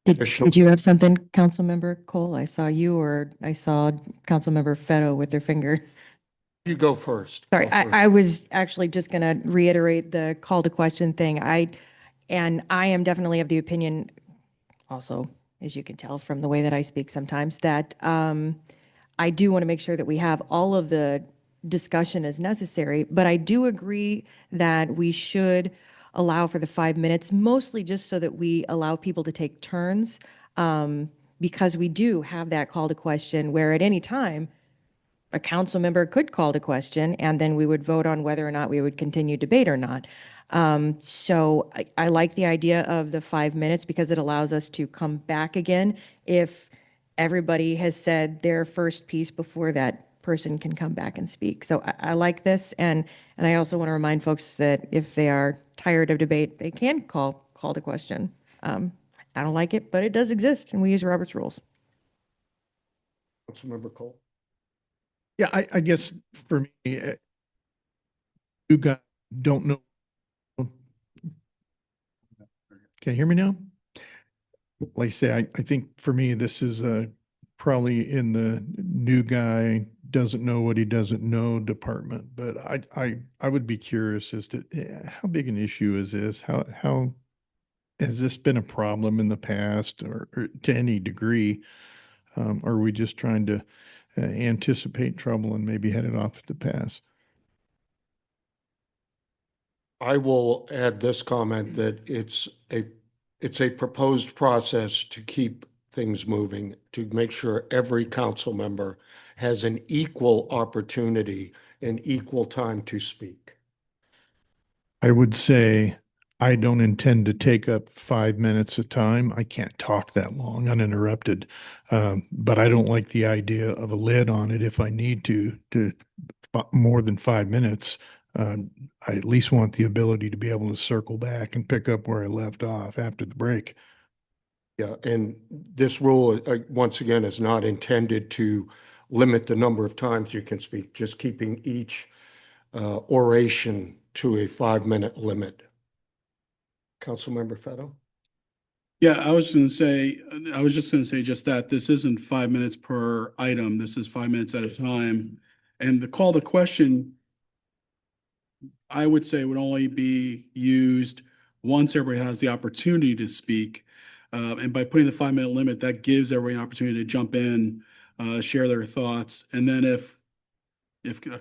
Speaker 5: Did you have something, Councilmember Cole? I saw you or I saw Councilmember Fetto with their finger.
Speaker 1: You go first.
Speaker 5: Sorry,
Speaker 1: Go first.
Speaker 5: I was actually just going to reiterate the call to question thing. I am definitely of the opinion, also, as you can tell from the way that I speak sometimes, that I do want to make sure that we have all of the discussion as necessary, but I do agree that we should allow for the 5 minutes, mostly just so that we allow people to take turns, because we do have that call to question where at any time, a council member could call to question, and then we would vote on whether or not we would continue debate or not. So I like the idea of the 5 minutes because it allows us to come back again if everybody has said their first piece before that person can come back and speak. So I like this, and I also want to remind folks that if they are tired of debate, they can call to question. I don't like it, but it does exist, and we use Robert's rules.
Speaker 1: Councilmember Cole.
Speaker 10: Yeah, I guess for me, you guys don't know. Can you hear me now? Like I say, I think for me, this is probably in the new guy doesn't know what he doesn't know department, but I would be curious as to how big an issue is this? How has this been a problem in the past or to any degree? Are we just trying to anticipate trouble and maybe head it off at the pass?
Speaker 1: I will add this comment that it's a proposed process to keep things moving, to make sure every council member has an equal opportunity and equal time to speak.
Speaker 10: I would say I don't intend to take up 5 minutes of time. I can't talk that long uninterrupted. But I don't like the idea of a lid on it if I need to more than 5 minutes. I at least want the ability to be able to circle back and pick up where I left off after the break.
Speaker 1: Yeah, and this rule, once again, is not intended to limit the number of times you can speak, just keeping each oration to a 5-minute limit. Councilmember Fetto?
Speaker 7: Yeah, I was just gonna say just that. This isn't 5 minutes per item. This is 5 minutes at a time. And the call to question, I would say, would only be used once everybody has the opportunity to speak. And by putting the 5-minute limit, that gives everybody an opportunity to jump in, share their thoughts. And then if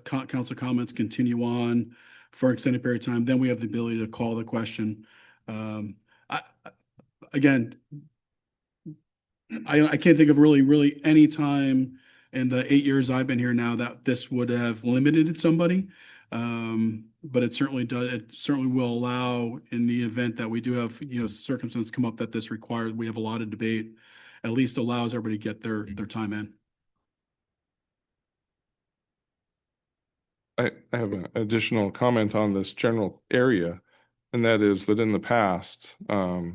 Speaker 7: council comments continue on for an extended period of time, then we have the ability to call the question. Again, I can't think of really any time in the 8 years I've been here now that this would have limited somebody. But it certainly does. It certainly will allow, in the event that we do have, circumstances come up that this requires, we have a lot of debate, at least allows everybody to get their time in.
Speaker 4: I have an additional comment on this general area, and that is that in the past, the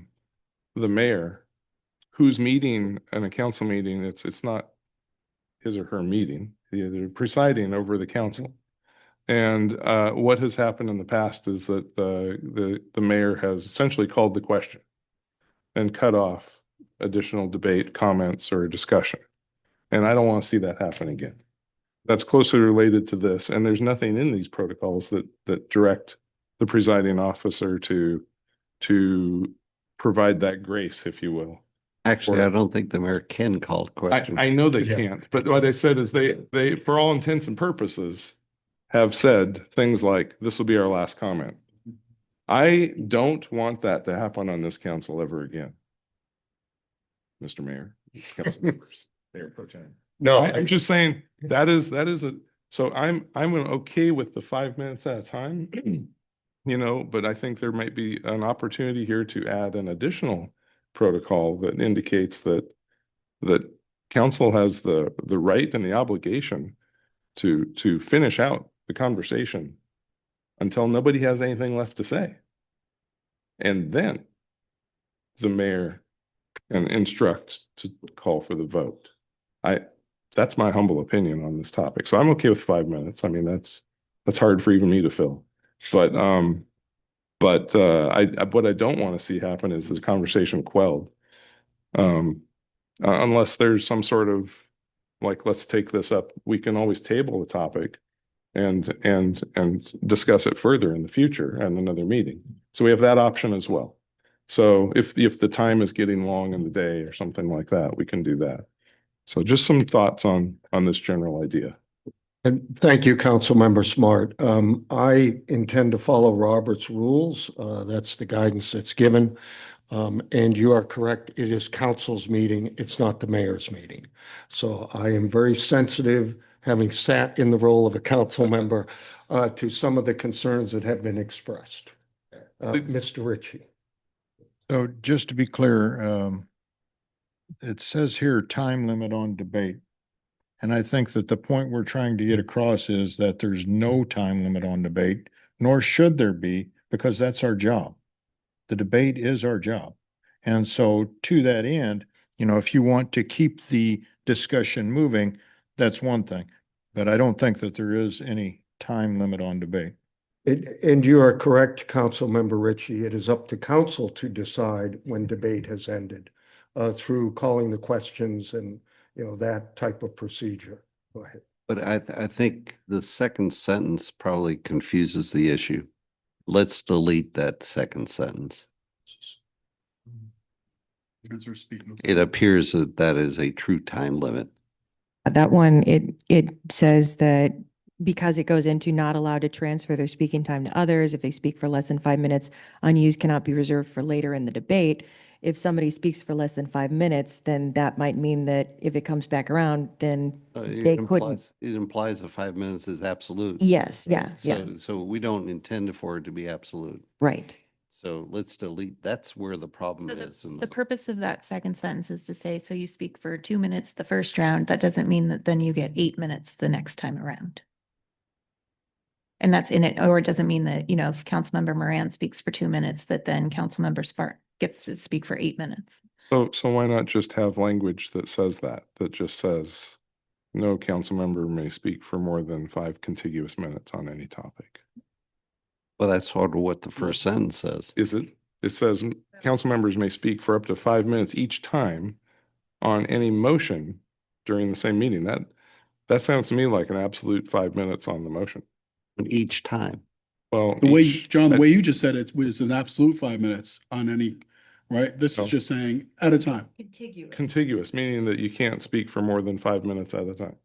Speaker 4: mayor, who's meeting in a council meeting, it's not his or her meeting, they're presiding over the council. And what has happened in the past is that the mayor has essentially called the question and cut off additional debate, comments, or discussion. And I don't want to see that happen again. That's closely related to this, and there's nothing in these protocols that direct the presiding officer to provide that grace, if you will.
Speaker 3: Actually, I don't think the mayor can call questions.
Speaker 4: I know they
Speaker 1: Yeah.
Speaker 4: can't, but what I said is they, for all intents and purposes, have said things like, this will be our last comment. I don't want that to happen on this council ever again. Mr. Mayor, council members, Mayor Pro Tem.
Speaker 1: No,
Speaker 4: I'm just saying that is so I'm okay with the 5 minutes at a time, you know, but I think there might be an opportunity here to add an additional protocol that indicates that council has the right and the obligation to finish out the conversation until nobody has anything left to say. And then the mayor can instruct to call for the vote. That's my humble opinion on this topic. So I'm okay with 5 minutes. I mean, that's hard for even me to fill. But what I don't want to see happen is the conversation quelled. Unless there's some sort of, like, let's take this up. We can always table the topic and discuss it further in the future at another meeting. So we have that option as well. So if the time is getting long in the day or something like that, we can do that. So just some thoughts on this general idea.
Speaker 1: and thank you, Councilmember Smart. I intend to follow Robert's rules. That's the guidance that's given. And you are correct, it is council's meeting, it's not the mayor's meeting. So I am very sensitive, having sat in the role of a council member, to some of the concerns that have been expressed. Mr. Ritchie.
Speaker 6: So just to be clear, it says here, time limit on debate. And I think that the point we're trying to get across is that there's no time limit on debate, nor should there be, because that's our job. The debate is our job. And so to that end, you know, if you want to keep the discussion moving, that's one thing. But I don't think that there is any time limit on debate.
Speaker 1: And you are correct, Councilmember Ritchie. It is up to council to decide when debate has ended, through calling the questions and, you know, that type of procedure. Go ahead.
Speaker 3: But I think the second sentence probably confuses the issue. Let's delete that second sentence. It appears that that is a true time limit.
Speaker 5: That one, it says that because it goes into not allowed to transfer their speaking time to others, if they speak for less than 5 minutes, unused cannot be reserved for later in the debate. If somebody speaks for less than 5 minutes, then that might mean that if it comes back around, then they couldn't.
Speaker 3: It implies that 5 minutes is absolute.
Speaker 5: Yes, yeah, yeah,
Speaker 3: So we don't intend for it to be absolute.
Speaker 5: right.
Speaker 3: So let's delete, that's where the problem
Speaker 8: So
Speaker 3: is.
Speaker 8: the purpose of that second sentence is to say, so you speak for 2 minutes the first round, that doesn't mean that then you get 8 minutes the next time around. And that's in it, or it doesn't mean that, you know, if Councilmember Moran speaks for 2 minutes, that then Councilmember Spark gets to speak for 8 minutes.
Speaker 4: So why not just have language that says that just says, no council member may speak for more than 5 contiguous minutes on any topic.
Speaker 3: Well, that's sort of what the first sentence says.
Speaker 4: Is it? It says council members may speak for up to 5 minutes each time on any motion during the same meeting. That sounds to me like an absolute 5 minutes on the motion.
Speaker 3: Each time.
Speaker 4: Well,
Speaker 7: The way,
Speaker 4: each-
Speaker 7: John, the way you just said it was an absolute 5 minutes on any, right? This
Speaker 4: No.
Speaker 7: is just saying at a time.
Speaker 4: contiguous, meaning that you can't speak for more than 5 minutes at a time.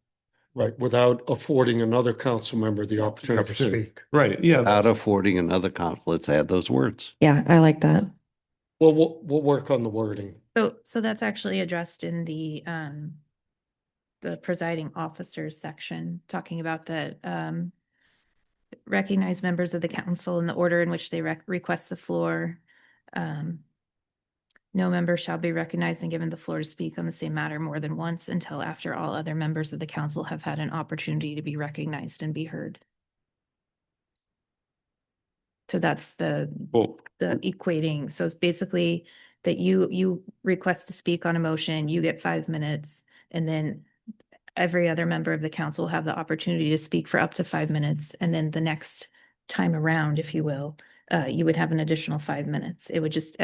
Speaker 1: Right, without affording another council member the opportunity to speak.
Speaker 4: Right, yeah.
Speaker 3: Without affording another conflict, let's add those words.
Speaker 5: Yeah, I like that.
Speaker 1: Well, we'll work on the wording.
Speaker 8: So that's actually addressed in the presiding officers section, talking about the recognize members of the council in the order in which they request the floor. No member shall be recognized and given the floor to speak on the same matter more than once until after all other members of the council have had an opportunity to be recognized and be heard. So that's the
Speaker 4: Well,
Speaker 8: equating. So it's basically that you request to speak on a motion, you get 5 minutes, and then every other member of the council have the opportunity to speak for up to 5 minutes. And then the next time around, if you will, you would have an additional 5 minutes. It would just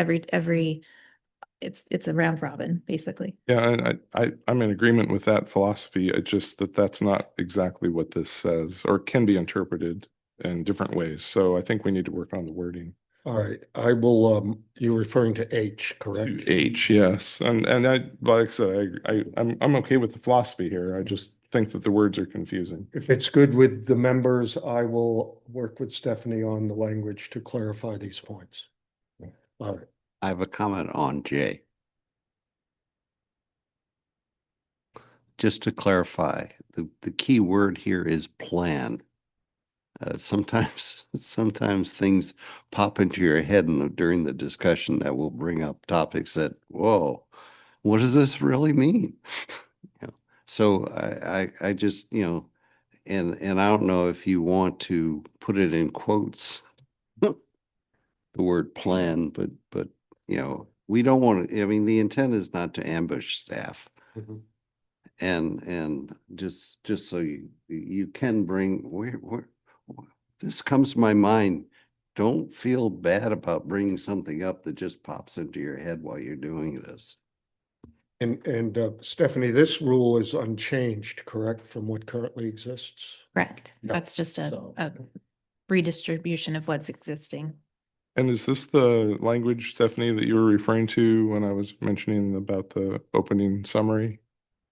Speaker 8: it's a round robin, basically.
Speaker 4: yeah, and I'm in agreement with that philosophy. It's just that that's not exactly what this says or can be interpreted in different ways. So I think we need to work on the wording.
Speaker 1: All right, I will, you're referring to H, correct?
Speaker 4: To H, yes. And I, like I said, I'm okay with the philosophy here. I just think that the words are confusing.
Speaker 1: If it's good with the members, I will work with Stephanie on the language to clarify these points. All right.
Speaker 3: I have a comment on J. Just to clarify, the key word here is plan. Sometimes things pop into your head during the discussion that will bring up topics that, whoa, what does this really mean? You know, so I just, and I don't know if you want to put it in quotes, the word plan, but, we don't want to, I mean, the intent is not to ambush staff.
Speaker 1: Mhm.
Speaker 3: And just so you can bring where this comes to my mind. Don't feel bad about bringing something up that just pops into your head while you're doing this.
Speaker 1: And Stephanie, this rule is unchanged, correct, from what currently exists?
Speaker 8: Correct.
Speaker 1: Yeah,
Speaker 8: That's just
Speaker 1: so-
Speaker 8: a redistribution of what's existing.
Speaker 4: And is this the language, Stephanie, that you were referring to when I was mentioning about the opening summary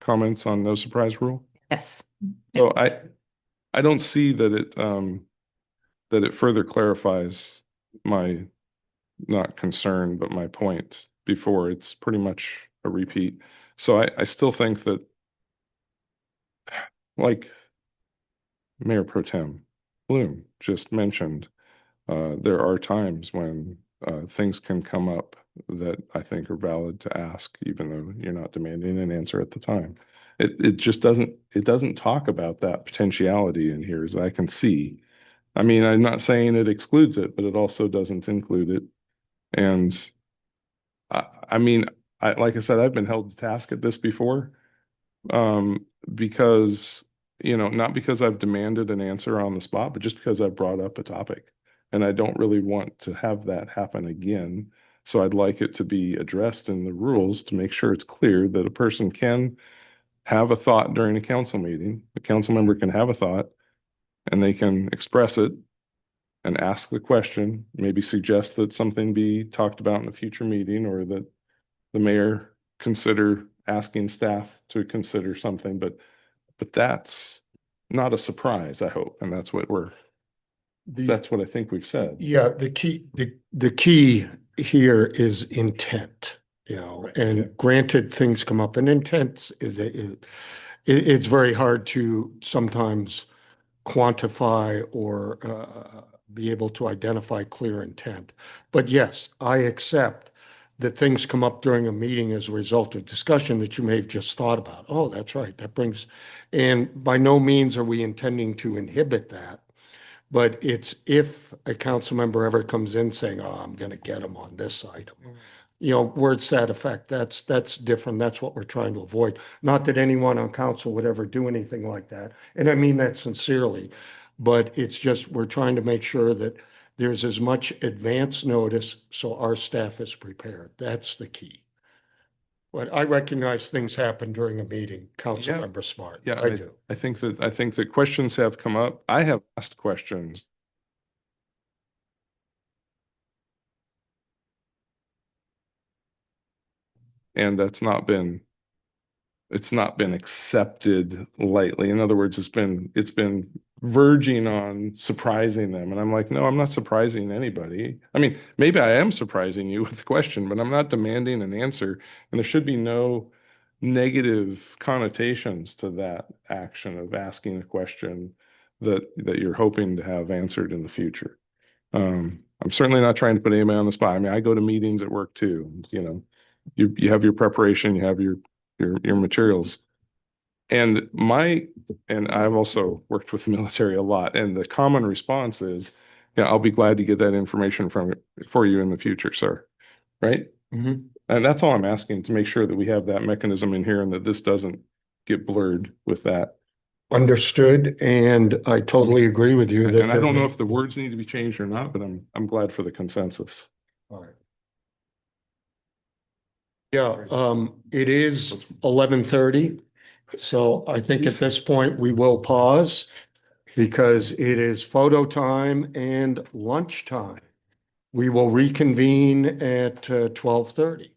Speaker 4: comments on no surprise rule?
Speaker 8: Yes.
Speaker 4: So I don't see that it further clarifies my not concern, but my point before. It's pretty much a repeat. So I still think that, like Mayor Pro Tem Bloom just mentioned, there are times when things can come up that I think are valid to ask, even though you're not demanding an answer at the time. It just doesn't talk about that potentiality in here as I can see. I mean, I'm not saying it excludes it, but it also doesn't include it. And I mean, like I said, I've been held to task at this before. Because, not because I've demanded an answer on the spot, but just because I've brought up a topic. And I don't really want to have that happen again. So I'd like it to be addressed in the rules to make sure it's clear that a person can have a thought during a council meeting. A council member can have a thought and they can express it and ask the question, maybe suggest that something be talked about in a future meeting, or that the mayor consider asking staff to consider something, but that's not a surprise, I hope. And that's what that's what I think we've said.
Speaker 1: Yeah, the key here is intent, and granted, things come up, and intent it's very hard to sometimes quantify or be able to identify clear intent. But yes, I accept that things come up during a meeting as a result of discussion that you may have just thought about. Oh, that's right. And by no means are we intending to inhibit that. But it's if a council member ever comes in saying, oh, I'm going to get them on this item. Words to that effect, that's different. That's what we're trying to avoid. Not that anyone on council would ever do anything like that. And I mean that sincerely, but it's just, we're trying to make sure that there's as much advance notice so our staff is prepared. That's the key. But I recognize things happen during a meeting, Councilmember Smart.
Speaker 4: Yeah,
Speaker 1: I do.
Speaker 4: I think that questions have come up. I have asked questions. And it's not been accepted lightly. In other words, it's been verging on surprising them. And I'm like, no, I'm not surprising anybody. I mean, maybe I am surprising you with the question, but I'm not demanding an answer. And there should be no negative connotations to that action of asking a question that you're hoping to have answered in the future. I'm certainly not trying to put anybody on the spot. I mean, I go to meetings at work too, you have your preparation, you have your materials. And I've also worked with the military a lot, and the common response is, I'll be glad to get that information for you in the future, sir. Right?
Speaker 1: Mhm.
Speaker 4: And that's all I'm asking, to make sure that we have that mechanism in here and that this doesn't get blurred with that.
Speaker 1: Understood, and I totally agree with you.
Speaker 4: And I don't know if the words need to be changed or not, but I'm glad for the consensus.
Speaker 1: All right. Yeah, it is 11:30, so I think at this point we will pause because it is photo time and lunch time. We will reconvene at 12:30.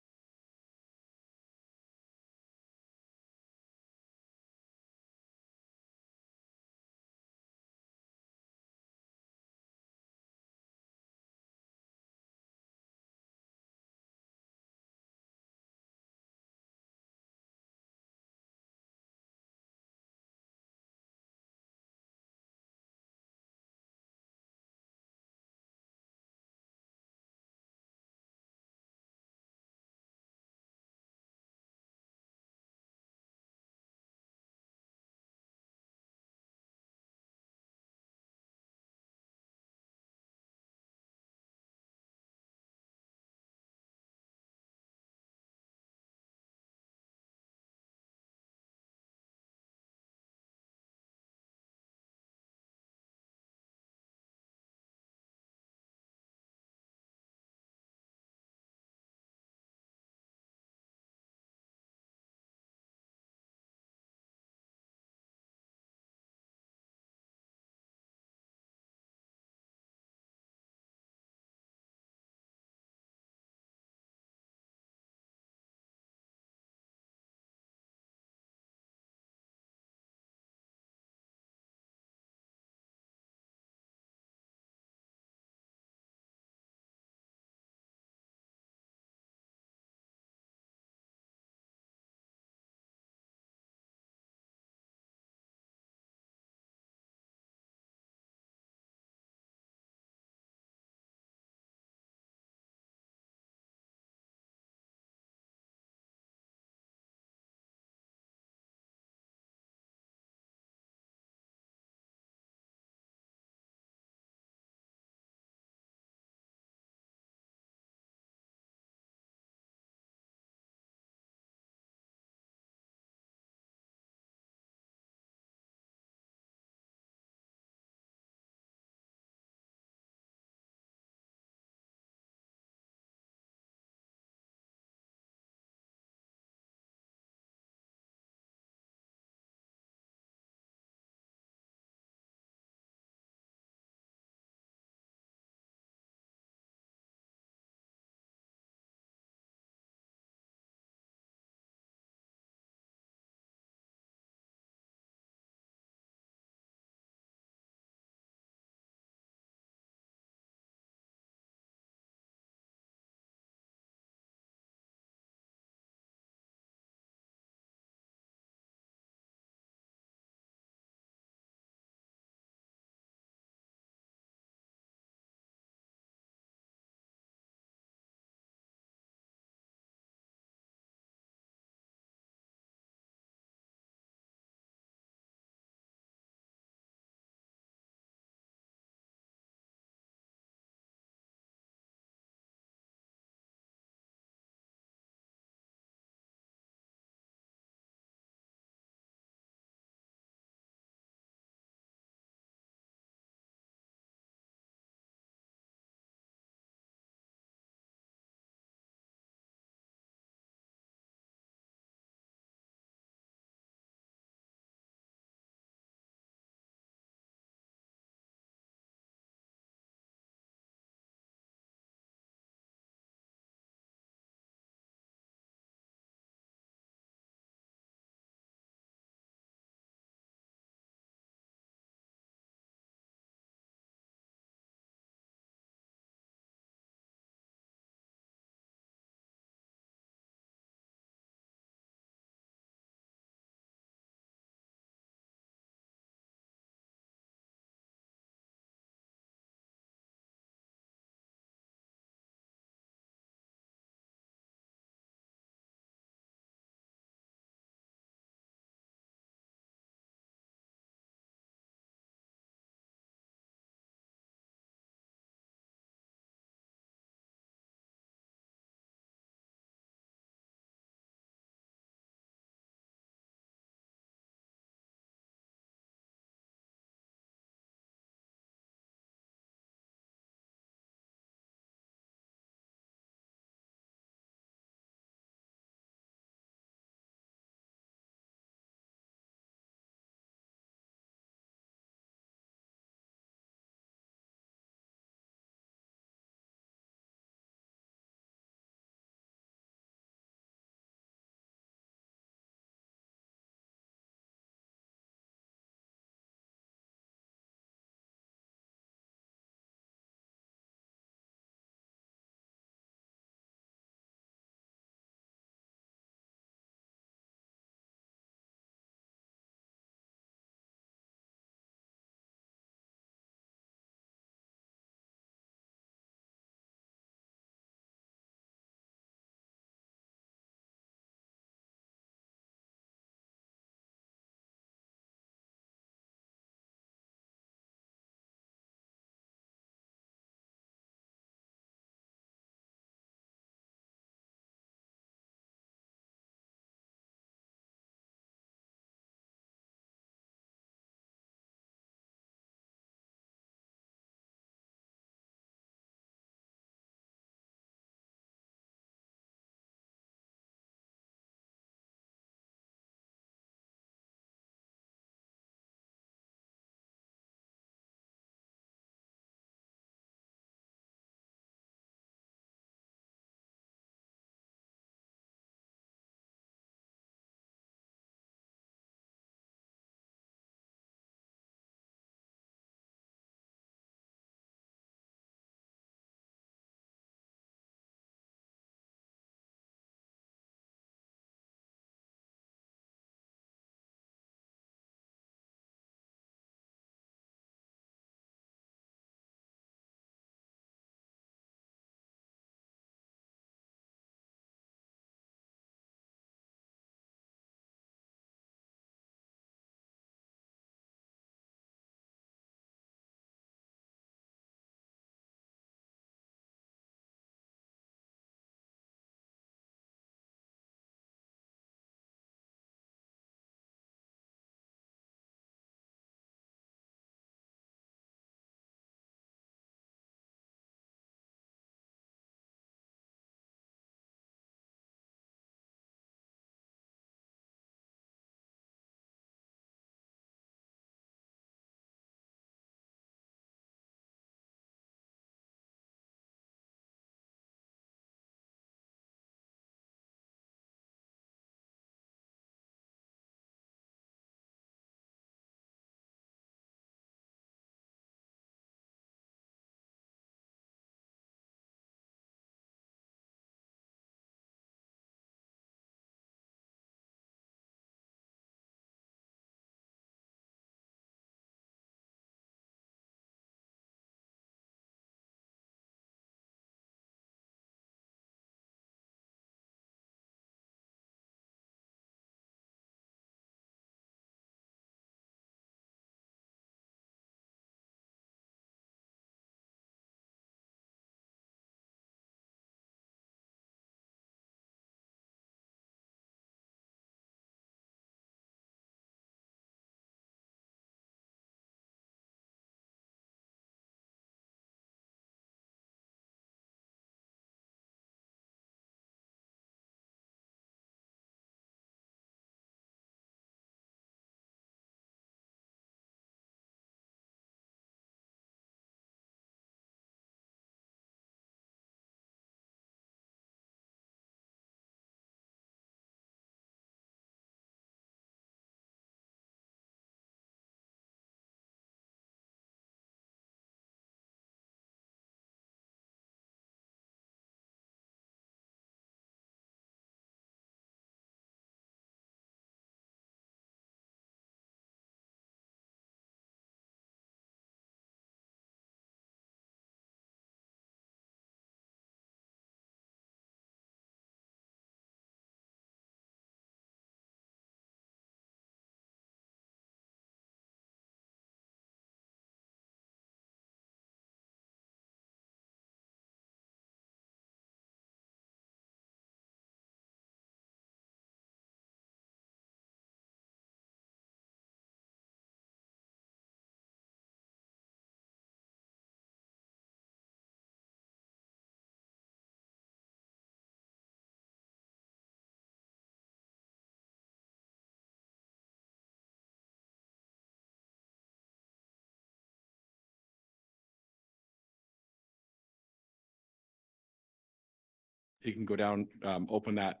Speaker 11: you can go down, open that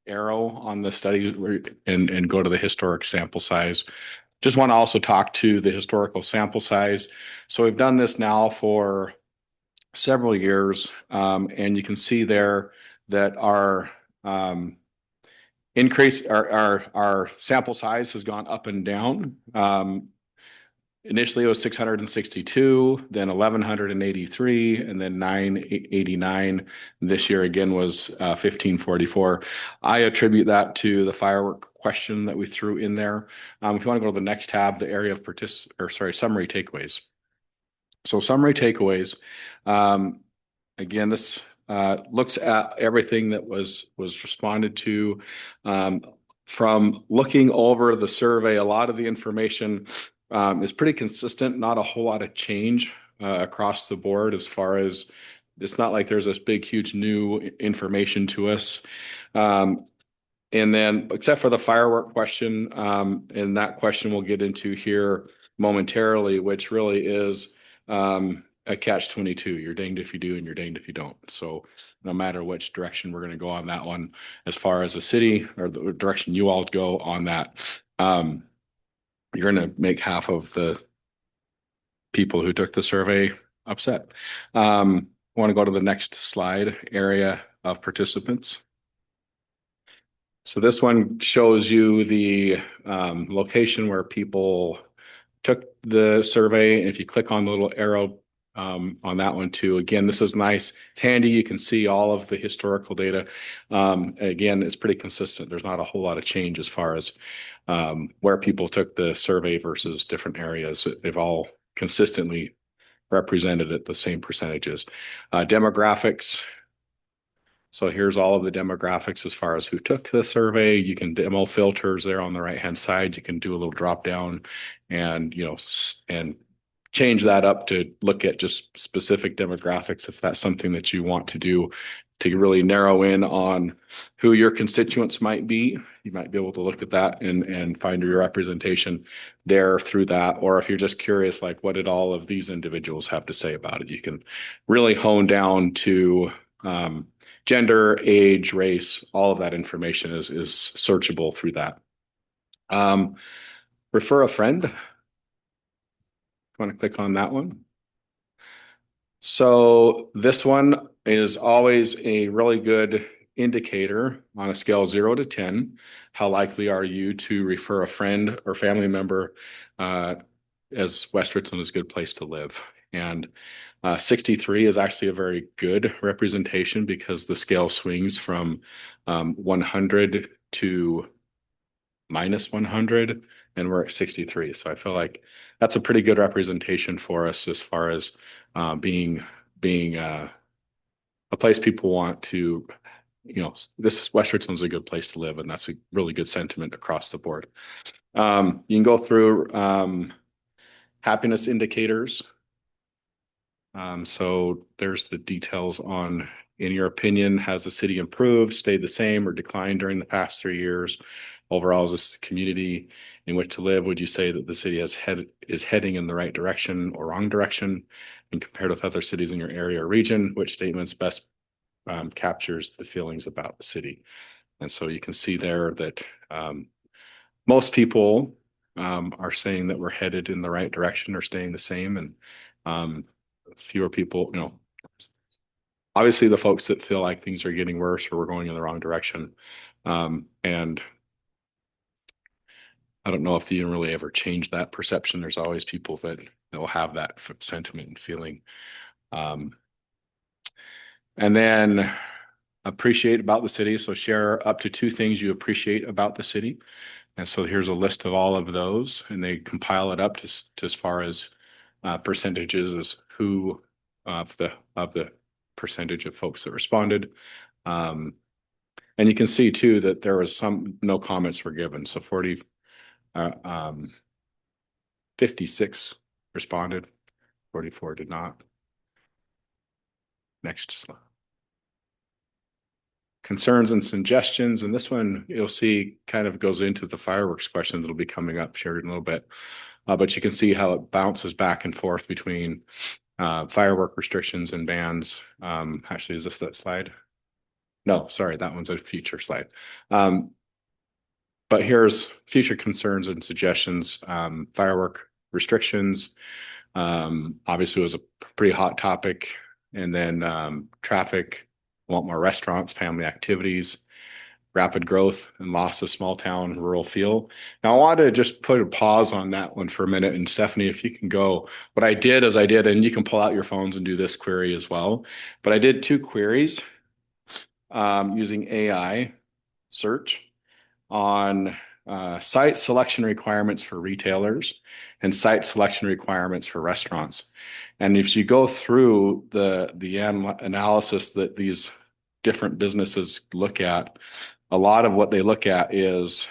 Speaker 11: arrow on the studies and go to the historic sample size. Just want to also talk to the historical sample size. So we've done this now for several years, and you can see there that our increase, our sample size has gone up and down. Initially, it was 662, then 1,183, and then 989. This year again was 1,544. I attribute that to the firework question that we threw in there. If you want to go to the next tab, the area of summary takeaways. So summary takeaways. Again, this looks at everything that was responded to. From looking over the survey, a lot of the information is pretty consistent, not a whole lot of change across the board as far as it's not like there's this big, huge new information to us. And then except for the firework question, and that question we'll get into here momentarily, which really is a catch-22. You're danged if you do and you're danged if you don't. So no matter which direction we're going to go on that one, as far as the city or the direction you all go on that, you're going to make half of the people who took the survey upset. I want to go to the next slide, area of participants. So this one shows you the location where people took the survey. And if you click on the little arrow on that one too, again, this is nice. It's handy. You can see all of the historical data. Again, it's pretty consistent. There's not a whole lot of change as far as where people took the survey versus different areas. They've all consistently represented at the same percentages. Demographics. So here's all of the demographics as far as who took the survey. You can demo filters there on the right-hand side. You can do a little drop down and, and change that up to look at just specific demographics if that's something that you want to do to really narrow in on who your constituents might be. You might be able to look at that and find your representation there through that. Or if you're just curious, like what did all of these individuals have to say about it? You can really hone down to gender, age, race, all of that information is searchable through that. Refer a friend. Want to click on that one. So this one is always a really good indicator on a scale of 0 to 10. How likely are you to refer a friend or family member as West Richland is a good place to live? And 63 is actually a very good representation because the scale swings from 100 to -100, and we're at 63. So I feel like that's a pretty good representation for us as far as being a place people want to, West Richland's a good place to live, and that's a really good sentiment across the board. You can go through happiness indicators. So there's the details on, in your opinion, has the city improved, stayed the same, or declined during the past 3 years? Overall, is this community in which to live? Would you say that the city is heading in the right direction or wrong direction? And compared with other cities in your area or region, which statements best captures the feelings about the city? And so you can see there that most people are saying that we're headed in the right direction or staying the same, and fewer people, obviously the folks that feel like things are getting worse or we're going in the wrong direction. And I don't know if you can really ever change that perception. There's always people that will have that sentiment and feeling. And then appreciate about the city. So share up to 2 things you appreciate about the city. And so here's a list of all of those, and they compile it up to as far as percentages as who of the percentage of folks that responded. And you can see too that there was no comments were given. So 56 responded, 44 did not. Next slide. Concerns and suggestions, and this one you'll see kind of goes into the fireworks question that'll be coming up shared in a little bit. But you can see how it bounces back and forth between firework restrictions and bans. Actually, is this that slide? No, sorry, that one's a future slide. But here's future concerns and suggestions, firework restrictions. Obviously it was a pretty hot topic. And then traffic, want more restaurants, family activities, rapid growth and loss of small town rural feel. Now I want to just put a pause on that one for a minute. And Stephanie, if you can go, what I did is and you can pull out your phones and do this query as well. But I did 2 queries using AI search on site selection requirements for retailers and site selection requirements for restaurants. And if you go through the analysis that these different businesses look at, a lot of what they look at is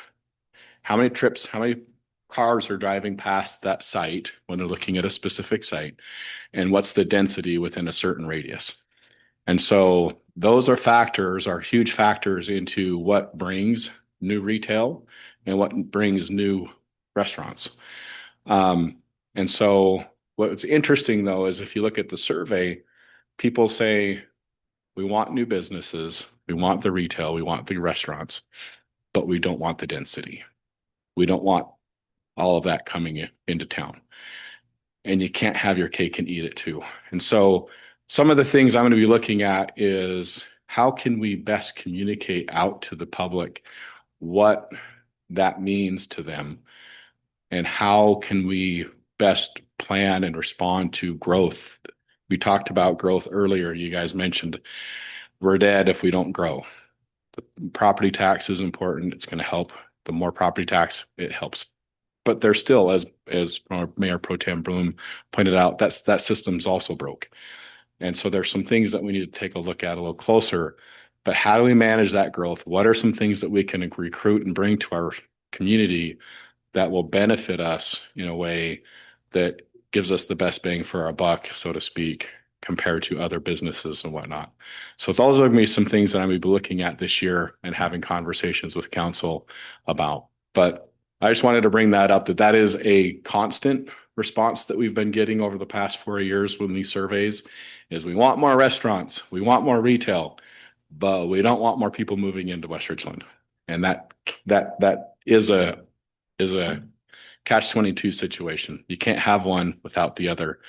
Speaker 11: how many trips, how many cars are driving past that site when they're looking at a specific site, and what's the density within a certain radius. And so those are huge factors into what brings new retail and what brings new restaurants. And so what's interesting though is if you look at the survey, people say we want new businesses, we want the retail, we want the restaurants, but we don't want the density. We don't want all of that coming into town. And you can't have your cake and eat it too. And so some of the things I'm going to be looking at is how can we best communicate out to the public what that means to them, and how can we best plan and respond to growth. We talked about growth earlier. You guys mentioned we're dead if we don't grow. The property tax is important. It's going to help. The more property tax, it helps. But there's still, as Mayor Pro Tem Bloom pointed out, that system's also broke. And so there's some things that we need to take a look at a little closer. But how do we manage that growth? What are some things that we can recruit and bring to our community that will benefit us in a way that gives us the best bang for our buck, so to speak, compared to other businesses and whatnot? So those are going to be some things that I'm going to be looking at this year and having conversations with council about. But I just wanted to bring that up, that is a constant response that we've been getting over the past 4 years when these surveys is we want more restaurants, we want more retail, but we don't want more people moving into West Richland. And that is a catch-22 situation. You can't have one without the other,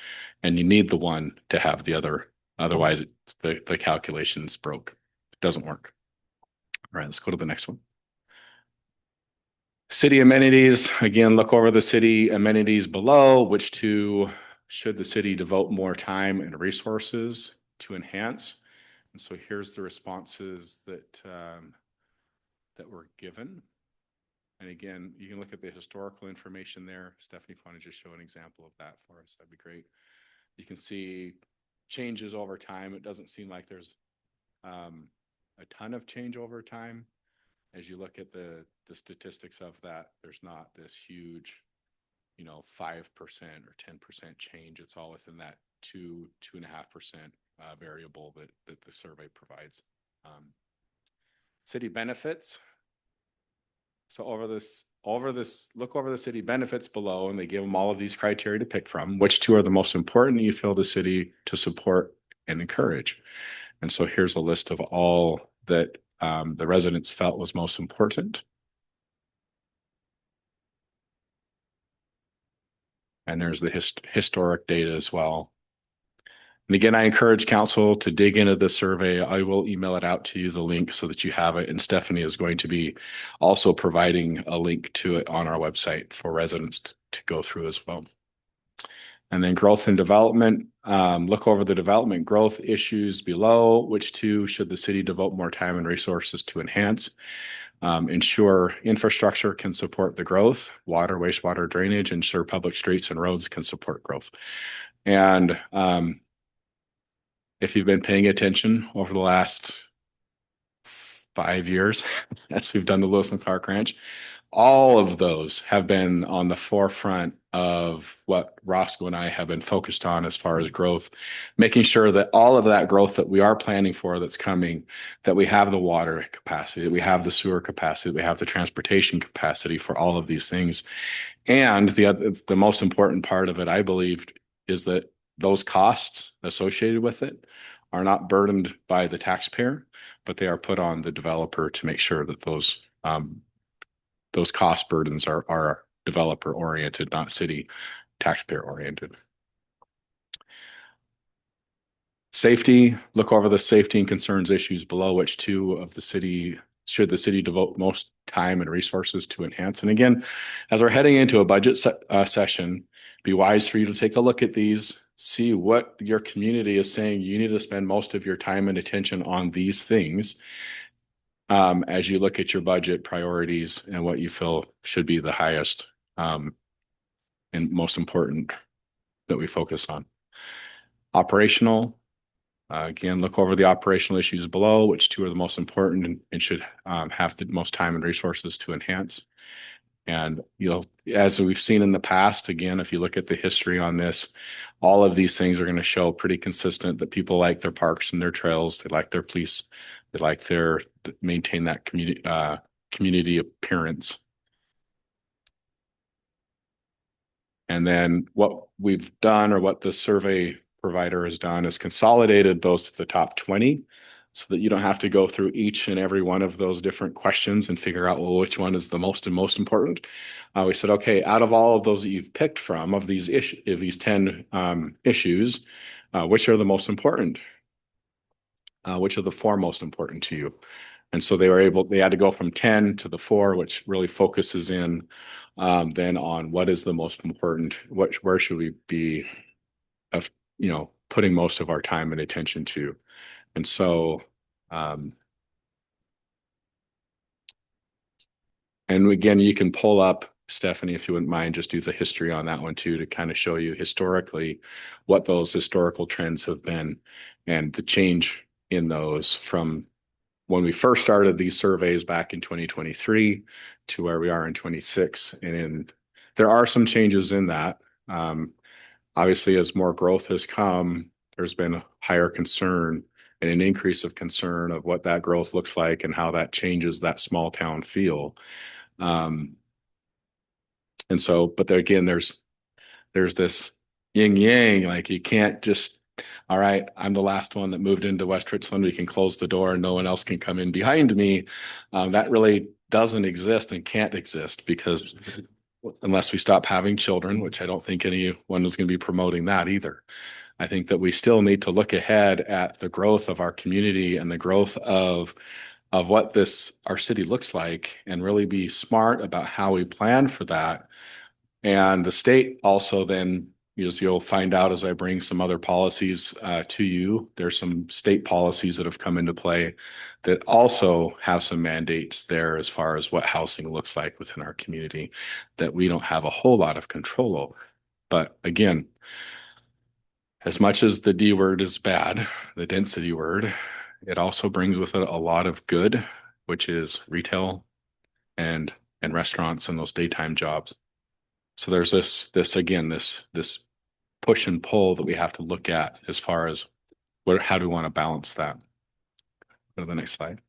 Speaker 11: and you need the one to have the other. Otherwise, the calculation's broke. It doesn't work. All right, let's go to the next one. City amenities. Again, look over the city amenities below. Which two should the city devote more time and resources to enhance? And so here's the responses that were given. And again, you can look at the historical information there. Stephanie, if you want to just show an example of that for us, that'd be great. You can see changes over time. It doesn't seem like there's a ton of change over time. As you look at the statistics of that, there's not this huge, 5% or 10% change. It's all within that 2.5% variable that the survey provides. City benefits. So look over the city benefits below, and they give them all of these criteria to pick from. Which two are the most important you feel the city to support and encourage? And so here's a list of all that the residents felt was most important. And there's the historic data as well. And again, I encourage council to dig into this survey. I will email it out to you, the link, so that you have it. And Stephanie is going to be also providing a link to it on our website for residents to go through as well. And then growth and development. Look over the development growth issues below. Which two should the city devote more time and resources to enhance? Ensure infrastructure can support the growth. Water, wastewater, drainage. Ensure public streets and roads can support growth. And if you've been paying attention over the last 5 years, as we've done the Lewis and Clark Ranch, all of those have been on the forefront of what Roscoe and I have been focused on as far as growth, making sure that all of that growth that we are planning for that's coming, that we have the water capacity, that we have the sewer capacity, that we have the transportation capacity for all of these things. And the most important part of it, I believe, is that those costs associated with it are not burdened by the taxpayer, but they are put on the developer to make sure that those cost burdens are developer oriented, not city taxpayer oriented. Safety, look over the safety and concerns issues below, which two of the city should the city devote most time and resources to enhance. And again, as we're heading into a budget session, be wise for you to take a look at these, see what your community is saying. You need to spend most of your time and attention on these things as you look at your budget priorities and what you feel should be the highest and most important that we focus on. Operational. Again, look over the operational issues below, which two are the most important and should have the most time and resources to enhance. And, as we've seen in the past, again, if you look at the history on this, all of these things are going to show pretty consistent that people like their parks and their trails, they like their police, they like maintain that community appearance. And then what we've done, or what the survey provider has done, is consolidated those to the top 20 so that you don't have to go through each and every one of those different questions and figure out, well, which one is the most important. We said, okay, out of all of those that you've picked from, of these 10 issues, which are the most important? Which are the 4 most important to you? And so they had to go from 10 to the 4, which really focuses in then on what is the most important, where should we be putting most of our time and attention to. And so, and again, you can pull up, Stephanie, if you wouldn't mind, just do the history on that one too, to kind of show you historically what those historical trends have been and the change in those from when we first started these surveys back in 2023 to where we are in 26. And there are some changes in that. Obviously, as more growth has come, there's been a higher concern and an increase of concern of what that growth looks like and how that changes that small town feel. And so, but there, again, there's this yin yang, like you can't just, all right, I'm the last one that moved into West Richland. We can close the door and no one else can come in behind me. That really doesn't exist and can't exist, because unless we stop having children, which I don't think anyone is going to be promoting that either. I think that we still need to look ahead at the growth of our community and the growth of what our city looks like, and really be smart about how we plan for that. And the state also then, as you'll find out as I bring some other policies to you, there's some state policies that have come into play that also have some mandates there as far as what housing looks like within our community that we don't have a whole lot of control over. But again, as much as the D word is bad, the density word, it also brings with it a lot of good, which is retail and restaurants and those daytime jobs. So there's this push and pull that we have to look at as far as how do we want to balance that. Go to the next slide.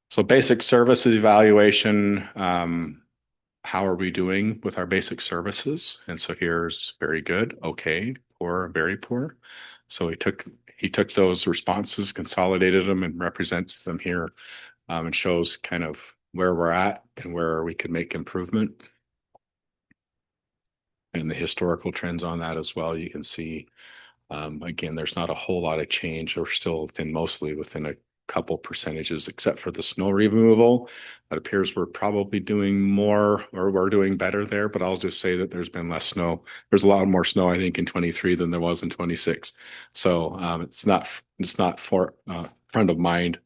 Speaker 11: So basic services evaluation, how are we doing with our basic services? And so here's very good, okay, poor, very poor. So he took those responses, consolidated them, and represents them here, and shows kind of where we're at and where we could make improvement. And the historical trends on that as well. You can see, again, there's not a whole lot of change. We're still mostly within a couple percentages, except for the snow removal. It appears we're probably doing more, or we're doing better there, but I'll just say that there's been less snow. There's a lot more snow, I think, in 23 than there was in 26. So it's not for front of mind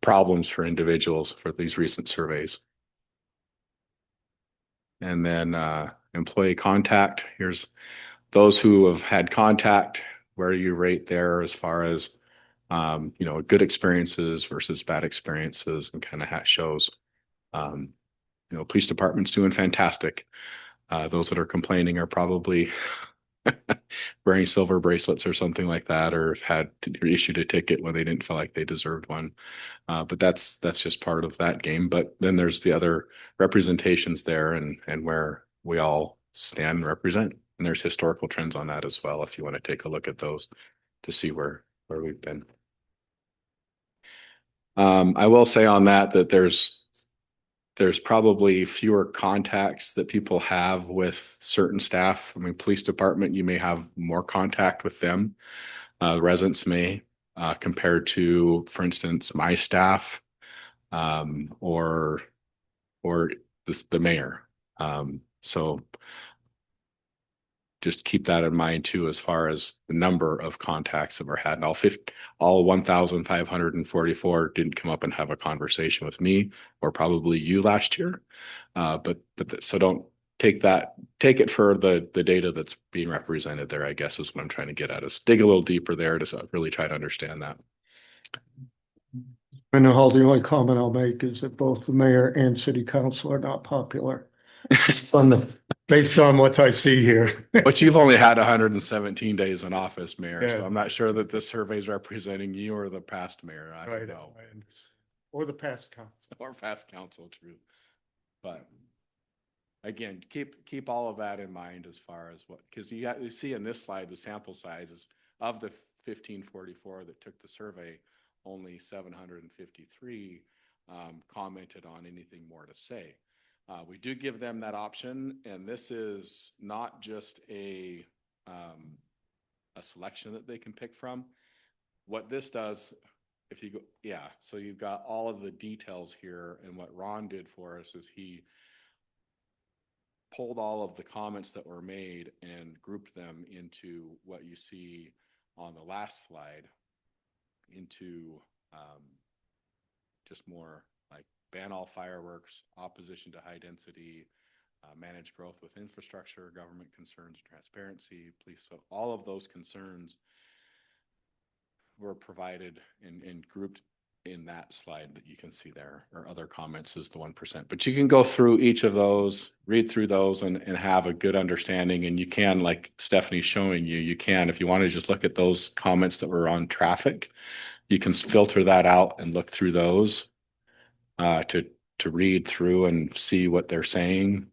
Speaker 11: problems for individuals for these recent surveys. And then employee contact. Here's those who have had contact, where you rate there as far as good experiences versus bad experiences, and kind of shows police department's doing fantastic. Those that are complaining are probably wearing silver bracelets or something like that, or had issued a ticket when they didn't feel like they deserved one. But that's just part of that game. But then there's the other representations there, and where we all stand and represent. And there's historical trends on that as well, if you want to take a look at those to see where where we've been. I will say on that there's probably fewer contacts that people have with certain staff. I mean, police department, you may have more contact with them. Residents may, compared to, for instance, my staff, or the mayor. So just keep that in mind too, as far as the number of contacts that were had. And all 1,544 didn't come up and have a conversation with me or probably you last year. But so don't take it for the data that's being represented there, I guess is what I'm trying to get at, is dig a little deeper there to really try to understand that.
Speaker 1: I know how the only comment I'll make is that both the mayor and city council are not popular based on what I see here.
Speaker 11: But you've only had 117 days in office, Mayor, so
Speaker 1: Yeah.
Speaker 11: I'm not sure that this survey is representing you or the past mayor. I
Speaker 1: Right,
Speaker 11: don't know.
Speaker 1: or the past council.
Speaker 11: Or past council, true. But again, keep all of that in mind as far as because you see in this slide, the sample sizes of the 1544 that took the survey, only 753 commented on anything more to say. We do give them that option, and this is not just a selection that they can pick from. What this does, if you go, so you've got all of the details here, and what Ron did for us is he pulled all of the comments that were made and grouped them into what you see on the last slide, into just more like ban all fireworks, opposition to high density, manage growth with infrastructure, government concerns, transparency, police. So all of those concerns were provided and grouped in that slide that you can see there, or other comments is the 1%. But you can go through each of those, read through those and have a good understanding. And you can, like Stephanie's showing you, you can, if you want to just look at those comments that were on traffic, you can filter that out and look through those to read through and see what they're saying.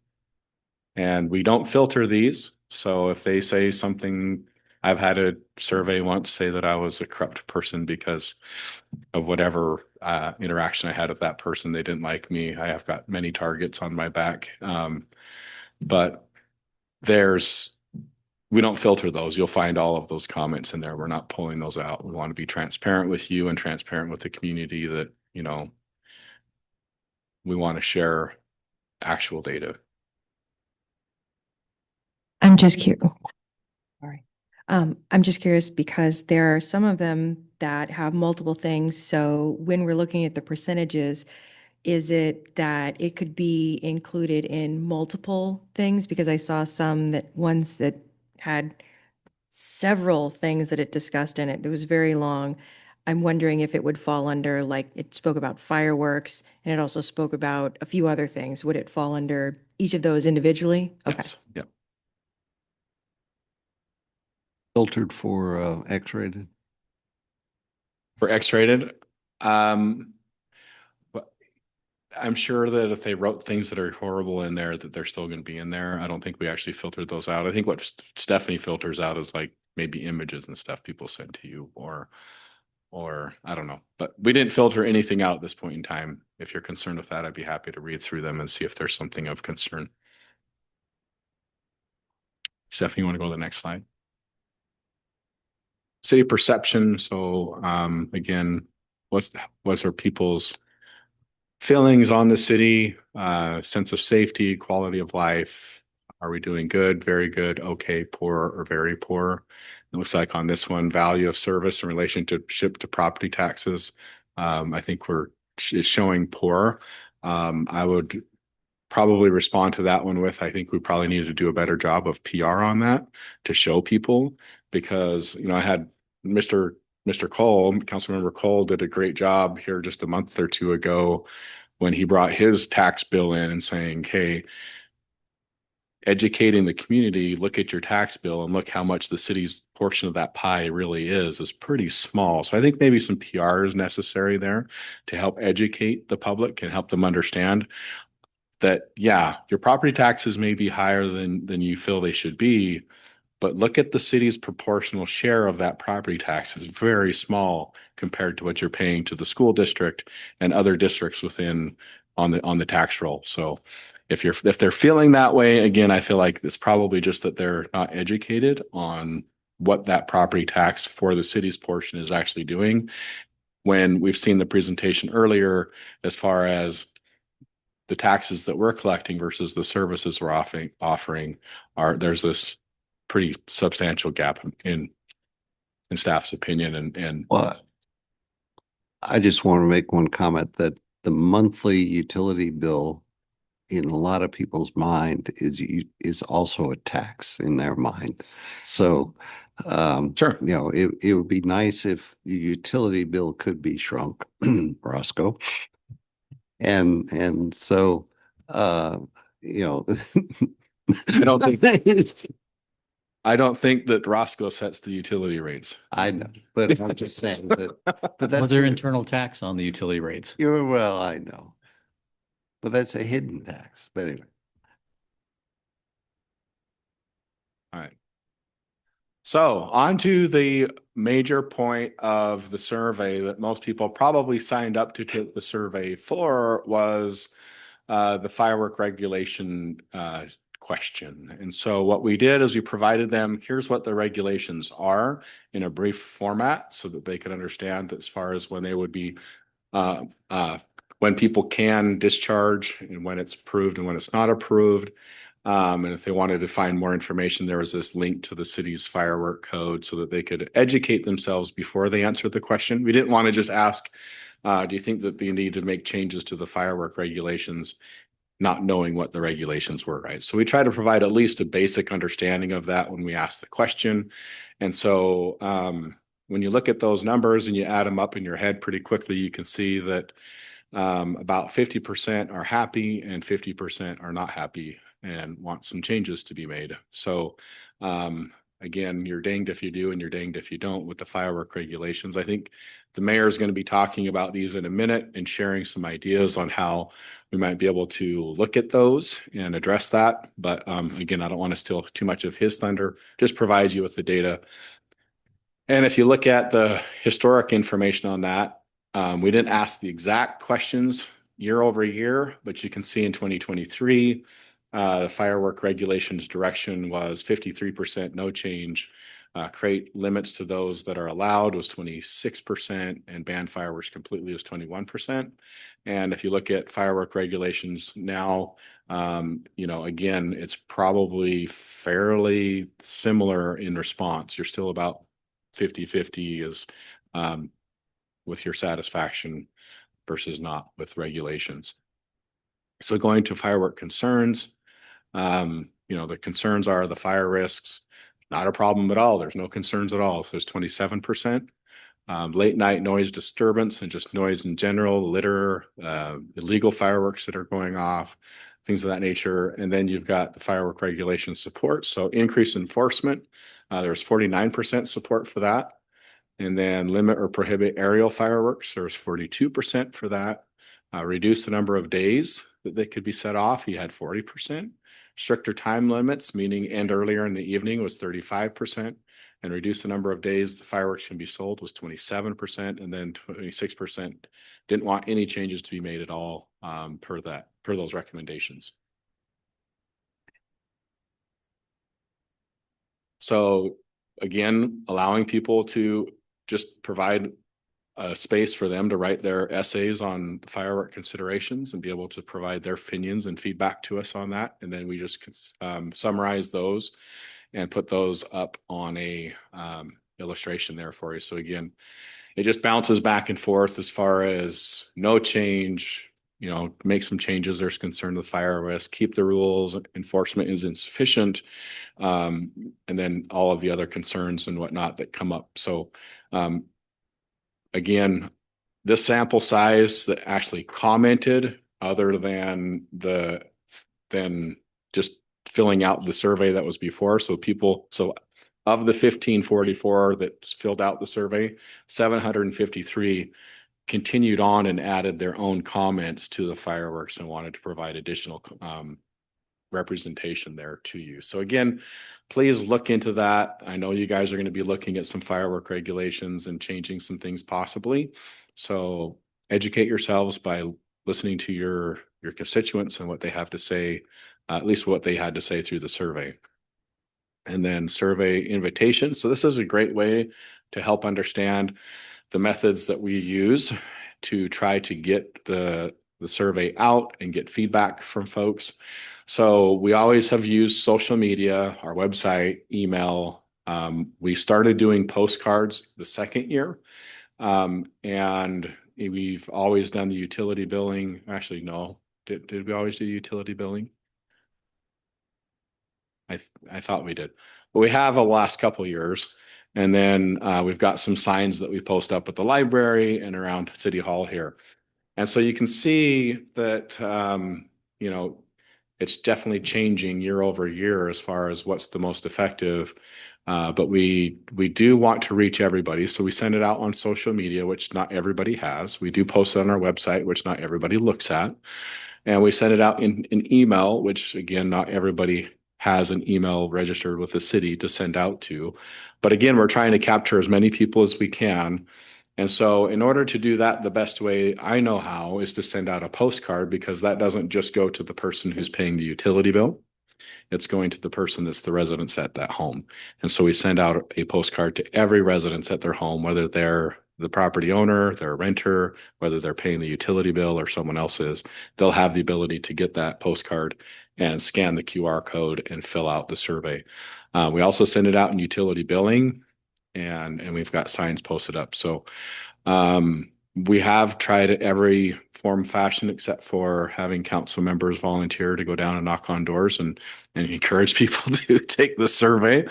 Speaker 11: And we don't filter these. So if they say something, I've had a survey once say that I was a corrupt person because of whatever interaction I had with that person. They didn't like me. I have got many targets on my back. But we don't filter those. You'll find all of those comments in there. We're not pulling those out. We want to be transparent with you and transparent with the community that, we want to share actual data.
Speaker 5: I'm just curious. Sorry. I'm just curious because there are some of them that have multiple things. So when we're looking at the percentages, is it that it could be included in multiple things? Because I saw ones that had several things that it discussed in it. It was very long. I'm wondering if it would fall under, like, it spoke about fireworks and it also spoke about a few other things. Would it fall under each of those individually? Okay.
Speaker 11: Yes. Yep.
Speaker 3: Filtered for X-rated?
Speaker 11: For X-rated, but I'm sure that if they wrote things that are horrible in there, that they're still going to be in there. I don't think we actually filtered those out. I think what Stephanie filters out is like maybe images and stuff people send to you, or I don't know. But we didn't filter anything out at this point in time. If you're concerned with that, I'd be happy to read through them and see if there's something of concern. Stephanie, you want to go to the next slide? City perception. So again, what are people's feelings on the city, sense of safety, quality of life? Are we doing good, very good, okay, poor, or very poor? It looks like on this one, value of service in relationship to property taxes. I think it's showing poor. I would probably respond to that one with, I think we probably need to do a better job of PR on that to show people, because, I had Mr. Cole, Councilmember Cole, did a great job here just a month or two ago when he brought his tax bill in and saying, hey, educating the community, look at your tax bill and look how much the city's portion of that pie really is pretty small. So I think maybe some PR is necessary there to help educate the public and help them understand that, yeah, your property taxes may be higher than you feel they should be, But look at the city's proportional share of that property tax is very small compared to what you're paying to the school district and other districts within on the tax roll. So if they're feeling that way, again, I feel like it's probably just that they're not educated on what that property tax for the city's portion is actually doing. When we've seen the presentation earlier, as far as the taxes that we're collecting versus the services we're offering there's this pretty substantial gap in staff's opinion and
Speaker 3: Well, I just want to make one comment that the monthly utility bill in a lot of people's mind is also a tax in their mind. So,
Speaker 11: Sure.
Speaker 3: you know, it would be nice if the utility bill could be shrunk, Roscoe. And so, you know,
Speaker 11: I don't think that Roscoe sets the utility rates.
Speaker 3: I know, but I'm just saying that, but that's.
Speaker 12: Was there internal tax on the utility rates?
Speaker 3: Well, I know. But that's a hidden tax, but anyway.
Speaker 11: All right. So on to the major point of the survey that most people probably signed up to take the survey for was the firework regulation question. And so what we did is we provided them, here's what the regulations are in a brief format so that they could understand as far as when they would be when people can discharge and when it's approved and when it's not approved. And if they wanted to find more information, there was this link to the city's firework code so that they could educate themselves before they answered the question. We didn't want to just ask, do you think that you need to make changes to the firework regulations, not knowing what the regulations were, right? So we try to provide at least a basic understanding of that when we ask the question. And so when you look at those numbers and you add them up in your head pretty quickly, you can see that about 50% are happy and 50% are not happy and want some changes to be made. So again, you're danged if you do and you're danged if you don't with the firework regulations. I think the mayor is going to be talking about these in a minute and sharing some ideas on how we might be able to look at those and address that. But again, I don't want to steal too much of his thunder, just provide you with the data. And if you look at the historic information on that, we didn't ask the exact questions year over year, but you can see in 2023, the firework regulations direction was 53% no change. Create limits to those that are allowed was 26%, and ban fireworks completely was 21%. And if you look at firework regulations now, you know, again, it's probably fairly similar in response. You're still about 50-50 is with your satisfaction versus not with regulations. So going to firework concerns, you know, the concerns are the fire risks, not a problem at all. There's no concerns at all. So there's 27%. Late night noise disturbance and just noise in general, litter, illegal fireworks that are going off, things of that nature. And then you've got the firework regulation support. So increase enforcement, there's 49% support for that. And then limit or prohibit aerial fireworks, there's 42% for that. Reduce the number of days that they could be set off, you had 40%. Stricter time limits, meaning end earlier in the evening, was 35%. And reduce the number of days the fireworks can be sold was 27%. And then 26% didn't want any changes to be made at all per those recommendations. So again, allowing people to just provide a space for them to write their essays on the firework considerations and be able to provide their opinions and feedback to us on that. And then we just summarize those and put those up on a illustration there for you. So again, it just bounces back and forth as far as no change, you know, make some changes. There's concern with fire risk, keep the rules, enforcement is insufficient. And then all of the other concerns and whatnot that come up. So again, this sample size that actually commented other than just filling out the survey that was before. So of the 1544 that filled out the survey, 753 continued on and added their own comments to the fireworks and wanted to provide additional representation there to you. So again, please look into that. I know you guys are going to be looking at some firework regulations and changing some things possibly. So educate yourselves by listening to your constituents and what they have to say, at least what they had to say through the survey. And then survey invitations. So this is a great way to help understand the methods that we use to try to get the survey out and get feedback from folks. So we always have used social media, our website, email. We started doing postcards the second year. And we've always done the utility billing. Actually, no. Did we always do utility billing? I thought we did. But we have the last couple of years. And then we've got some signs that we post up at the library and around City Hall here. And so you can see that, you know, it's definitely changing year over year as far as what's the most effective. But we do want to reach everybody. So we send it out on social media, which not everybody has. We do post it on our website, which not everybody looks at. And we send it out in email, which again, not everybody has an email registered with the city to send out to. But again, we're trying to capture as many people as we can. And so in order to do that, the best way I know how is to send out a postcard, because that doesn't just go to the person who's paying the utility bill. It's going to the person that's the residence at that home. And so we send out a postcard to every residence at their home, whether they're the property owner, they're a renter, whether they're paying the utility bill or someone else is, they'll have the ability to get that postcard and scan the QR code and fill out the survey. We also send it out in utility billing, and we've got signs posted up. So we have tried every form fashion except for having council members volunteer to go down and knock on doors and encourage people to take the survey,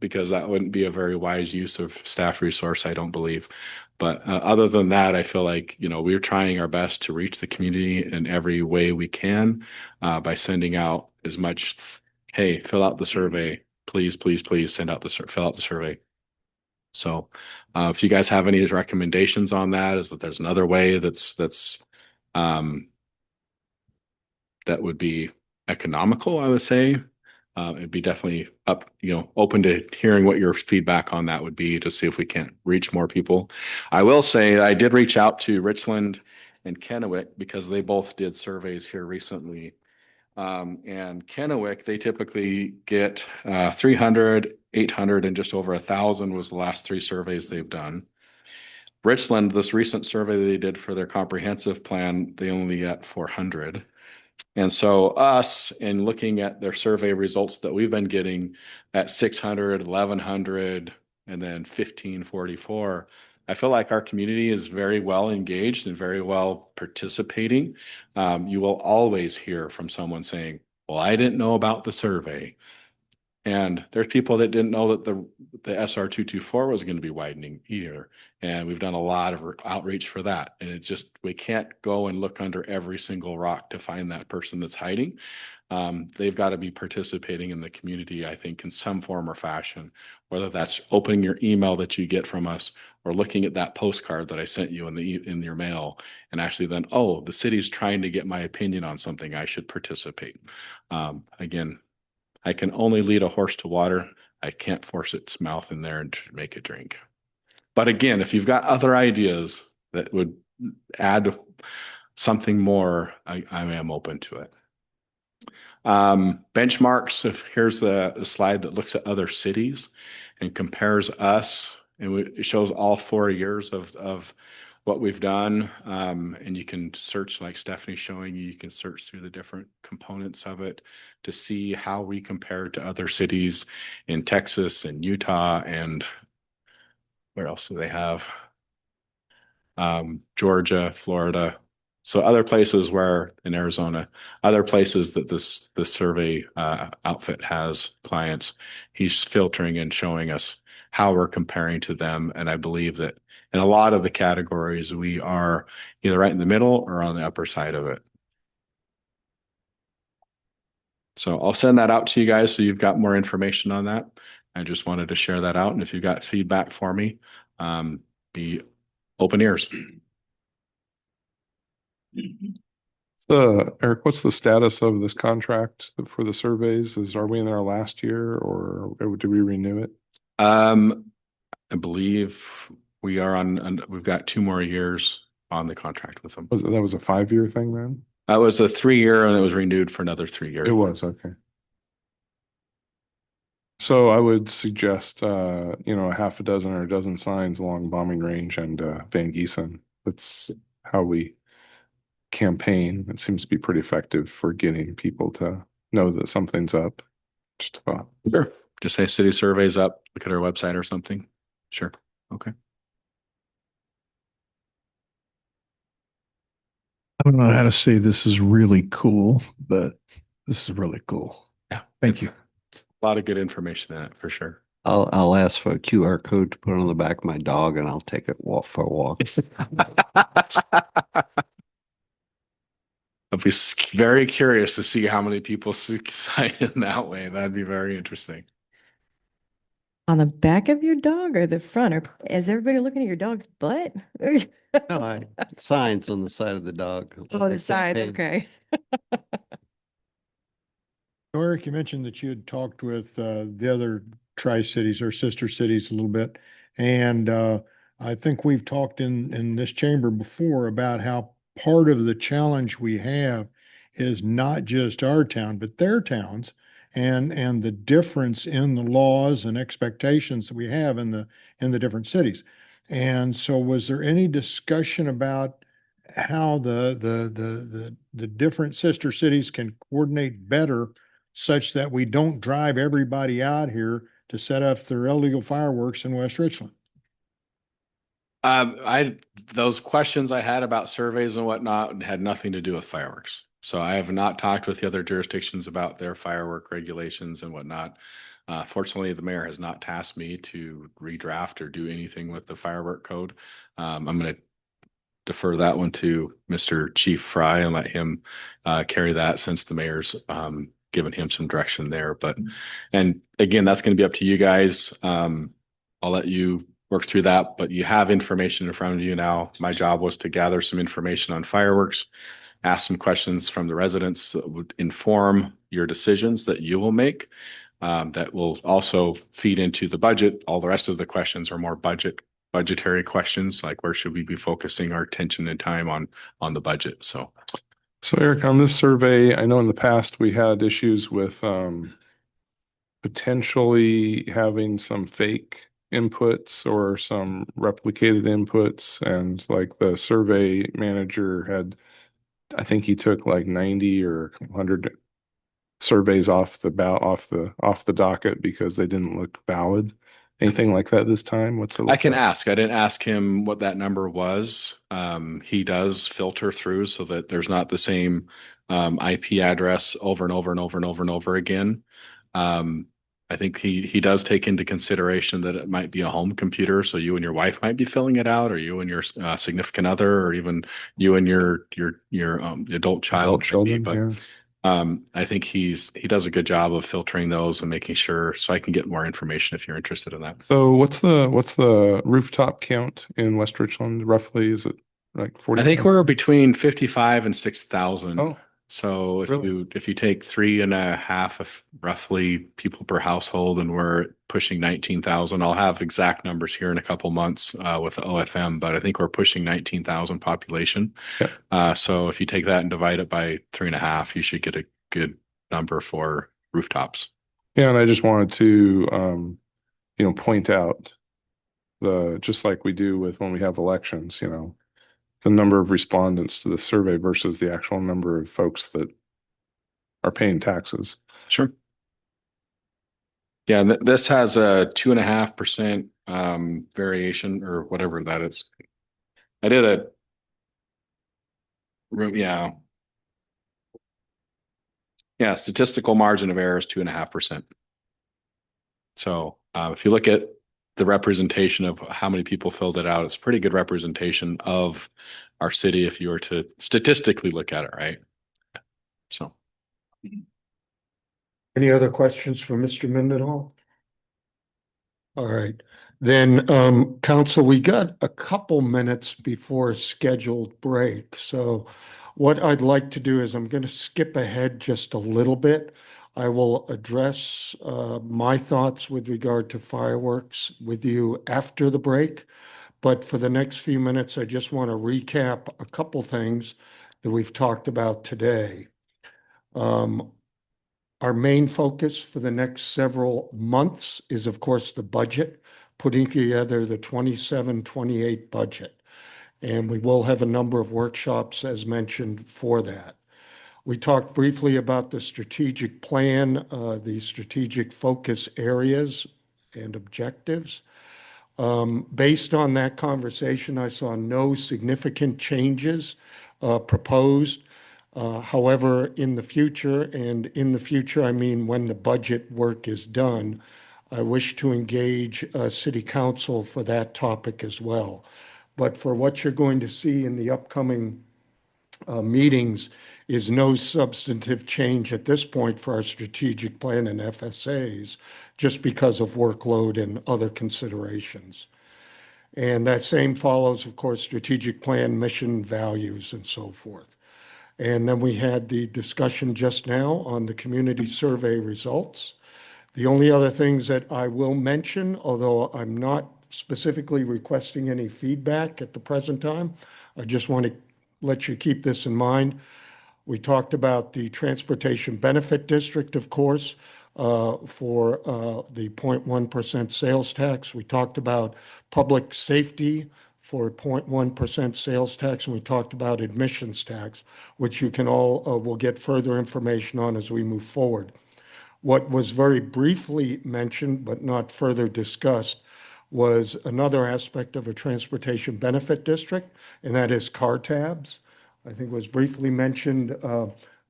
Speaker 11: because that wouldn't be a very wise use of staff resource, I don't believe. But other than that, I feel like, you know, we're trying our best to reach the community in every way we can by sending out as much, hey, fill out the survey, please, please, please fill out the survey. So if you guys have any recommendations on that, is that there's another way that would be economical, I would say. It'd be definitely open to hearing what your feedback on that would be, to see if we can't reach more people. I will say I did reach out to Richland and Kennewick because they both did surveys here recently. And Kennewick, they typically get 300, 800, and just over 1,000 was the last 3 surveys they've done. Richland, this recent survey they did for their comprehensive plan, they only got 400. And so us, in looking at their survey results that we've been getting at 600, 1,100, and then 1,544, I feel like our community is very well engaged and very well participating. You will always hear from someone saying, well, I didn't know about the survey. And there's people that didn't know that the SR 224 was going to be widening either. And we've done a lot of outreach for that. And we can't go and look under every single rock to find that person that's hiding. They've got to be participating in the community, I think, in some form or fashion, whether that's opening your email that you get from us or looking at that postcard that I sent you in your mail, and actually then, oh, the city's trying to get my opinion on something, I should participate. Again, I can only lead a horse to water. I can't force its mouth in there and make it drink. But again, if you've got other ideas that would add something more, I am open to it. Benchmarks, here's the slide that looks at other cities and compares us, and it shows all 4 years of what we've done. And you can search, like Stephanie's showing you can search through the different components of it to see how we compare to other cities in Texas and Utah, and where else do they have? Georgia, Florida. So other places in Arizona, other places that this survey outfit has clients, he's filtering and showing us how we're comparing to them. And I believe that in a lot of the categories, we are either right in the middle or on the upper side of it. So I'll send that out to you guys so you've got more information on that. I just wanted to share that out. And if you've got feedback for me, be open ears.
Speaker 4: Eric, what's the status of this contract for the surveys? Are we in our last year or do we renew it?
Speaker 11: I believe we are we've got 2 more years on the contract with them.
Speaker 4: That was a 5-year thing then?
Speaker 11: That was a 3-year and it was renewed for another 3 years.
Speaker 4: It was, okay. So I would suggest, a half a dozen or a dozen signs along Bombing Range and Van Giesen. That's how we campaign. It seems to be pretty effective for getting people to know that something's up. Just a thought.
Speaker 11: Sure. Just say city surveys up, look at our website or something. Sure. Okay.
Speaker 10: I don't know how to say this is really cool, but this is really cool.
Speaker 11: Yeah.
Speaker 10: Thank you.
Speaker 11: It's a lot of good information in it for sure.
Speaker 3: I'll ask for a QR code to put on the back of my dog and I'll take it for a walk.
Speaker 11: I'd be very curious to see how many people sign in that way. That'd be very interesting.
Speaker 5: On the back of your dog or the front? Or is everybody looking at your dog's butt?
Speaker 3: No, signs on the side of the dog.
Speaker 5: Oh, the sides,
Speaker 3: campaign.
Speaker 5: okay.
Speaker 6: Eric, you mentioned that you had talked with the other Tri-Cities or sister cities a little bit. And I think we've talked in this chamber before about how part of the challenge we have is not just our town, but their towns and the difference in the laws and expectations that we have in the different cities. And so was there any discussion about how the different sister cities can coordinate better such that we don't drive everybody out here to set up their illegal fireworks in West Richland?
Speaker 11: Those questions I had about surveys and whatnot had nothing to do with fireworks. So I have not talked with the other jurisdictions about their firework regulations and whatnot. Fortunately, the mayor has not tasked me to redraft or do anything with the firework code. I'm going to defer that one to Mr. Chief Fry and let him carry that since the mayor's given him some direction there. But, and again, that's going to be up to you guys. I'll let you work through that, but you have information in front of you now. My job was to gather some information on fireworks, ask some questions from the residents that would inform your decisions that you will make. That will also feed into the budget. All the rest of the questions are more budgetary questions, like where should we be focusing our attention and time on the budget. So
Speaker 4: Eric, on this survey, I know in the past we had issues with potentially having some fake inputs or some replicated inputs, and like the survey manager had, I think he took like 90 or 100 surveys off the docket because they didn't look valid. Anything like that this time? What's it?
Speaker 11: I can ask. I didn't ask him what that number was. He does filter through so that there's not the same IP address over and over and over and over and over again. I think he does take into consideration that it might be a home computer, so you and your wife might be filling it out, or you and your significant other, or even you and your adult child.
Speaker 4: Children, yeah.
Speaker 11: I think he does a good job of filtering those and making sure, so I can get more information if you're interested in that.
Speaker 4: So what's the rooftop count in West Richland roughly? Is it like 40?
Speaker 11: I think we're between 55 and 6,000.
Speaker 4: Oh,
Speaker 11: so
Speaker 4: really?
Speaker 11: if you take 3.5 of roughly people per household, and we're pushing 19,000, I'll have exact numbers here in a couple months with the OFM, but I think we're pushing 19,000 population.
Speaker 4: Yeah.
Speaker 11: So if you take that and divide it by 3.5, you should get a good number for rooftops.
Speaker 4: Yeah, and I just wanted to point out just like we do with when we have elections, the number of respondents to the survey versus the actual number of folks that are paying taxes.
Speaker 11: Sure. Yeah, this has a 2.5% variation or whatever that is. I did a room, yeah. Yeah, statistical margin of error is 2.5%. So if you look at the representation of how many people filled it out, it's a pretty good representation of our city if you were to statistically look at it, right? So.
Speaker 1: Any other questions for Mr. Mendenhall? All right, then, council, we got a couple minutes before a scheduled break. So What I'd like to do is I'm going to skip ahead just a little bit. I will address my thoughts with regard to fireworks with you after the break. But for the next few minutes, I just want to recap a couple things that we've talked about today. Our main focus for the next several months is, of course, the budget, putting together the 27-28 budget. And we will have a number of workshops, as mentioned, for that. We talked briefly about the strategic plan, the strategic focus areas and objectives. Based on that conversation, I saw no significant changes proposed. However, in the future, and in the future, I mean when the budget work is done, I wish to engage City Council for that topic as well. But for what you're going to see in the upcoming meetings is no substantive change at this point for our strategic plan and FSAs, just because of workload and other considerations. And that same follows, of course, strategic plan, mission, values, and so forth. And then we had the discussion just now on the community survey results. The only other things that I will mention, although I'm not specifically requesting any feedback at the present time, I just want to let you keep this in mind. We talked about the Transportation Benefit District, of course, for the 0.1% sales tax. We talked about public safety for 0.1% sales tax, and we talked about admissions tax, which you can all will get further information on as we move forward. What was very briefly mentioned but not further discussed was another aspect of a transportation benefit district, and that is car tabs. I think was briefly mentioned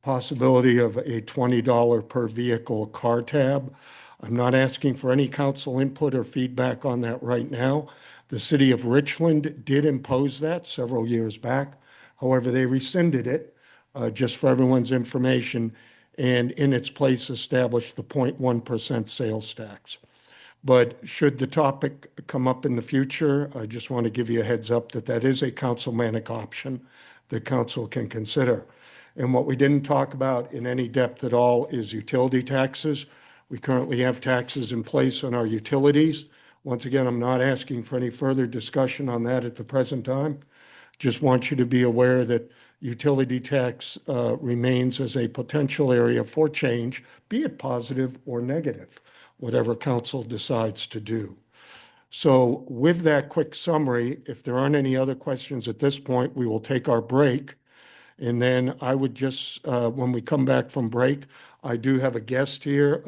Speaker 1: possibility of a $20 per vehicle car tab. I'm not asking for any council input or feedback on that right now. The city of Richland did impose that several years back. However, they rescinded it, just for everyone's information, and in its place established the 0.1% sales tax. But should the topic come up in the future, I just want to give you a heads up that that is a councilmanic option that council can consider. And what we didn't talk about in any depth at all is utility taxes. We currently have taxes in place on our utilities. Once again, I'm not asking for any further discussion on that at the present time. Just want you to be aware that utility tax remains as a potential area for change, be it positive or negative, whatever council decides to do. So with that quick summary, if there aren't any other questions at this point, we will take our break. And then I would just, when we come back from break, I do have a guest here,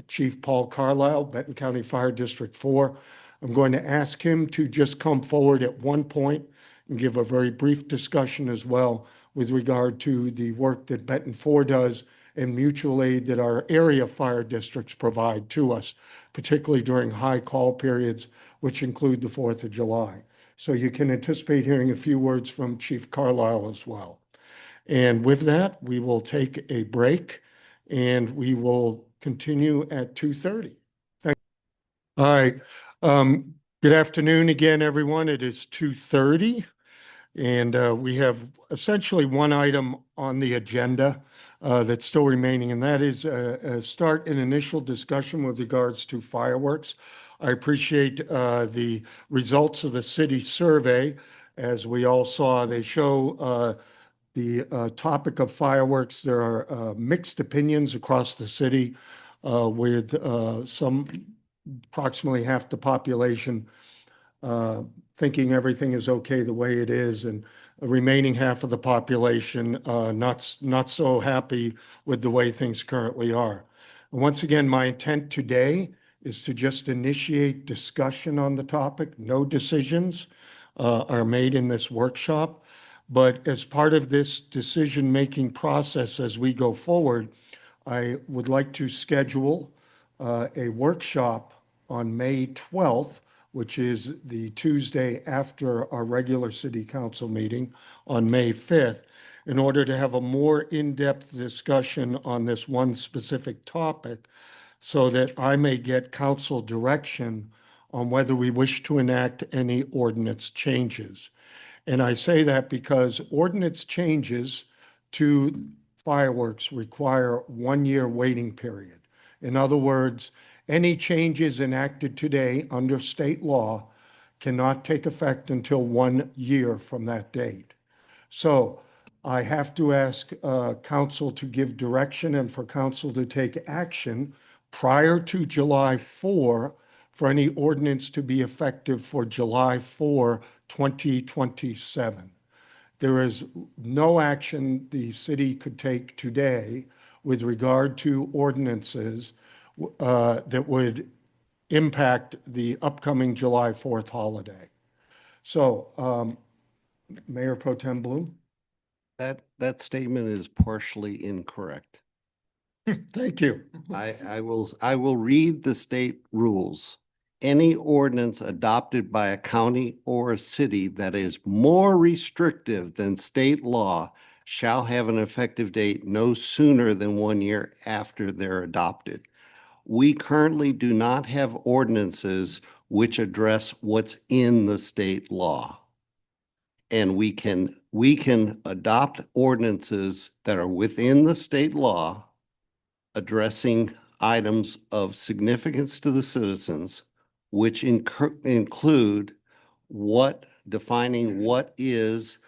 Speaker 1: Chief Paul Carlisle, Benton County Fire District 4. I'm going to ask him to just come forward at one point and give a very brief discussion as well with regard to the work that Benton 4 does and mutual aid that our area fire districts provide to us, particularly during high call periods, which include the 4th of July. So you can anticipate hearing a few words from Chief Carlisle as well. And with that, we will take a break and we will continue at 2:30. Thank you. All right. Good afternoon again, everyone. It is 2:30 and we have essentially one item on the agenda that's still remaining, and that is start an initial discussion with regards to fireworks. I appreciate the results of the city survey. As we all saw, they show the topic of fireworks. There are mixed opinions across the city with some approximately half the population thinking everything is okay the way it is, and the remaining half of the population not so happy with the way things currently are. And once again, my intent today is to just initiate discussion on the topic. No decisions are made in this workshop. But as part of this decision-making process as we go forward, I would like to schedule a workshop on May 12th, which is the Tuesday after our regular city council meeting on May 5th, in order to have a more in-depth discussion on this one specific topic so that I may get council direction on whether we wish to enact any ordinance changes. And I say that because ordinance changes to fireworks require 1 year waiting period. In other words, any changes enacted today under state law cannot take effect until 1 year from that date. So I have to ask council to give direction and for council to take action prior to July 4 for any ordinance to be effective for July 4, 2027. There is no action the city could take today with regard to ordinances that would impact the upcoming July 4th holiday. So, Mayor Pro Tem Bloom?
Speaker 3: That statement is partially incorrect.
Speaker 1: Thank you.
Speaker 3: I will read the state rules. Any ordinance adopted by a county or a city that is more restrictive than state law shall have an effective date no sooner than 1 year after they're adopted. We currently do not have ordinances which address what's in the state law. And we can adopt ordinances that are within the state law addressing items of significance to the citizens, which include defining what is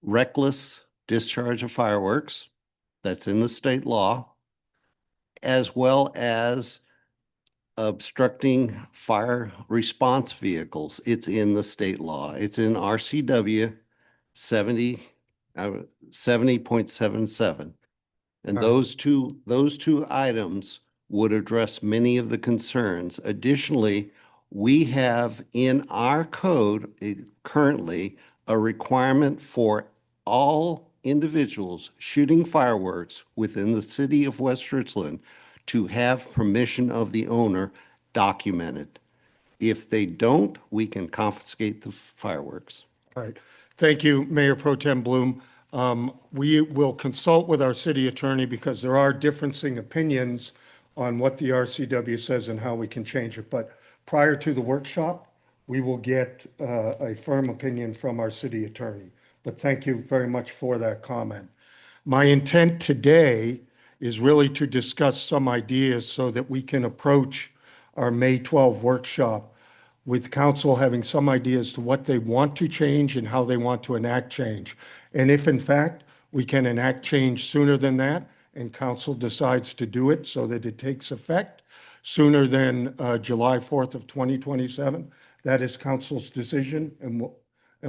Speaker 3: reckless discharge of fireworks, that's in the state law, as well as obstructing fire response vehicles. It's in the state law. It's in RCW 70.77. And those two items would address many of the concerns. Additionally, we have in our code currently a requirement for all individuals shooting fireworks within the city of West Richland to have permission of the owner documented. If they don't, we can confiscate the fireworks.
Speaker 1: All right. Thank you, Mayor Pro Tem Bloom. We will consult with our city attorney because there are differencing opinions on what the RCW says and how we can change it. But prior to the workshop, we will get a firm opinion from our city attorney. But thank you very much for that comment. My intent today is really to discuss some ideas so that we can approach our May 12 workshop with council having some ideas to what they want to change and how they want to enact change. And if in fact we can enact change sooner than that and council decides to do it so that it takes effect sooner than July 4th of 2027, that is council's decision and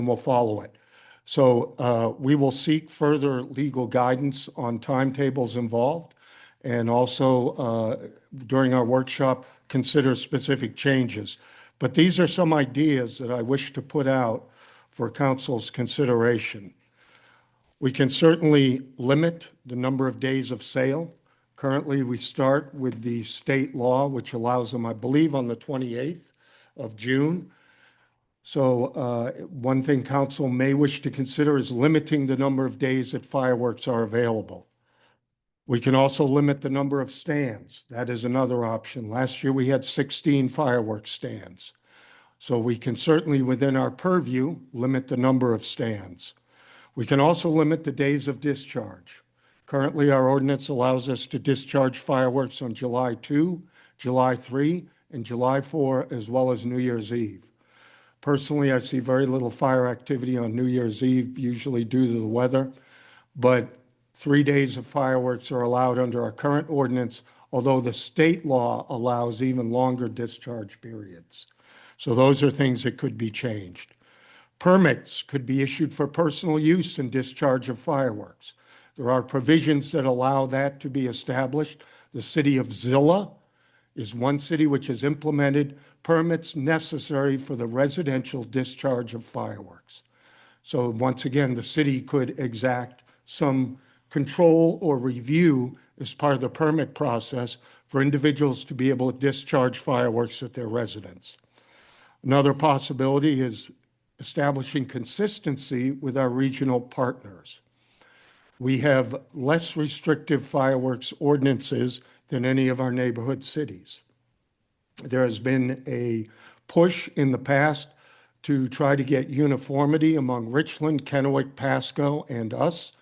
Speaker 1: we'll follow it. So we will seek further legal guidance on timetables involved and also during our workshop consider specific changes. But these are some ideas that I wish to put out for council's consideration. We can certainly limit the number of days of sale. Currently, we start with the state law, which allows them, I believe, on the 28th of June. So one thing council may wish to consider is limiting the number of days that fireworks are available. We can also limit the number of stands. That is another option. Last year, we had 16 fireworks stands. So we can certainly, within our purview, limit the number of stands. We can also limit the days of discharge. Currently, our ordinance allows us to discharge fireworks on July 2, July 3, and July 4, as well as New Year's Eve. Personally, I see very little fire activity on New Year's Eve, usually due to the weather, but 3 days of fireworks are allowed under our current ordinance, although the state law allows even longer discharge periods. So those are things that could be changed. Permits could be issued for personal use and discharge of fireworks. There are provisions that allow that to be established. The city of Zillah is one city which has implemented permits necessary for the residential discharge of fireworks. So once again, the city could exact some control or review as part of the permit process for individuals to be able to discharge fireworks at their residence. Another possibility is establishing consistency with our regional partners. We have less restrictive fireworks ordinances than any of our neighborhood cities. There has been a push in the past to try to get uniformity among Richland, Kennewick, Pasco, and us,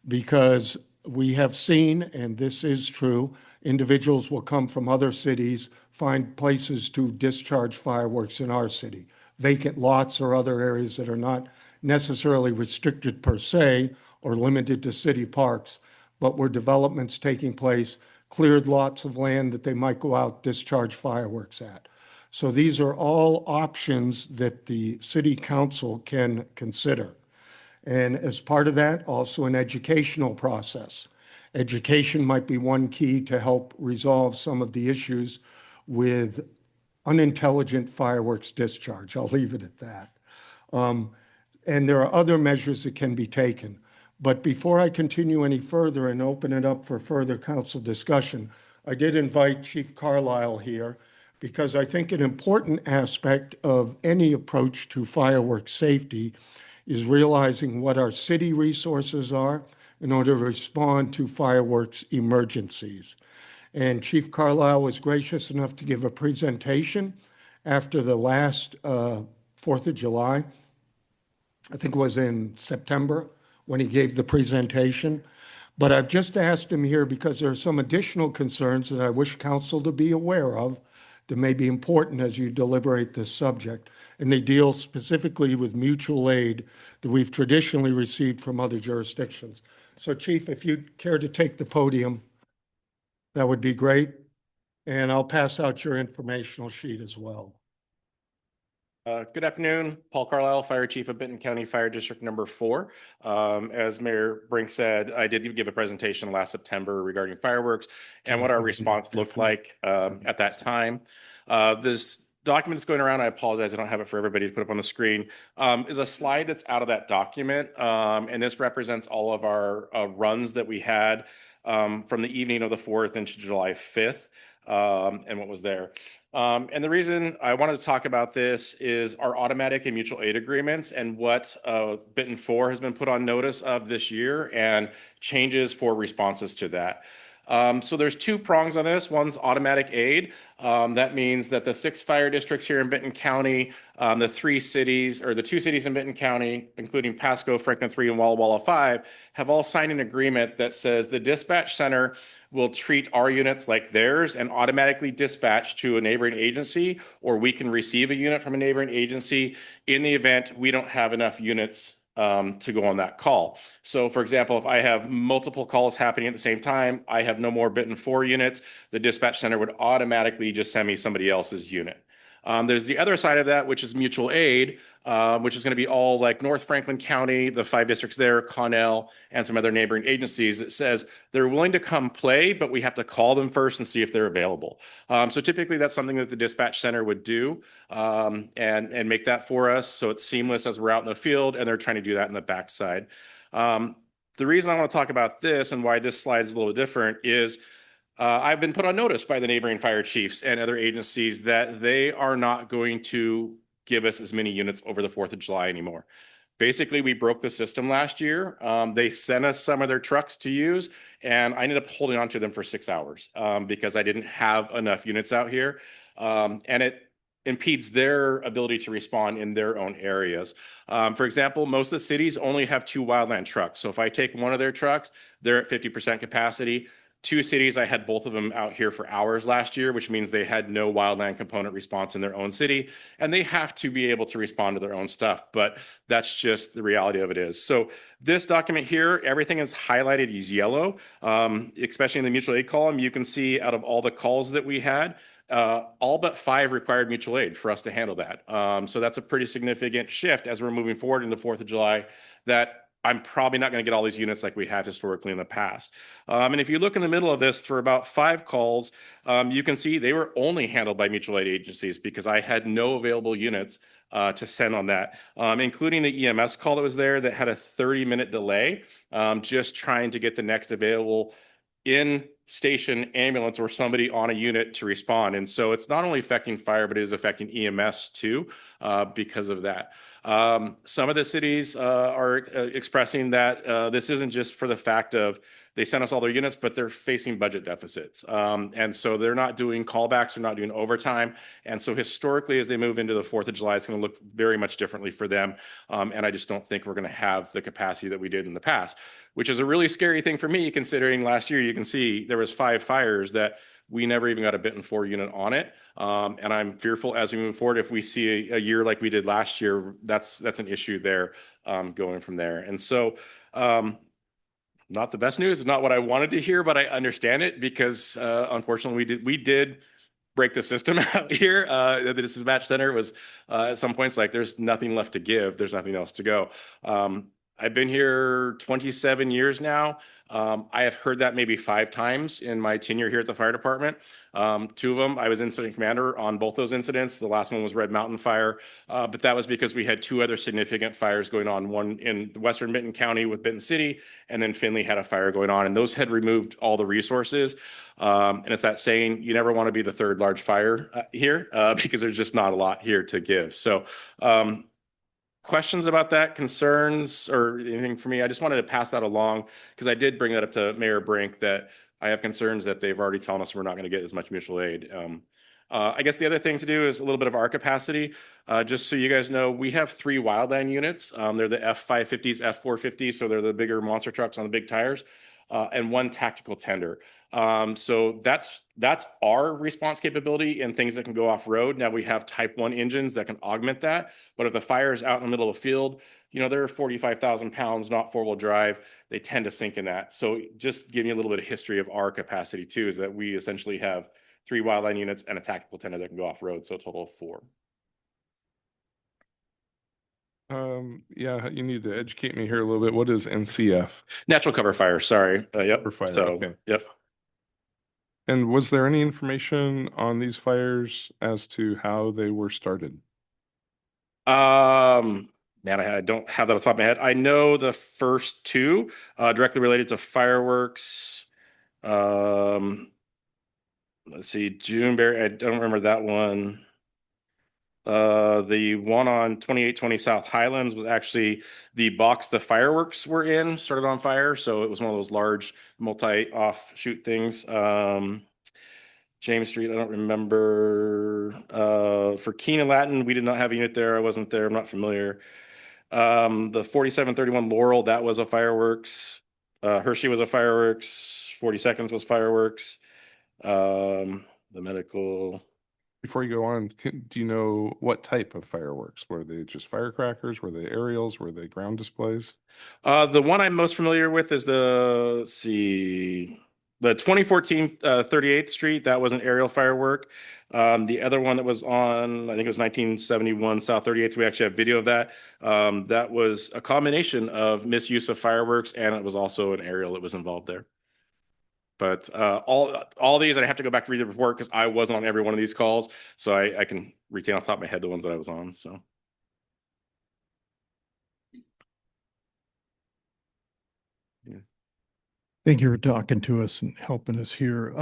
Speaker 1: because we have seen, and this is true, individuals will come from other cities, find places to discharge fireworks in our city, vacant lots or other areas that are not necessarily restricted per se or limited to city parks, but where development's taking place, cleared lots of land that they might go out, discharge fireworks at. So these are all options that the city council can consider. And as part of that, also an educational process. Education might be one key to help resolve some of the issues with unintelligent fireworks discharge. I'll leave it at that. And there are other measures that can be taken. But before I continue any further and open it up for further council discussion, I did invite Chief Carlisle here because I think an important aspect of any approach to fireworks safety is realizing what our city resources are in order to respond to fireworks emergencies. And Chief Carlisle was gracious enough to give a presentation after the last 4th of July. I think it was in September when he gave the presentation. But I've just asked him here because there are some additional concerns that I wish council to be aware of that may be important as you deliberate this subject. And they deal specifically with mutual aid that we've traditionally received from other jurisdictions. So Chief, if you'd care to take the podium, that would be great. And I'll pass out your informational sheet as well.
Speaker 13: Good afternoon, Paul Carlisle, Fire Chief of Benton County Fire District Number 4. As Mayor Brink said, I did give a presentation last September regarding fireworks and what our response looked like at that time. This document that's going around, I apologize, I don't have it for everybody to put up on the screen, is a slide that's out of that document. And this represents all of our runs that we had from the evening of the 4th into July 5th. And what was there. And the reason I wanted to talk about this is our automatic and mutual aid agreements and what Benton 4 has been put on notice of this year and changes for responses to that. So there's 2 prongs on this. One's automatic aid. That means that the 6 fire districts here in Benton County, the 3 cities or the 2 cities in Benton County, including Pasco, Franklin 3, and Walla Walla 5, have all signed an agreement that says the dispatch center will treat our units like theirs and automatically dispatch to a neighboring agency, or we can receive a unit from a neighboring agency in the event we don't have enough units to go on that call. So for example, if I have multiple calls happening at the same time, I have no more Benton 4 units, the dispatch center would automatically just send me somebody else's unit. There's the other side of that, which is mutual aid, which is going to be all like North Franklin County, the 5 districts there, Connell, and some other neighboring agencies. It says they're willing to come play, but we have to call them first and see if they're available. So typically that's something that the dispatch center would do and make that for us so it's seamless as we're out in the field, and they're trying to do that in the backside. The reason I want to talk about this and why this slide is a little different is I've been put on notice by the neighboring fire chiefs and other agencies that they are not going to give us as many units over the 4th of July anymore. Basically, we broke the system last year. They sent us some of their trucks to use, and I ended up holding on to them for 6 hours because I didn't have enough units out here. And it impedes their ability to respond in their own areas. For example, most of the cities only have 2 wildland trucks. So if I take one of their trucks, they're at 50% capacity. 2 cities, I had both of them out here for hours last year, which means they had no wildland component response in their own city, and they have to be able to respond to their own stuff, but that's just the reality of it is. So this document here, everything is highlighted as yellow, especially in the mutual aid column. You can see out of all the calls that we had, all but 5 required mutual aid for us to handle that. So that's a pretty significant shift as we're moving forward into 4th of July that I'm probably not going to get all these units like we have historically in the past. And if you look in the middle of this for about 5 calls, you can see they were only handled by mutual aid agencies because I had no available units to send on that, including the EMS call that was there that had a 30-minute delay, just trying to get the next available in-station ambulance or somebody on a unit to respond. And so it's not only affecting fire, but it is affecting EMS too because of that. Some of the cities are expressing that this isn't just for the fact of they sent us all their units, but they're facing budget deficits. And so they're not doing callbacks, they're not doing overtime. And so historically, as they move into the 4th of July, it's going to look very much differently for them. And I just don't think we're going to have the capacity that we did in the past, which is a really scary thing for me, considering last year, you can see there was 5 fires that we never even got a Benton 4 unit on it. And I'm fearful as we move forward, if we see a year like we did last year, that's an issue there going from there. And so, not the best news. It's not what I wanted to hear, but I understand it because unfortunately we did break the system out here. The dispatch center was at some points like there's nothing left to give. There's nothing else to go. I've been here 27 years now. I have heard that maybe 5 times in my tenure here at the fire department. 2 of them, I was incident commander on both those incidents. The last one was Red Mountain Fire, but that was because we had 2 other significant fires going on, one in western Benton County with Benton City, and then Findlay had a fire going on, and those had removed all the resources. And it's that saying, you never want to be the 3rd large fire here because there's just not a lot here to give. So, questions about that, concerns, or anything for me? I just wanted to pass that along because I did bring that up to Mayor Brink that I have concerns that they've already told us we're not going to get as much mutual aid. I guess the other thing to do is a little bit of our capacity. Just so you guys know, we have 3 wildland units. They're the F550s, F450s, so they're the bigger monster trucks on the big tires, and 1 tactical tender. So that's our response capability and things that can go off road. Now we have type 1 engines that can augment that, but if the fire is out in the middle of the field, you know, they're 45,000 pounds, not 4-wheel drive. They tend to sink in that. So just give you a little bit of history of our capacity too, is that we essentially have 3 wildland units and a tactical tender that can go off road. So a total of 4.
Speaker 4: Yeah, you need to educate me here a little bit. What is NCF?
Speaker 13: Natural cover fire. Sorry. Yep.
Speaker 4: For fire,
Speaker 13: So,
Speaker 4: okay.
Speaker 13: yep.
Speaker 4: And was there any information on these fires as to how they were started?
Speaker 13: Man, I don't have that off the top of my head. I know the first 2 directly related to fireworks. Let's see, Juneberry. I don't remember that one. The one on 2820 South Highlands was actually the box the fireworks were in, started on fire. So it was one of those large multi-offshoot things. James Street, I don't remember. For Keene and Latin, we did not have a unit there. I wasn't there. I'm not familiar. The 4731 Laurel, that was a fireworks. Hershey was a fireworks. 40 Seconds was fireworks. The medical.
Speaker 4: Before you go on, do you know what type of fireworks? Were they just firecrackers? Were they aerials? Were they ground displays?
Speaker 13: The one I'm most familiar with is the 2014 38th Street. That was an aerial firework. The other one that was on, I think it was 1971 South 38th. We actually have video of that. That was a combination of misuse of fireworks, and it was also an aerial that was involved there. But all these, I have to go back to read the report because I wasn't on every one of these calls. So I can retain off the top of my head the ones that I was on. So.
Speaker 10: Yeah. Thank you for talking to us and helping us here.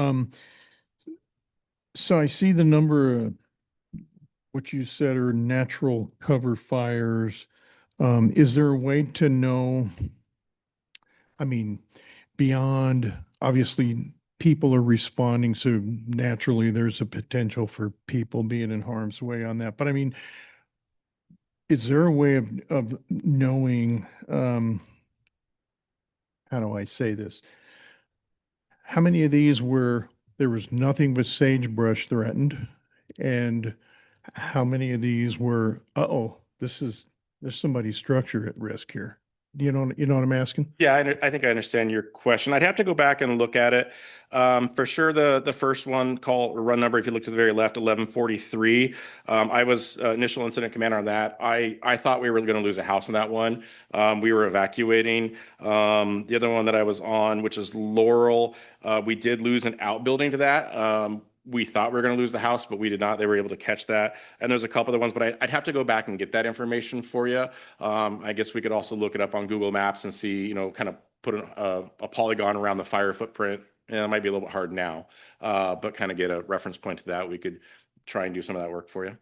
Speaker 10: So I see the number of what you said are natural cover fires. Is there a way to know, I mean, beyond, obviously, people are responding, so naturally there's a potential for people being in harm's way on that. But I mean, is there a way of knowing, how do I say this? How many of these were, there was nothing but sagebrush threatened? And how many of these were, there's somebody's structure at risk here? You know what I'm asking?
Speaker 13: Yeah, I think I understand your question. I'd have to go back and look at it. For sure, the first one, call or run number, if you look to the very left, 1143. I was initial incident commander on that. I thought we were going to lose a house in that one. We were evacuating. The other one that I was on, which is Laurel, we did lose an outbuilding to that. We thought we were going to lose the house, but we did not. They were able to catch that. And there's a couple other ones, but I'd have to go back and get that information for you. I guess we could also look it up on Google Maps and see, kind of put a polygon around the fire footprint. And it might be a little bit hard now, but kind of get a reference point to that. We could try and do some of that work for you.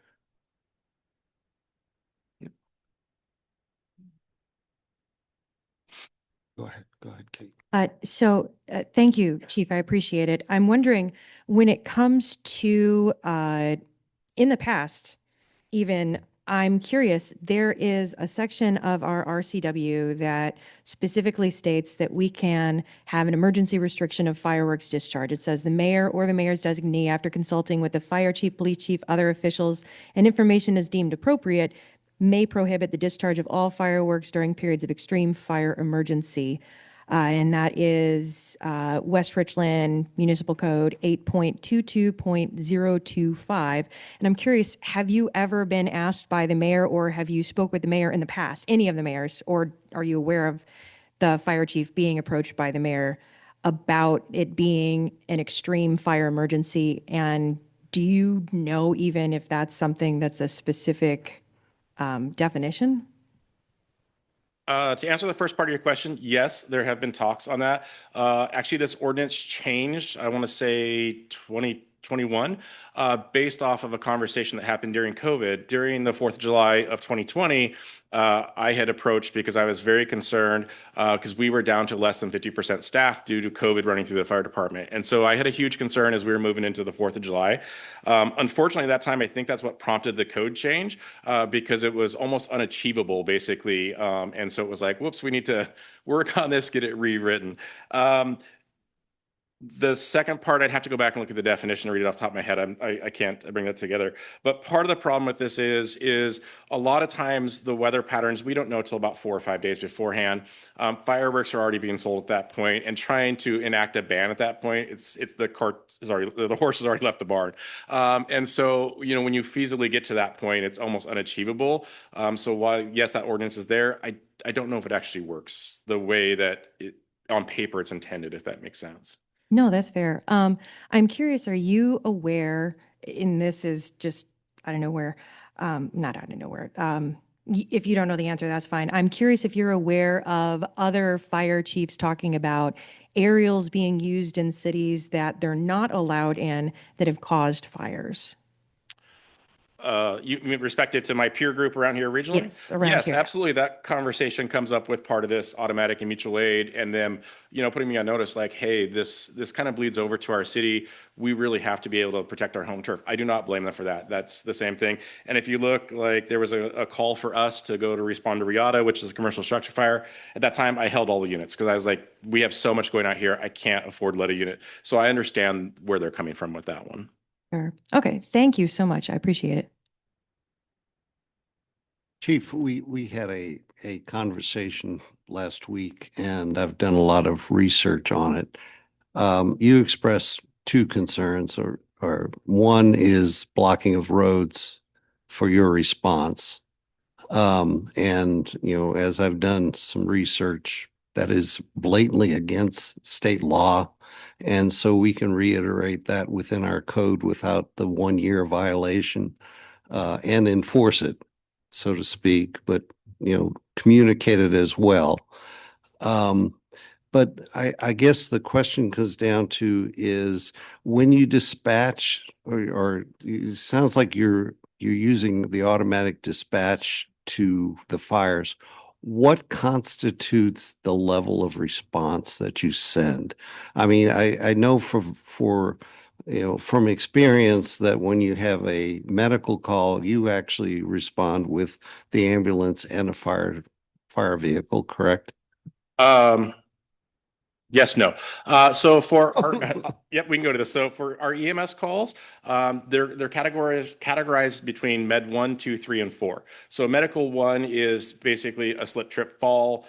Speaker 1: Go ahead, Kate.
Speaker 5: Thank you, Chief. I appreciate it. I'm wondering, when it comes to, in the past, even, I'm curious, there is a section of our RCW that specifically states that we can have an emergency restriction of fireworks discharge. It says the mayor or the mayor's designee, after consulting with the fire chief, police chief, other officials, and information is deemed appropriate, may prohibit the discharge of all fireworks during periods of extreme fire emergency. And that is West Richland Municipal Code 8.22.025. And I'm curious, have you ever been asked by the mayor, or have you spoke with the mayor in the past, any of the mayors, or are you aware of the fire chief being approached by the mayor about it being an extreme fire emergency? And do you know even if that's something that's a specific definition?
Speaker 13: To answer the first part of your question, yes, there have been talks on that. Actually, this ordinance changed, I want to say 2021, based off of a conversation that happened during COVID. During the 4th of July of 2020, I had approached because I was very concerned because we were down to less than 50% staff due to COVID running through the fire department. And so I had a huge concern as we were moving into the 4th of July. Unfortunately, at that time, I think that's what prompted the code change because it was almost unachievable, basically. And so it was like, whoops, we need to work on this, get it rewritten. The second part, I'd have to go back and look at the definition and read it off the top of my head. I can't bring that together. But part of the problem with this is a lot of times the weather patterns, we don't know till about 4 or 5 days beforehand. Fireworks are already being sold at that point, and trying to enact a ban at that point, the horse has already left the barn. And so, when you feasibly get to that point, it's almost unachievable. So while, yes, that ordinance is there, I don't know if it actually works the way that on paper it's intended, if that makes sense.
Speaker 5: No, that's fair. I'm curious, are you aware, and this is just out of nowhere, not out of nowhere. If you don't know the answer, that's fine. I'm curious if you're aware of other fire chiefs talking about aerials being used in cities that they're not allowed in that have caused fires.
Speaker 13: You mean respective to my peer group around here regionally?
Speaker 5: Yes, around
Speaker 13: yes,
Speaker 5: here.
Speaker 13: absolutely. That conversation comes up with part of this automatic and mutual aid, and them, putting me on notice, like, hey, this kind of bleeds over to our city. We really have to be able to protect our home turf. I do not blame them for that. That's the same thing. And if you look, like, there was a call for us to go to respond to Riata, which is a commercial structure fire. At that time, I held all the units because I was like, we have so much going on here. I can't afford to let a unit. So I understand where they're coming from with that one.
Speaker 5: Sure. Okay, thank you so much. I appreciate it.
Speaker 3: Chief, we had a conversation last week, and I've done a lot of research on it. You expressed two concerns, or one is blocking of roads for your response. And, as I've done some research, that is blatantly against state law. And so we can reiterate that within our code without the 1-year violation and enforce it, so to speak, but, communicate it as well. But I guess the question comes down to is when you dispatch, or it sounds like you're using the automatic dispatch to the fires, what constitutes the level of response that you send? I mean, I know from experience that when you have a medical call, you actually respond with the ambulance and a fire vehicle, correct?
Speaker 13: Yes, no. So for our, yep, we can go to this. So for our EMS calls, they're categorized between Med 1, 2, 3, and 4. So medical 1 is basically a slip, trip, fall.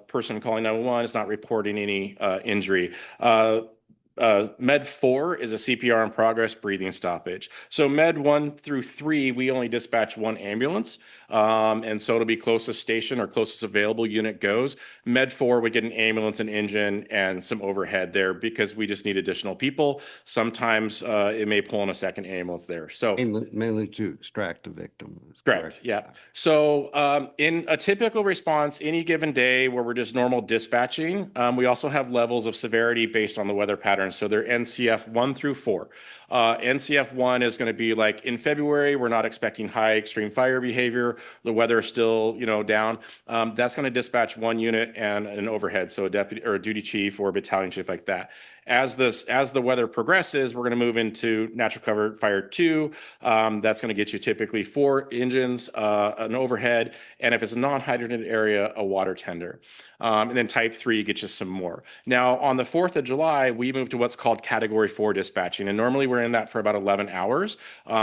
Speaker 13: Person calling 911 is not reporting any injury. Med 4 is a CPR in progress, breathing stoppage. So Med 1 through 3, we only dispatch one ambulance. And so it'll be closest station or closest available unit goes. Med 4 would get an ambulance, an engine, and some overhead there because we just need additional people. Sometimes it may pull in a second ambulance there. So
Speaker 3: mainly to extract a victim.
Speaker 13: Correct. Yeah. So in a typical response, any given day where we're just normal dispatching, we also have levels of severity based on the weather pattern patterns. So they're NCF 1 through 4. NCF 1 is going to be like in February, we're not expecting high extreme fire behavior. The weather is still, down. That's going to dispatch 1 unit and an overhead, so a deputy or a duty chief or a battalion chief like that. As the weather progresses, we're going to move into natural cover fire 2. That's going to get you typically 4 engines, an overhead, and if it's a non-hydrogen area, a water tender. And then type 3 gets you some more. Now, on the 4th of July, we move to what's called category 4 dispatching. And normally we're in that for about 11 hours.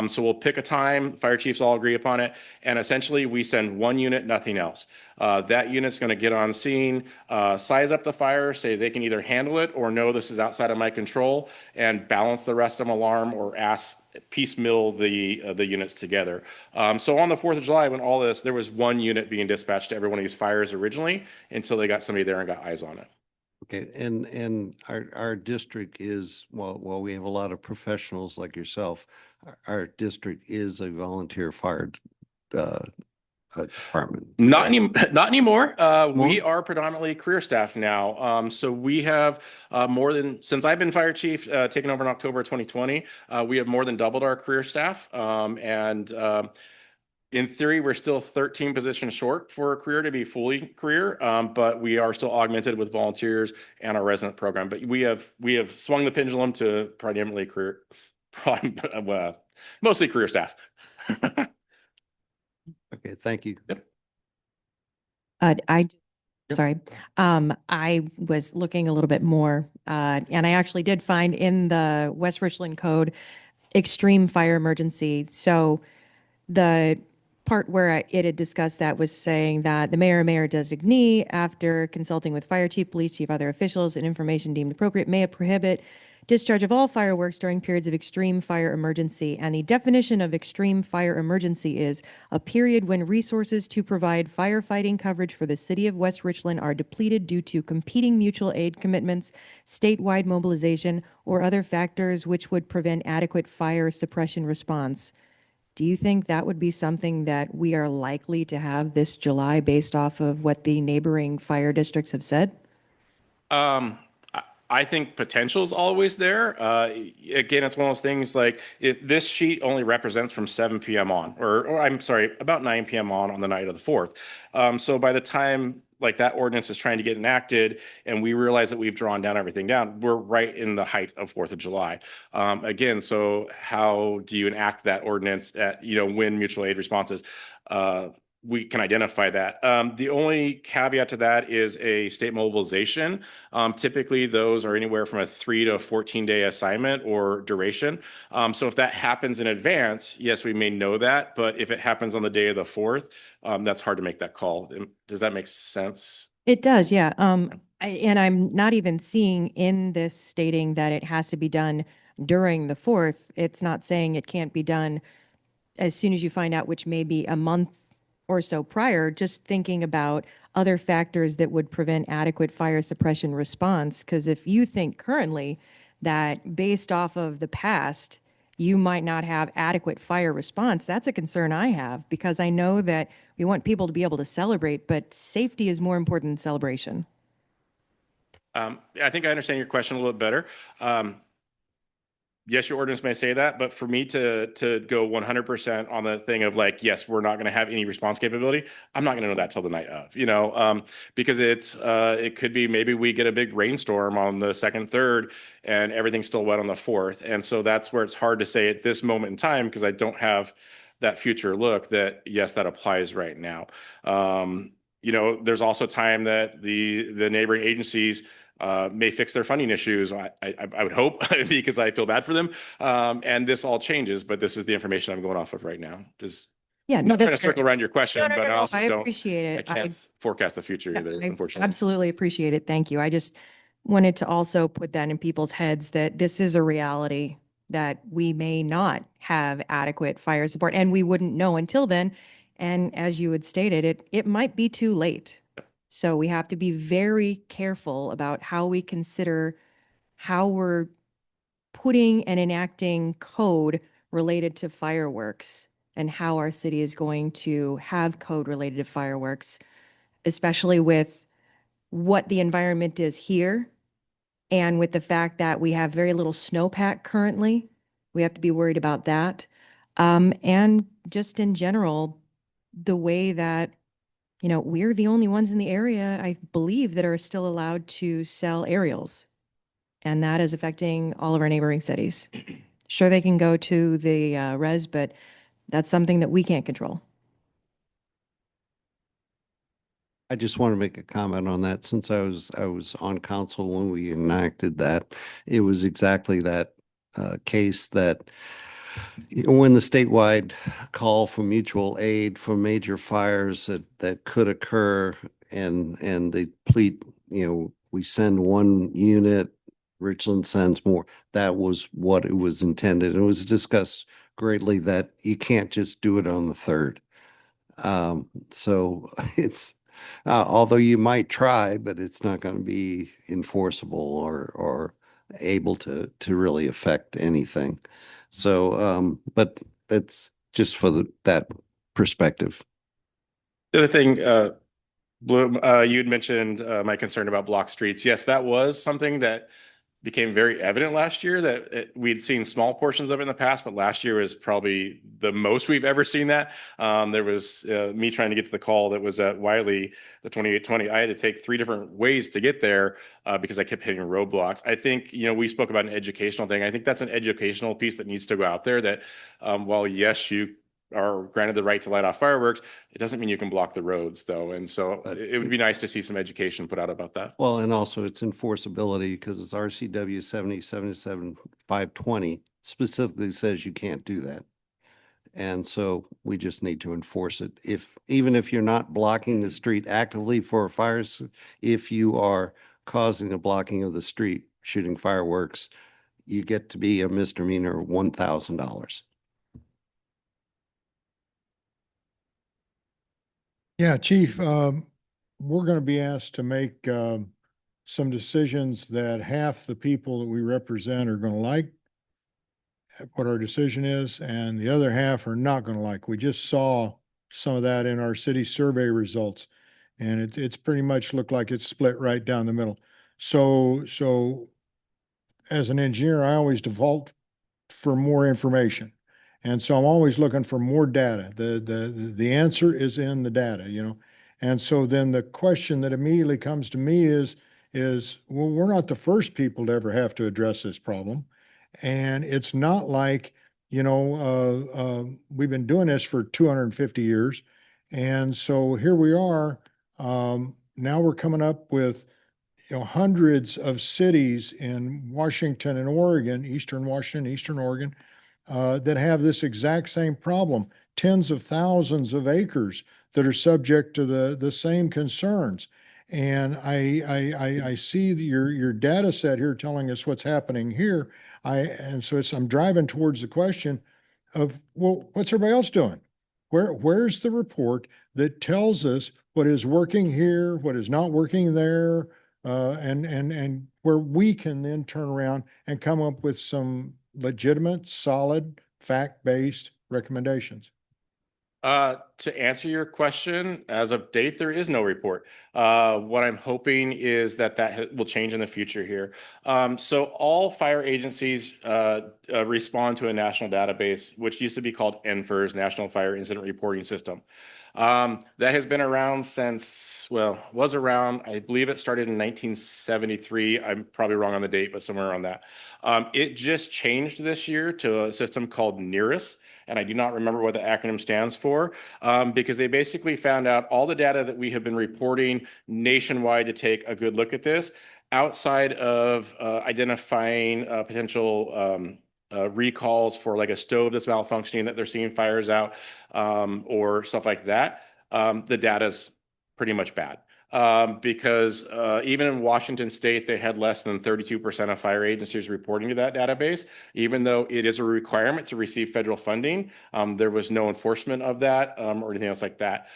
Speaker 13: So we'll pick a time, fire chiefs all agree upon it. And essentially we send 1 unit, nothing else. That unit's going to get on scene, size up the fire, say they can either handle it or no, this is outside of my control, and balance the rest of them alarm or piecemeal the units together. So on the 4th of July, when all this, there was 1 unit being dispatched to every one of these fires originally until they got somebody there and got eyes on it.
Speaker 3: Okay, and our district is, well, we have a lot of professionals like yourself. Our district is a volunteer fire department.
Speaker 13: Not anymore. We are predominantly career staff now. So we have since I've been fire chief, taken over in October 2020, we have more than doubled our career staff. In theory, we're still 13 positions short for a career to be fully career, but we are still augmented with volunteers and our resident program. But we have swung the pendulum to predominantly career, mostly career staff.
Speaker 3: Okay, thank you.
Speaker 13: Yep.
Speaker 5: Sorry. I was looking a little bit more, and I actually did find in the West Richland Code, extreme fire emergency. So the part where it had discussed that was saying that the mayor or mayor designee, after consulting with fire chief, police chief, other officials, and information deemed appropriate, may prohibit discharge of all fireworks during periods of extreme fire emergency. And the definition of extreme fire emergency is a period when resources to provide firefighting coverage for the city of West Richland are depleted due to competing mutual aid commitments, statewide mobilization, or other factors which would prevent adequate fire suppression response. Do you think that would be something that we are likely to have this July based off of what the neighboring fire districts have said?
Speaker 13: I think potential is always there. Again, it's one of those things like if this sheet only represents from 7 p.m. on, or I'm sorry, about 9 p.m. on the night of the 4th. So by the time like that ordinance is trying to get enacted and we realize that we've drawn everything down, we're right in the height of 4th of July. Again, so how do you enact that ordinance at, when mutual aid responses? We can identify that. The only caveat to that is a state mobilization. Typically, those are anywhere from a 3 to 14-day assignment or duration. So if that happens in advance, yes, we may know that. But if it happens on the day of the 4th, that's hard to make that call. Does that make sense?
Speaker 5: It does, yeah. And I'm not even seeing in this stating that it has to be done during the 4th. It's not saying it can't be done as soon as you find out, which may be a month or so prior, just thinking about other factors that would prevent adequate fire suppression response. Because if you think currently that based off of the past, you might not have adequate fire response, that's a concern I have, because I know that we want people to be able to celebrate, but safety is more important than celebration.
Speaker 13: I think I understand your question a little bit better. Yes, your ordinance may say that, but for me to go 100% on the thing of like, yes, we're not going to have any response capability, I'm not going to know that till the night of, because it could be maybe we get a big rainstorm on the 2nd, 3rd, and everything's still wet on the 4th. And so that's where it's hard to say at this moment in time, because I don't have that future look that, yes, that applies right now. There's also time that the neighboring agencies may fix their funding issues. I would hope, because I feel bad for them. And this all changes, but this is the information I'm going off of right now.
Speaker 5: I'm
Speaker 13: not trying to circle around your question,
Speaker 5: No,
Speaker 13: but I also
Speaker 5: I
Speaker 13: don't.
Speaker 5: appreciate it.
Speaker 13: I can't forecast the future either, unfortunately.
Speaker 5: Absolutely appreciate it. Thank you. I just wanted to also put that in people's heads that this is a reality, that we may not have adequate fire support, and we wouldn't know until then. And as you had stated, it might be too late. So we have to be very careful about how we consider how we're putting and enacting code related to fireworks and how our city is going to have code related to fireworks, especially with what the environment is here And with the fact that we have very little snowpack currently, we have to be worried about that. And just in general, the way that, you know, we're the only ones in the area, I believe, that are still allowed to sell aerials. And that is affecting all of our neighboring cities. Sure, they can go to the res, but that's something that we can't control.
Speaker 3: I just want to make a comment on that. Since I was on council when we enacted that, it was exactly that case that when the statewide call for mutual aid for major fires that could occur, and the plead, we send one unit, Richland sends more. That was what it was intended. It was discussed greatly that you can't just do it on the third. So it's, although you might try, but it's not going to be enforceable or able to really affect anything. So, but that's just for that perspective.
Speaker 13: The other thing, Bloom, you had mentioned my concern about block streets. Yes, that was something that became very evident last year, that we'd seen small portions of it in the past, but last year was probably the most we've ever seen that. There was me trying to get to the call that was at Wiley, the 2820. I had to take 3 different ways to get there because I kept hitting roadblocks. I think, we spoke about an educational thing. I think that's an educational piece that needs to go out there, that while yes, you are granted the right to light off fireworks, it doesn't mean you can block the roads, though. And so it would be nice to see some education put out about that.
Speaker 3: Well, and also it's enforceability, because it's RCW 7077-520 specifically says you can't do that. And so we just need to enforce it. Even if you're not blocking the street actively for fires, if you are causing a blocking of the street, shooting fireworks, you get to be a misdemeanor, $1,000.
Speaker 6: Yeah, Chief, we're going to be asked to make some decisions that half the people that we represent are going to like what our decision is, and the other half are not going to like. We just saw some of that in our city survey results, and it's pretty much looked like it's split right down the middle. So as an engineer, I always default for more information. And so I'm always looking for more data. The answer is in the data. And so then the question that immediately comes to me is, well, we're not the first people to ever have to address this problem. And it's not like, we've been doing this for 250 years. And so here we are. Now we're coming up with, hundreds of cities in Washington and Oregon, Eastern Washington, Eastern Oregon, that have this exact same problem. Tens of thousands of acres that are subject to the same concerns. And I see your data set here telling us what's happening here. So I'm driving towards the question of, well, what's everybody else doing? Where's the report that tells us what is working here, what is not working there, and where we can then turn around and come up with some legitimate, solid, fact-based recommendations?
Speaker 13: To answer your question, as of date, there is no report. What I'm hoping is that will change in the future here. So all fire agencies respond to a national database, which used to be called NFIRS, National Fire Incident Reporting System. That has been around was around, I believe it started in 1973. I'm probably wrong on the date, but somewhere around that. It just changed this year to a system called NERIS. And I do not remember what the acronym stands for, because they basically found out all the data that we have been reporting nationwide to take a good look at this, outside of identifying potential recalls for like a stove that's malfunctioning that they're seeing fires out, or stuff like that. The data's pretty much bad. Because even in Washington State, they had less than 32% of fire agencies reporting to that database. Even though it is a requirement to receive federal funding, there was no enforcement of that or anything else like that.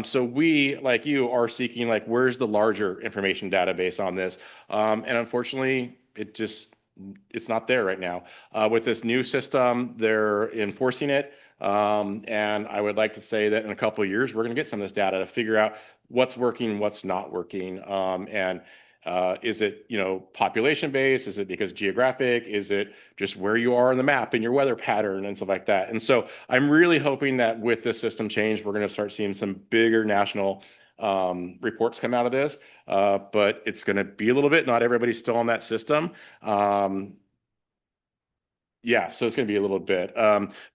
Speaker 13: So we, like you, are seeking where's the larger information database on this? And unfortunately, it's not there right now. With this new system, they're enforcing it. And I would like to say that in a couple of years, we're going to get some of this data to figure out what's working, what's not working. And Is it, population based? Is it because geographic? Is it just where you are on the map and your weather pattern and stuff like that? And so I'm really hoping that with this system change, we're going to start seeing some bigger national reports come out of this. But it's going to be a little bit, not everybody's still on that system. Yeah, so it's going to be a little bit.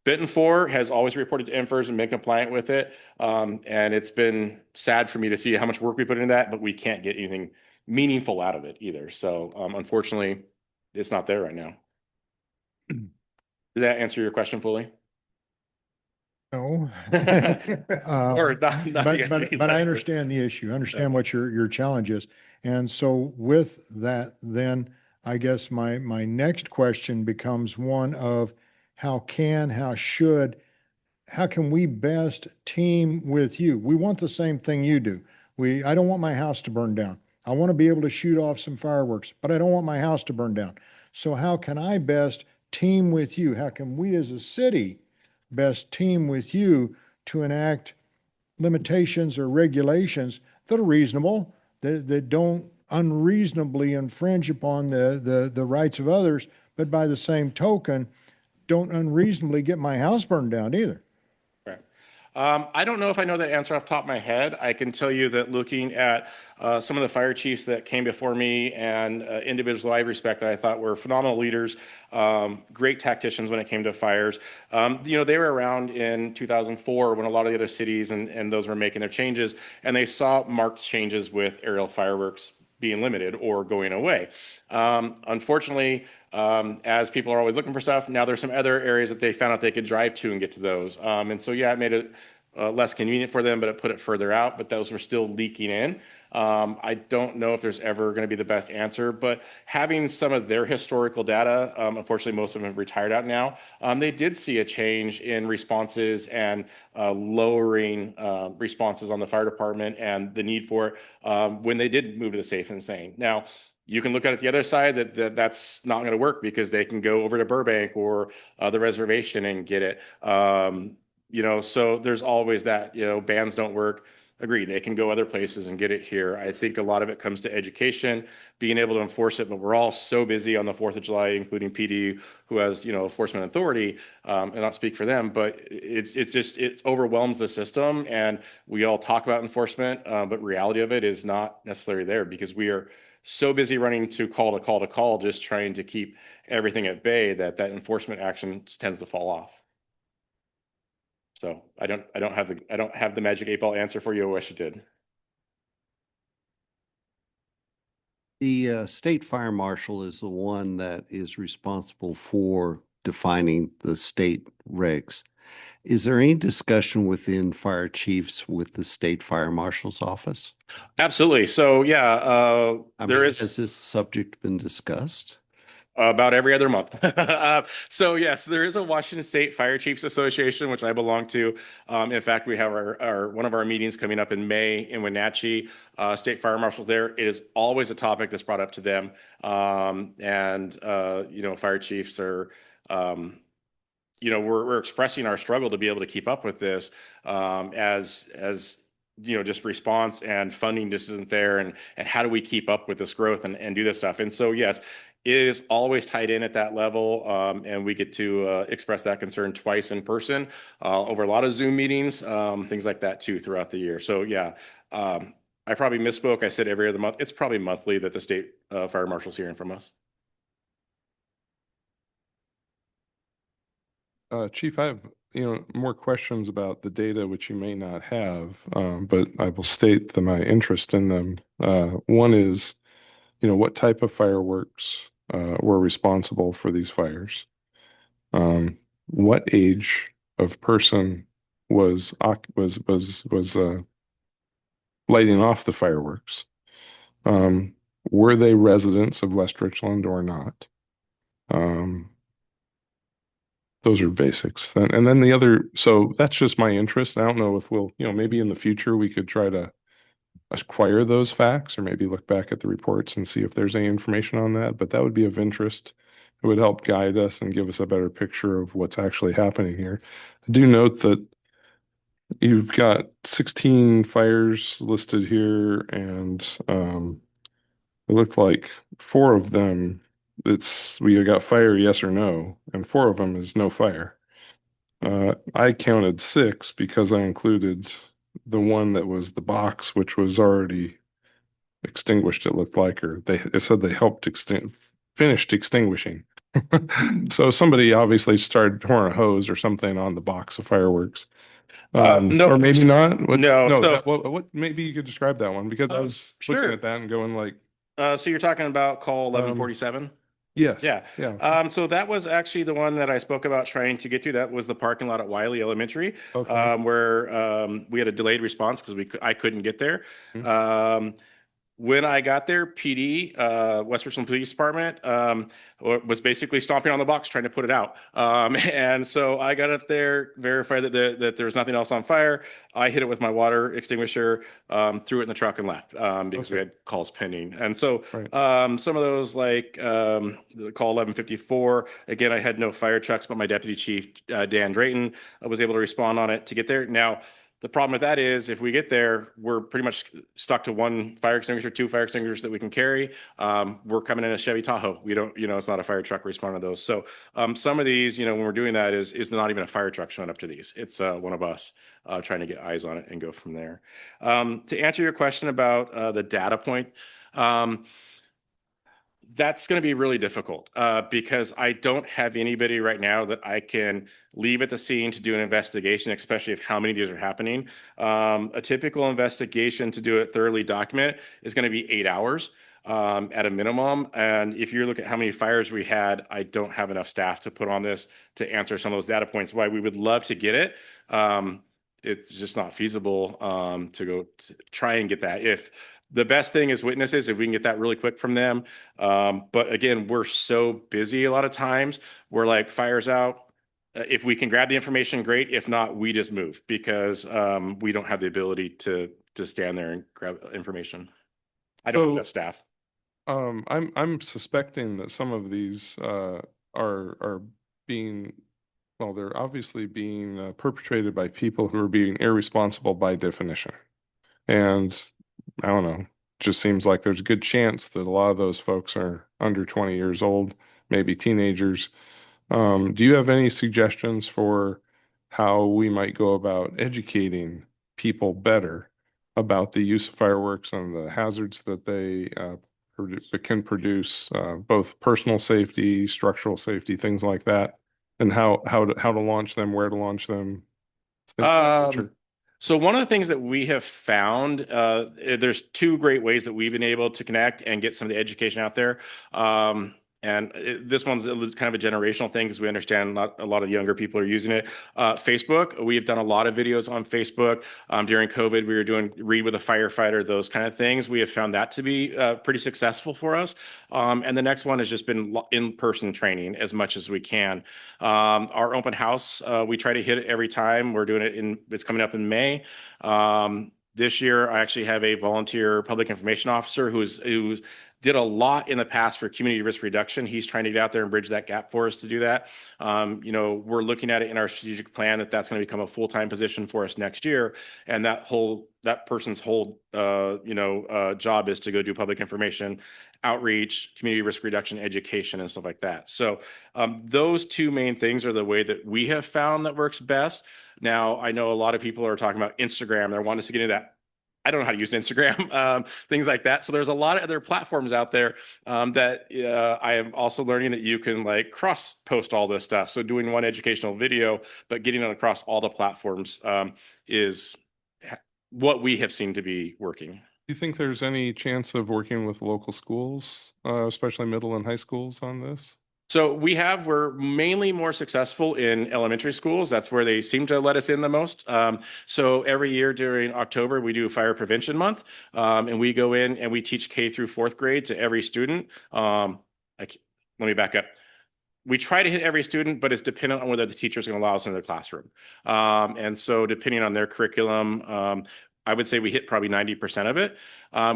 Speaker 13: Benton 4 has always reported to INFRS and been compliant with it. And it's been sad for me to see how much work we put into that, but we can't get anything meaningful out of it either. So unfortunately, it's not there right now. Did that answer your question fully?
Speaker 6: No.
Speaker 13: Or not
Speaker 6: But I understand the issue, understand what your challenge is. And so with that, then I guess my next question becomes one of how can we best team with you? We want the same thing you do. I don't want my house to burn down. I want to be able to shoot off some fireworks, but I don't want my house to burn down. So how can I best team with you? How can we as a city best team with you to enact limitations or regulations that are reasonable, that don't unreasonably infringe upon the rights of others, but by the same token, don't unreasonably get my house burned down either?
Speaker 13: Right. I don't know if I know that answer off the top of my head. I can tell you that looking at some of the fire chiefs that came before me and individuals I respect that I thought were phenomenal leaders, great tacticians when it came to fires. They were around in 2004 when a lot of the other cities and those were making their changes, and they saw marked changes with aerial fireworks being limited or going away. Unfortunately, as people are always looking for stuff, now there's some other areas that they found out they could drive to and get to those. And so, yeah, it made it less convenient for them, but it put it further out, but those were still leaking in. I don't know if there's ever going to be the best answer, but having some of their historical data, unfortunately, most of them have retired out now. They did see a change in responses and lowering responses on the fire department and the need for it when they did move to the safe and sane. Now, you can look at it the other side that's not going to work because they can go over to Burbank or the reservation and get it. So there's always that, bans don't work. Agreed. They can go other places and get it here. I think a lot of it comes to education, being able to enforce it, but we're all so busy on the 4th of July, including PD, who has, enforcement authority, and not speak for them, but it overwhelms the system and we all talk about enforcement, but reality of it is not necessarily there because we are so busy running to call, just trying to keep everything at bay that enforcement action tends to fall off. So I don't have the magic 8-ball answer for you. I wish I did.
Speaker 3: The state fire marshal is the one that is responsible for defining the state regs. Is there any discussion within fire chiefs with the state fire marshal's office?
Speaker 13: Absolutely. So yeah,
Speaker 3: Has this subject been discussed?
Speaker 13: About every other month. So yes, there is a Washington State Fire Chiefs Association, which I belong to. In fact, we have one of our meetings coming up in May in Wenatchee. State fire marshals there. It is always a topic that's brought up to them. Fire chiefs are, we're expressing our struggle to be able to keep up with this as just response and funding just isn't there. And how do we keep up with this growth and do this stuff? And so, yes, it is always tied in at that level. And we get to express that concern twice in person over a lot of Zoom meetings, things like that too throughout the year. So yeah, I probably misspoke. I said every other month. It's probably monthly that the state fire marshal's hearing from us.
Speaker 4: Chief, I have more questions about the data which you may not have, but I will state my interest in them. One is, what type of fireworks were responsible for these fires? What age of person was lighting off the fireworks? Were they residents of West Richland or not? Those are basics. And then the other, so that's just my interest. I don't know if we'll, maybe in the future we could try to acquire those facts or maybe look back at the reports and see if there's any information on that, but that would be of interest. It would help guide us and give us a better picture of what's actually happening here. I do note that you've got 16 fires listed here and it looked like 4 of them, we got fire, yes or no, and 4 of them is no fire. I counted 6 because I included the one that was the box, which was already extinguished, it looked like, or it said they helped finished extinguishing. So somebody obviously started pouring a hose or something on the box of fireworks.
Speaker 13: No.
Speaker 4: Or maybe not.
Speaker 13: No, so-
Speaker 4: What, maybe you could describe that one because I was looking
Speaker 13: Sure.
Speaker 4: at that and going like,
Speaker 13: So you're talking about call 1147?
Speaker 4: yes.
Speaker 13: Yeah.
Speaker 4: Yeah.
Speaker 13: So that was actually the one that I spoke about trying to get to. That was the parking lot at Wiley Elementary,
Speaker 4: Okay.
Speaker 13: where we had a delayed response because I couldn't get there.
Speaker 4: Mhm.
Speaker 13: When I got there, PD, West Richland Police Department, was basically stomping on the box trying to put it out. And so I got up there, verified that there was nothing else on fire. I hit it with my water extinguisher, threw it in the truck and left because we
Speaker 4: Okay.
Speaker 13: had calls pending. And so
Speaker 4: Right.
Speaker 13: some of those, like the call 1154, again, I had no fire trucks, but my deputy chief, Dan Drayton, was able to respond on it to get there. Now, the problem with that is if we get there, we're pretty much stuck to 1 fire extinguisher, 2 fire extinguishers that we can carry. We're coming in a Chevy Tahoe. We don't, it's not a fire truck responding to those. So some of these, when we're doing that is not even a fire truck showing up to these. It's one of us trying to get eyes on it and go from there. To answer your question about the data point, that's going to be really difficult because I don't have anybody right now that I can leave at the scene to do an investigation, especially if how many of these are happening. A typical investigation to do it thoroughly document is going to be 8 hours at a minimum. And if you look at how many fires we had, I don't have enough staff to put on this to answer some of those data points. Why we would love to get it. It's just not feasible to go to try and get that. If the best thing is witnesses, if we can get that really quick from them. But again, we're so busy a lot of times. We're like, fire's out. If we can grab the information, great. If not, we just move because we don't have the ability to stand there and grab information. I don't have enough staff.
Speaker 4: I'm suspecting that some of these are being, well, they're obviously being perpetrated by people who are being irresponsible by definition. And I don't know, just seems like there's a good chance that a lot of those folks are under 20 years old, maybe teenagers. Do you have any suggestions for how we might go about educating people better about the use of fireworks and the hazards that they can produce, both personal safety, structural safety, things like that, and how to launch them, where to launch them? things of that nature?
Speaker 13: So one of the things that we have found, there's 2 great ways that we've been able to connect and get some of the education out there. This one's kind of a generational thing because we understand not a lot of younger people are using it. Facebook, we have done a lot of videos on Facebook. During COVID, we were doing Read with a Firefighter, those kind of things. We have found that to be pretty successful for us. And the next one has just been in-person training as much as we can. Our open house, we try to hit it every time. We're doing it it's coming up in May. This year, I actually have a volunteer public information officer who's did a lot in the past for community risk reduction. He's trying to get out there and bridge that gap for us to do that. We're looking at it in our strategic plan that's going to become a full-time position for us next year. And that person's whole job is to go do public information, outreach, community risk reduction, education, and stuff like that. So those 2 main things are the way that we have found that works best. Now, I know a lot of people are talking about Instagram. They're wanting us to get into that. I don't know how to use an Instagram, things like that. So there's a lot of other platforms out there that I am also learning that you can like cross post all this stuff. So doing one educational video, but getting it across all the platforms is what we have seen to be working.
Speaker 4: Do you think there's any chance of working with local schools, especially middle and high schools on this?
Speaker 13: So we're mainly more successful in elementary schools. That's where they seem to let us in the most. So every year during October, we do Fire Prevention Month, and we go in and we teach K through 4th grade to every student. Let me back up. We try to hit every student, but it's dependent on whether the teacher's going to allow us in their classroom. And so depending on their curriculum, I would say we hit probably 90% of it.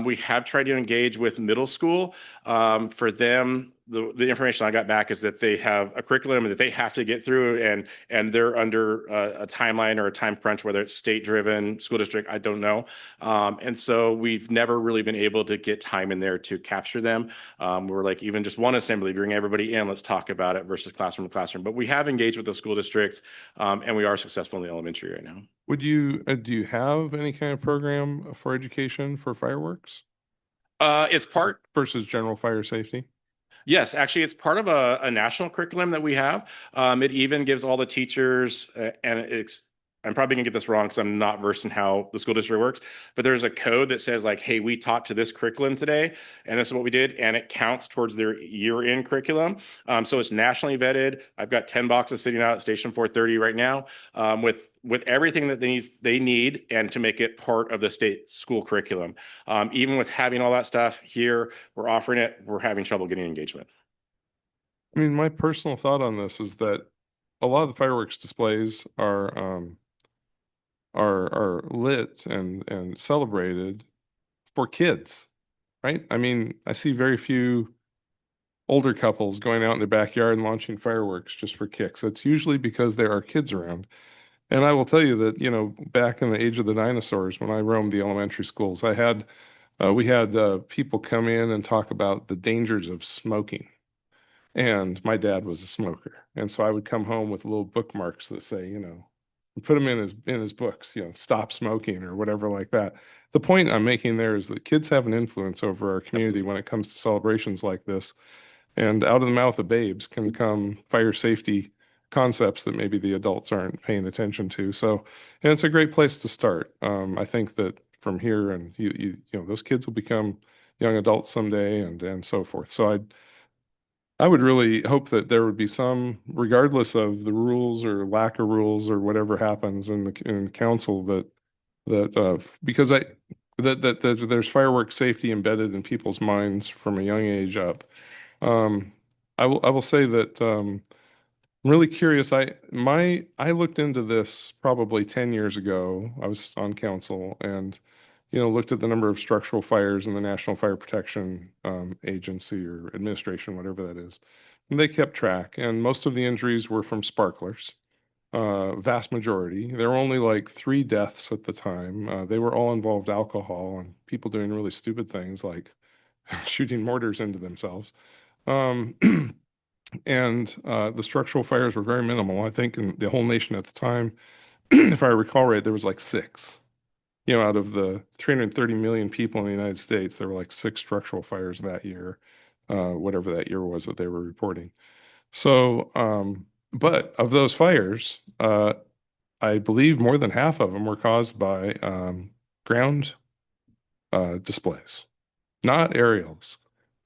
Speaker 13: We have tried to engage with middle school. For them, the information I got back is that they have a curriculum that they have to get through, and they're under a timeline or a time crunch, whether it's state-driven, school district, I don't know. And so we've never really been able to get time in there to capture them. We're like, even just one assembly, bring everybody in, let's talk about it versus classroom to classroom. But we have engaged with the school districts, and we are successful in the elementary right now.
Speaker 4: Would you, do you have any kind of program for education for fireworks
Speaker 13: It's part
Speaker 4: versus general fire safety?
Speaker 13: Yes, actually, it's part of a national curriculum that we have. It even gives all the teachers, and I'm probably gonna get this wrong because I'm not versed in how the school district works, but there's a code that says like, hey, we taught to this curriculum today, and this is what we did, and it counts towards their year-end curriculum. So it's nationally vetted. I've got 10 boxes sitting out at Station 430 right now, with everything that they need and to make it part of the state school curriculum. Even with having all that stuff here, we're offering it, we're having trouble getting engagement.
Speaker 4: I mean, my personal thought on this is that a lot of the fireworks displays are lit and celebrated for kids, right? I mean, I see very few older couples going out in their backyard and launching fireworks just for kicks. It's usually because there are kids around. And I will tell you that, you know, back in the age of the dinosaurs, when I roamed the elementary schools, we had people come in and talk about the dangers of smoking. And my dad was a smoker. And so I would come home with little bookmarks that say, you know, put them in his books, you know, stop smoking or whatever like that. The point I'm making there is that kids have an influence over our community when it comes to celebrations like this. And out of the mouth of babes can come fire safety concepts that maybe the adults aren't paying attention to. So, and it's a great place to start. I think that from here, and you know, those kids will become young adults someday, and so forth. So I would really hope that there would be some, regardless of the rules or lack of rules or whatever happens in the council, because that there's fireworks safety embedded in people's minds from a young age up. I will say that I'm really curious. I looked into this probably 10 years ago. I was on council and, you know, looked at the number of structural fires in the National Fire Protection Agency or administration, whatever that is. And they kept track, and most of the injuries were from sparklers. Vast majority. There were only like 3 deaths at the time. They were all involved alcohol and people doing really stupid things like shooting mortars into themselves. And the structural fires were very minimal. I think in the whole nation at the time, if I recall right, there was like 6. You know, out of the 330 million people in the United States, there were like 6 structural fires that year, whatever that year was that they were reporting. So, but of those fires, I believe more than half of them were caused by ground displays, not aerials.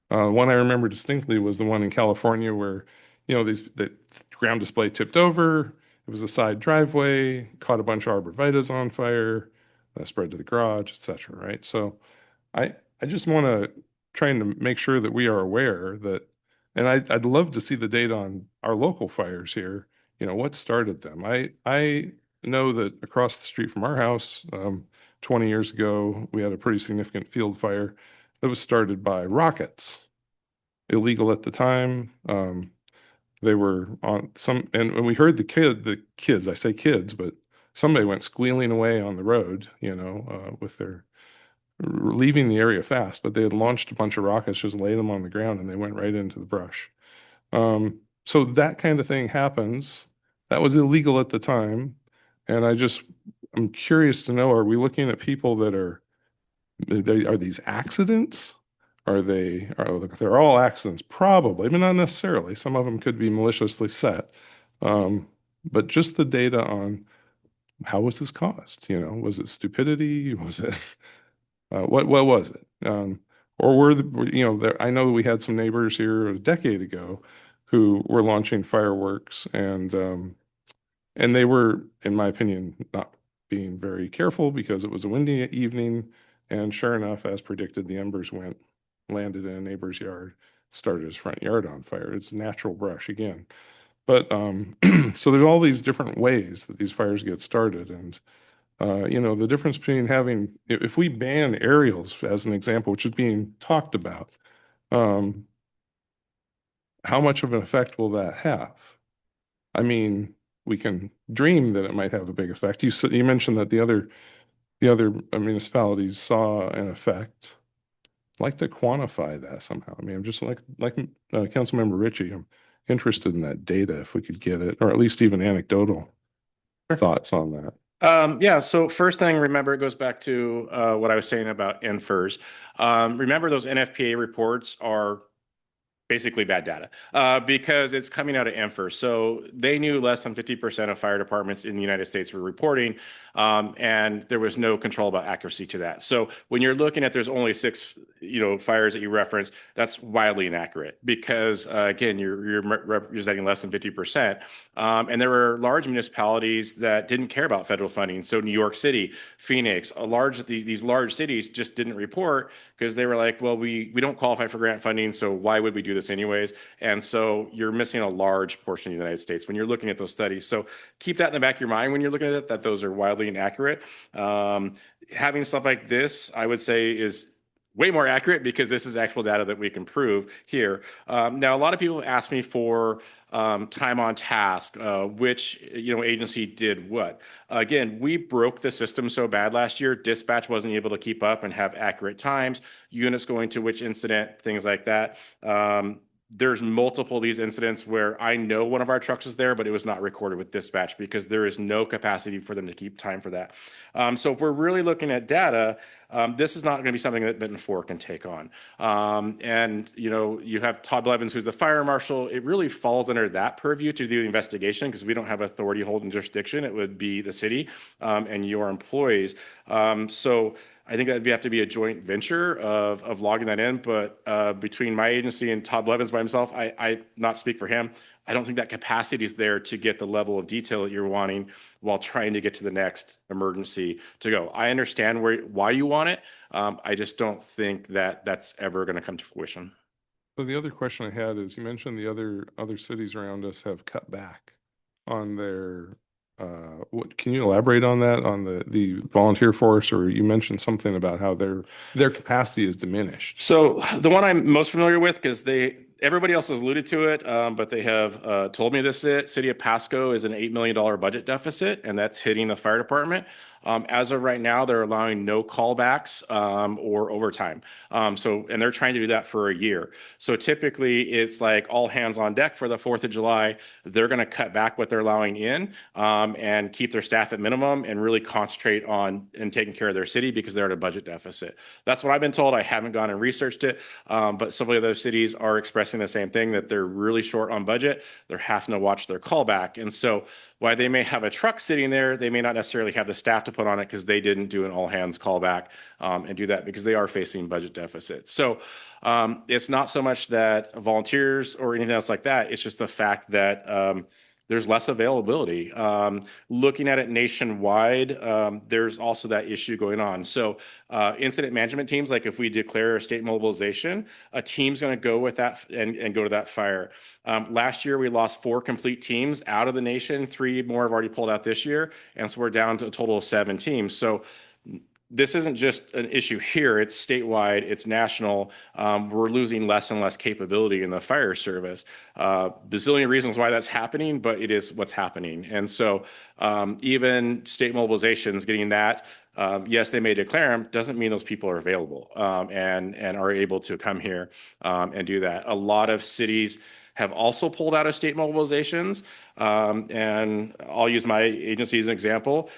Speaker 4: One I remember distinctly was the one in California where, you know, the ground display tipped over. It was a side driveway, caught a bunch of arborvitaes on fire, that spread to the garage, etc. Right? So, I just want to trying to make sure that we are aware that, and I'd love to see the data on our local fires here. You know, what started them? I know that across the street from our house, 20 years ago, we had a pretty significant field fire that was started by rockets, illegal at the time. They were on some, and when we heard the kids, I say kids, but somebody went squealing away on the road, you know, with their leaving the area fast, but they had launched a bunch of rockets, just laid them on the ground, and they went right into the brush. So that kind of thing happens. That was illegal at the time, and I'm curious to know: are we looking at people that are these accidents? They're all accidents? Probably, but not necessarily. Some of them could be maliciously set. But just the data on how was this caused? You know, was it stupidity? Was it what was it? Or you know, I know we had some neighbors here a decade ago who were launching fireworks and they were, in my opinion, not being very careful because it was a windy evening, and sure enough, as predicted, the embers landed in a neighbor's yard, started his front yard on fire. It's natural brush again. But so there's all these different ways that these fires get started, and The difference between having, if we ban aerials as an example, which is being talked about, how much of an effect will that have? I mean, we can dream that it might have a big effect. You mentioned that the other municipalities saw an effect. I'd like to quantify that somehow. I mean, I'm just like Councilmember Ritchie, I'm interested in that data if we could get it, or at least even anecdotal thoughts on that.
Speaker 13: Yeah, so first thing, remember, it goes back to what I was saying about NFIRS. Remember, those NFPA reports are basically bad data because it's coming out of NFIRS. So they knew less than 50% of fire departments in the United States were reporting, and there was no control about accuracy to that. So when you're looking at there's only 6, fires that you reference, that's wildly inaccurate because again, you're representing less than 50%. And there were large municipalities that didn't care about federal funding. So New York City, Phoenix, these large cities just didn't report because they were like, well, we don't qualify for grant funding, so why would we do this anyways? And so you're missing a large portion of the United States when you're looking at those studies. So keep that in the back of your mind when you're looking at it, that those are wildly inaccurate. Having stuff like this, I would say, is way more accurate because this is actual data that we can prove here. Now, a lot of people ask me for time on task, which agency did what. Again, we broke the system so bad last year. Dispatch wasn't able to keep up and have accurate times, units going to which incident, things like that. There's multiple of these incidents where I know one of our trucks was there, but it was not recorded with dispatch because there is no capacity for them to keep time for that. So if we're really looking at data, this is not going to be something that Benton 4 can take on. And you have Todd Blevins, who's the fire marshal. It really falls under that purview to do the investigation because we don't have authority holding jurisdiction. It would be the city and your employees. So I think that'd have to be a joint venture of logging that in. But between my agency and Todd Blevins by himself, I not speak for him. I don't think that capacity is there to get the level of detail that you're wanting while trying to get to the next emergency to go. I understand why you want it. I just don't think that that's ever going to come to fruition.
Speaker 4: So the other question I had is, you mentioned the other cities around us have cut back on their what can you elaborate on that, on the volunteer force, or you mentioned something about how their capacity is diminished?
Speaker 13: So the one I'm most familiar with, because everybody else has alluded to it, but they have told me this, City of Pasco is an $8 million budget deficit, and that's hitting the fire department. As of right now, they're allowing no callbacks or overtime. And they're trying to do that for a year. So typically it's like all hands on deck for the 4th of July. They're going to cut back what they're allowing in and keep their staff at minimum and really concentrate on and taking care of their city because they're at a budget deficit. That's what I've been told. I haven't gone and researched it, but some of the other cities are expressing the same thing, that they're really short on budget. They're having to watch their callback. And so while they may have a truck sitting there, they may not necessarily have the staff to put on it because they didn't do an all hands callback and do that because they are facing budget deficits. So it's not so much that volunteers or anything else like that. It's just the fact that there's less availability. Looking at it nationwide, there's also that issue going on. So incident management teams, like if we declare a state mobilization, a team's going to go with that and go to that fire. Last year, we lost 4 complete teams out of the nation. 3 more have already pulled out this year. And so we're down to a total of 7 teams. So this isn't just an issue here, it's statewide, it's national. We're losing less and less capability in the fire service. Bazillion reasons why that's happening, but it is what's happening. And so even state mobilizations, getting that, yes, they may declare them, doesn't mean those people are available and are able to come here and do that. A lot of cities have also pulled out of state mobilizations. And I'll use my agency as an example.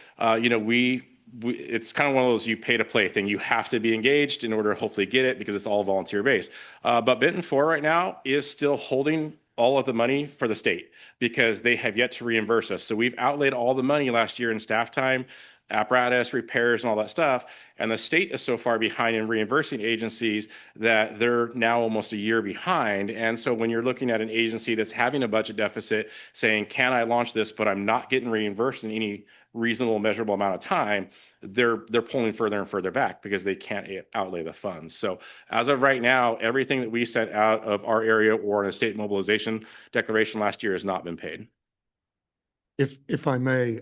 Speaker 13: It's kind of one of those you pay to play thing. You have to be engaged in order to hopefully get it because it's all volunteer based. But Benton 4 right now is still holding all of the money for the state because they have yet to reimburse us. So we've outlaid all the money last year in staff time, apparatus, repairs, and all that stuff. And the state is so far behind in reimbursing agencies that they're now almost a year behind. And so when you're looking at an agency that's having a budget deficit saying, can I launch this, but I'm not getting reimbursed in any reasonable, measurable amount of time, they're pulling further and further back because they can't outlay the funds. So as of right now, everything that we sent out of our area or in a state mobilization declaration last year has not been paid.
Speaker 1: If I may,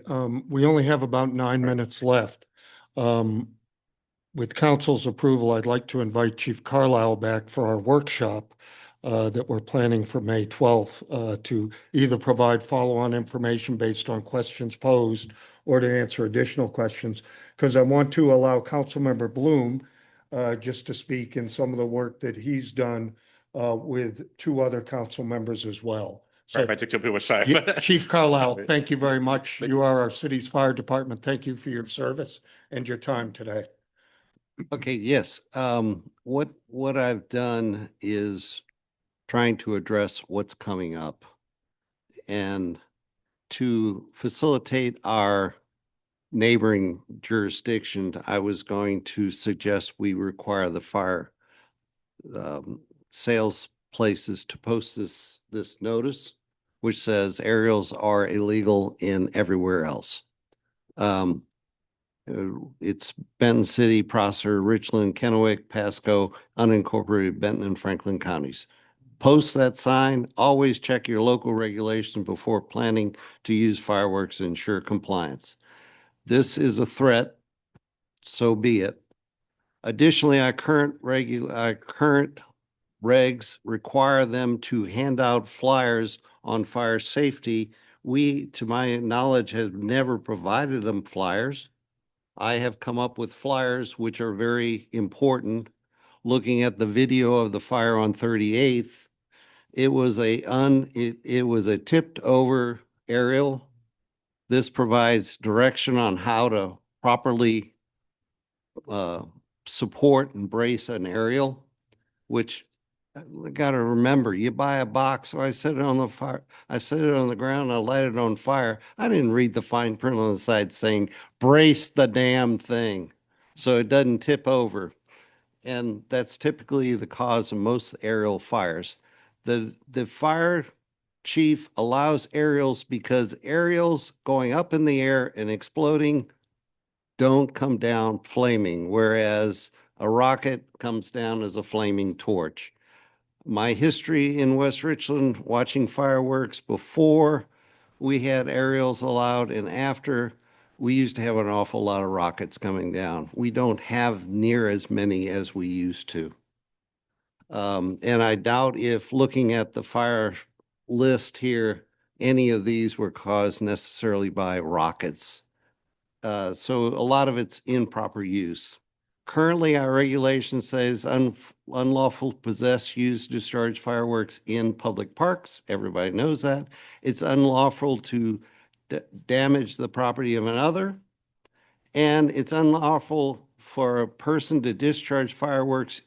Speaker 1: we only have about 9 minutes left. With council's approval, I'd like to invite Chief Carlisle back for our workshop that we're planning for May 12th to either provide follow-on information based on questions posed or to answer additional questions, because I want to allow Councilmember Bloom just to speak in some of the work that he's done with two other council members as well.
Speaker 13: Sorry if I took too much time.
Speaker 1: Yeah, Chief Carlisle, thank you very much. You are our city's fire department. Thank you for your service and your time today.
Speaker 3: Okay, yes. What I've done is trying to address what's coming up. And to facilitate our neighboring jurisdiction, I was going to suggest we require the fire sales places to post this notice, which says aerials are illegal in everywhere else. It's Benton City, Prosser, Richland, Kennewick, Pasco, unincorporated Benton and Franklin counties. Post that sign. Always check your local regulations before planning to use fireworks to ensure compliance. This is a threat, so be it. Additionally, our current regs require them to hand out flyers on fire safety. We, to my knowledge, have never provided them flyers. I have come up with flyers which are very important. Looking at the video of the fire on 38th, it was a tipped over aerial. This provides direction on how to properly support and brace an aerial, which I got to remember, you buy a box, so I set it on the fire, I set it on the ground, I light it on fire. I didn't read the fine print on the side saying, brace the damn thing so it doesn't tip over. And that's typically the cause of most aerial fires. The fire chief allows aerials because aerials going up in the air and exploding don't come down flaming, whereas a rocket comes down as a flaming torch. My history in West Richland, watching fireworks before we had aerials allowed and after, we used to have an awful lot of rockets coming down. We don't have near as many as we used to. And I doubt if looking at the fire list here, any of these were caused necessarily by rockets. So a lot of it's improper use. Currently, our regulation says unlawful possess, use, discharge fireworks in public parks. Everybody knows that. It's unlawful to damage the property of another. And it's unlawful for a person to discharge fireworks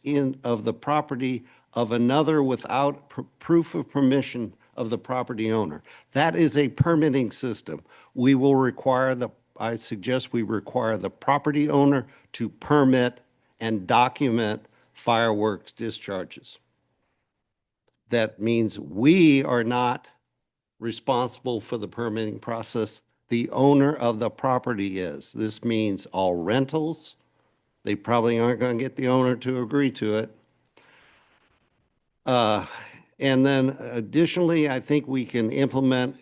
Speaker 3: of the property of another without proof of permission of the property owner. That is a permitting system. We will require I suggest we require the property owner to permit and document fireworks discharges. That means we are not responsible for the permitting process. The owner of the property is. This means all rentals. They probably aren't going to get the owner to agree to it. And then additionally, I think we can implement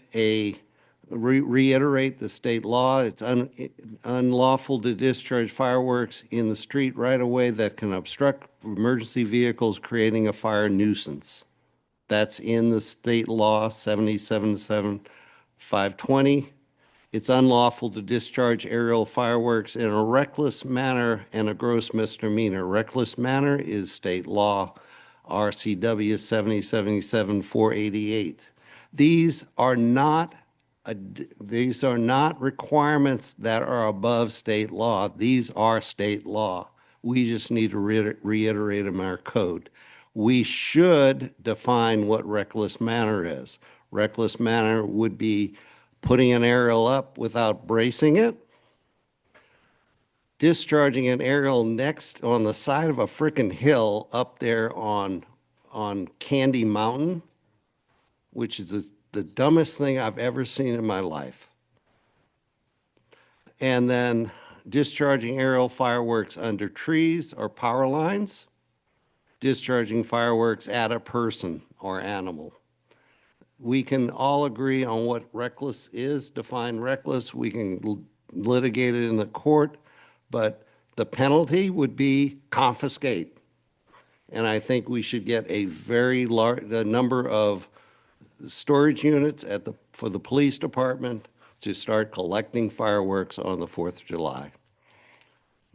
Speaker 3: reiterate the state law. It's unlawful to discharge fireworks in the street right away that can obstruct emergency vehicles, creating a fire nuisance. That's in the state law 777520. It's unlawful to discharge aerial fireworks in a reckless manner and a gross misdemeanor. Reckless manner is state law RCW 7077488. These are not requirements that are above state law. These are state law. We just need to reiterate them in our code. We should define what reckless manner is. Reckless manner would be putting an aerial up without bracing it, discharging an aerial next on the side of a frickin' hill up there on Candy Mountain, which is the dumbest thing I've ever seen in my life. And then discharging aerial fireworks under trees or power lines, discharging fireworks at a person or animal. we can all agree on what reckless is, define reckless, we can litigate it in the court, but the penalty would be confiscate. And I think we should get a very large, the number of storage units for the police department to start collecting fireworks on the 4th of July.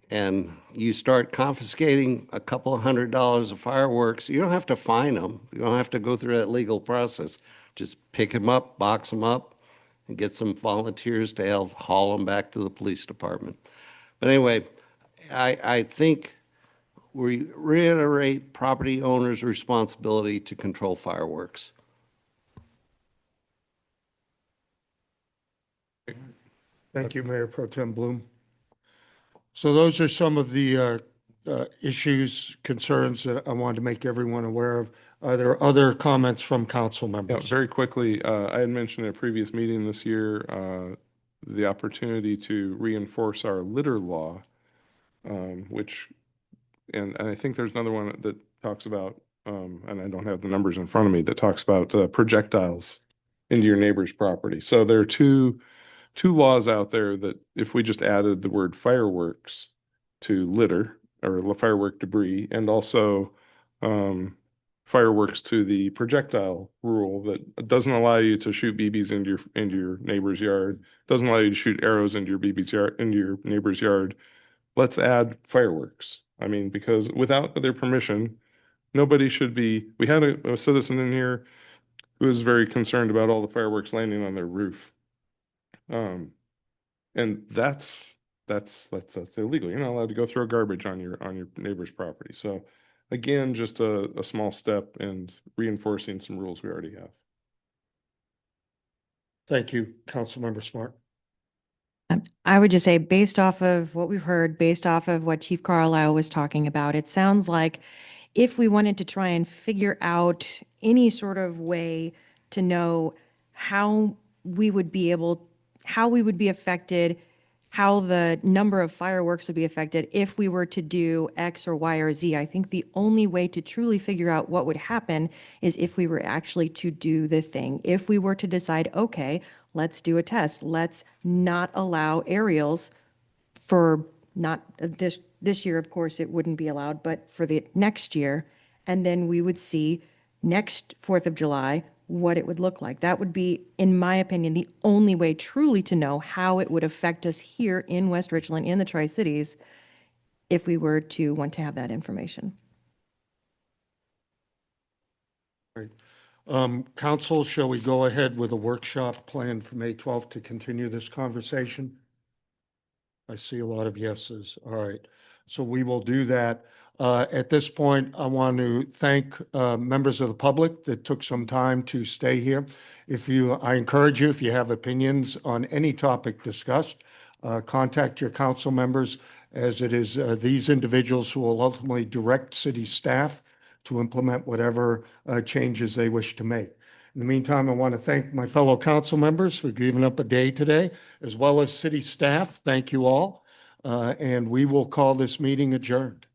Speaker 3: And you start confiscating a couple $100 of fireworks, you don't have to fine them. You don't have to go through that legal process. Just pick them up, box them up, and get some volunteers to help haul them back to the police department. But anyway, I think we reiterate property owners' responsibility to control fireworks.
Speaker 1: Thank you, Mayor Pro Tem Bloom. So those are some of the issues, concerns that I wanted to make everyone aware of. Are there other comments from council
Speaker 4: Yeah,
Speaker 1: members?
Speaker 4: very quickly, I had mentioned in a previous meeting this year, the opportunity to reinforce our litter law, which, and I think there's another one that talks about, and I don't have the numbers in front of me, that talks about projectiles into your neighbor's property. So there are two laws out there that if we just added the word fireworks to litter or firework debris, and also fireworks to the projectile rule that doesn't allow you to shoot BBs into your neighbor's yard, doesn't allow you to shoot arrows into your neighbor's yard. Let's add fireworks. I mean, because without their permission, nobody should be. We had a citizen in here who was very concerned about all the fireworks landing on their roof. And that's illegal. You're not allowed to go throw garbage on your neighbor's property. So again, just a small step and reinforcing some rules we already have.
Speaker 1: Thank you, Councilmember Smart.
Speaker 5: I would just say, based off of what we've heard, based off of what Chief Carlisle was talking about, it sounds like if we wanted to try and figure out any sort of way to know how we would be affected, how the number of fireworks would be affected if we were to do X or Y or Z. I think the only way to truly figure out what would happen is if we were actually to do the thing. If we were to decide, okay, let's do a test. Let's not allow aerials for not this year, of course, it wouldn't be allowed, but for the next year. And then we would see next 4th of July what it would look like. That would be, in my opinion, the only way truly to know how it would affect us here in West Richland, in the Tri-Cities, if we were to want to have that information.
Speaker 1: Right. Council, shall we go ahead with a workshop planned for May 12th to continue this conversation? I see a lot of yeses. All right. So we will do that. At this point, I want to thank members of the public that took some time to stay here. I encourage you, if you have opinions on any topic discussed, contact your council members, as it is these individuals who will ultimately direct city staff to implement whatever changes they wish to make. In the meantime, I want to thank my fellow council members for giving up a day today, as well as city staff. Thank you all. And we will call this meeting adjourned.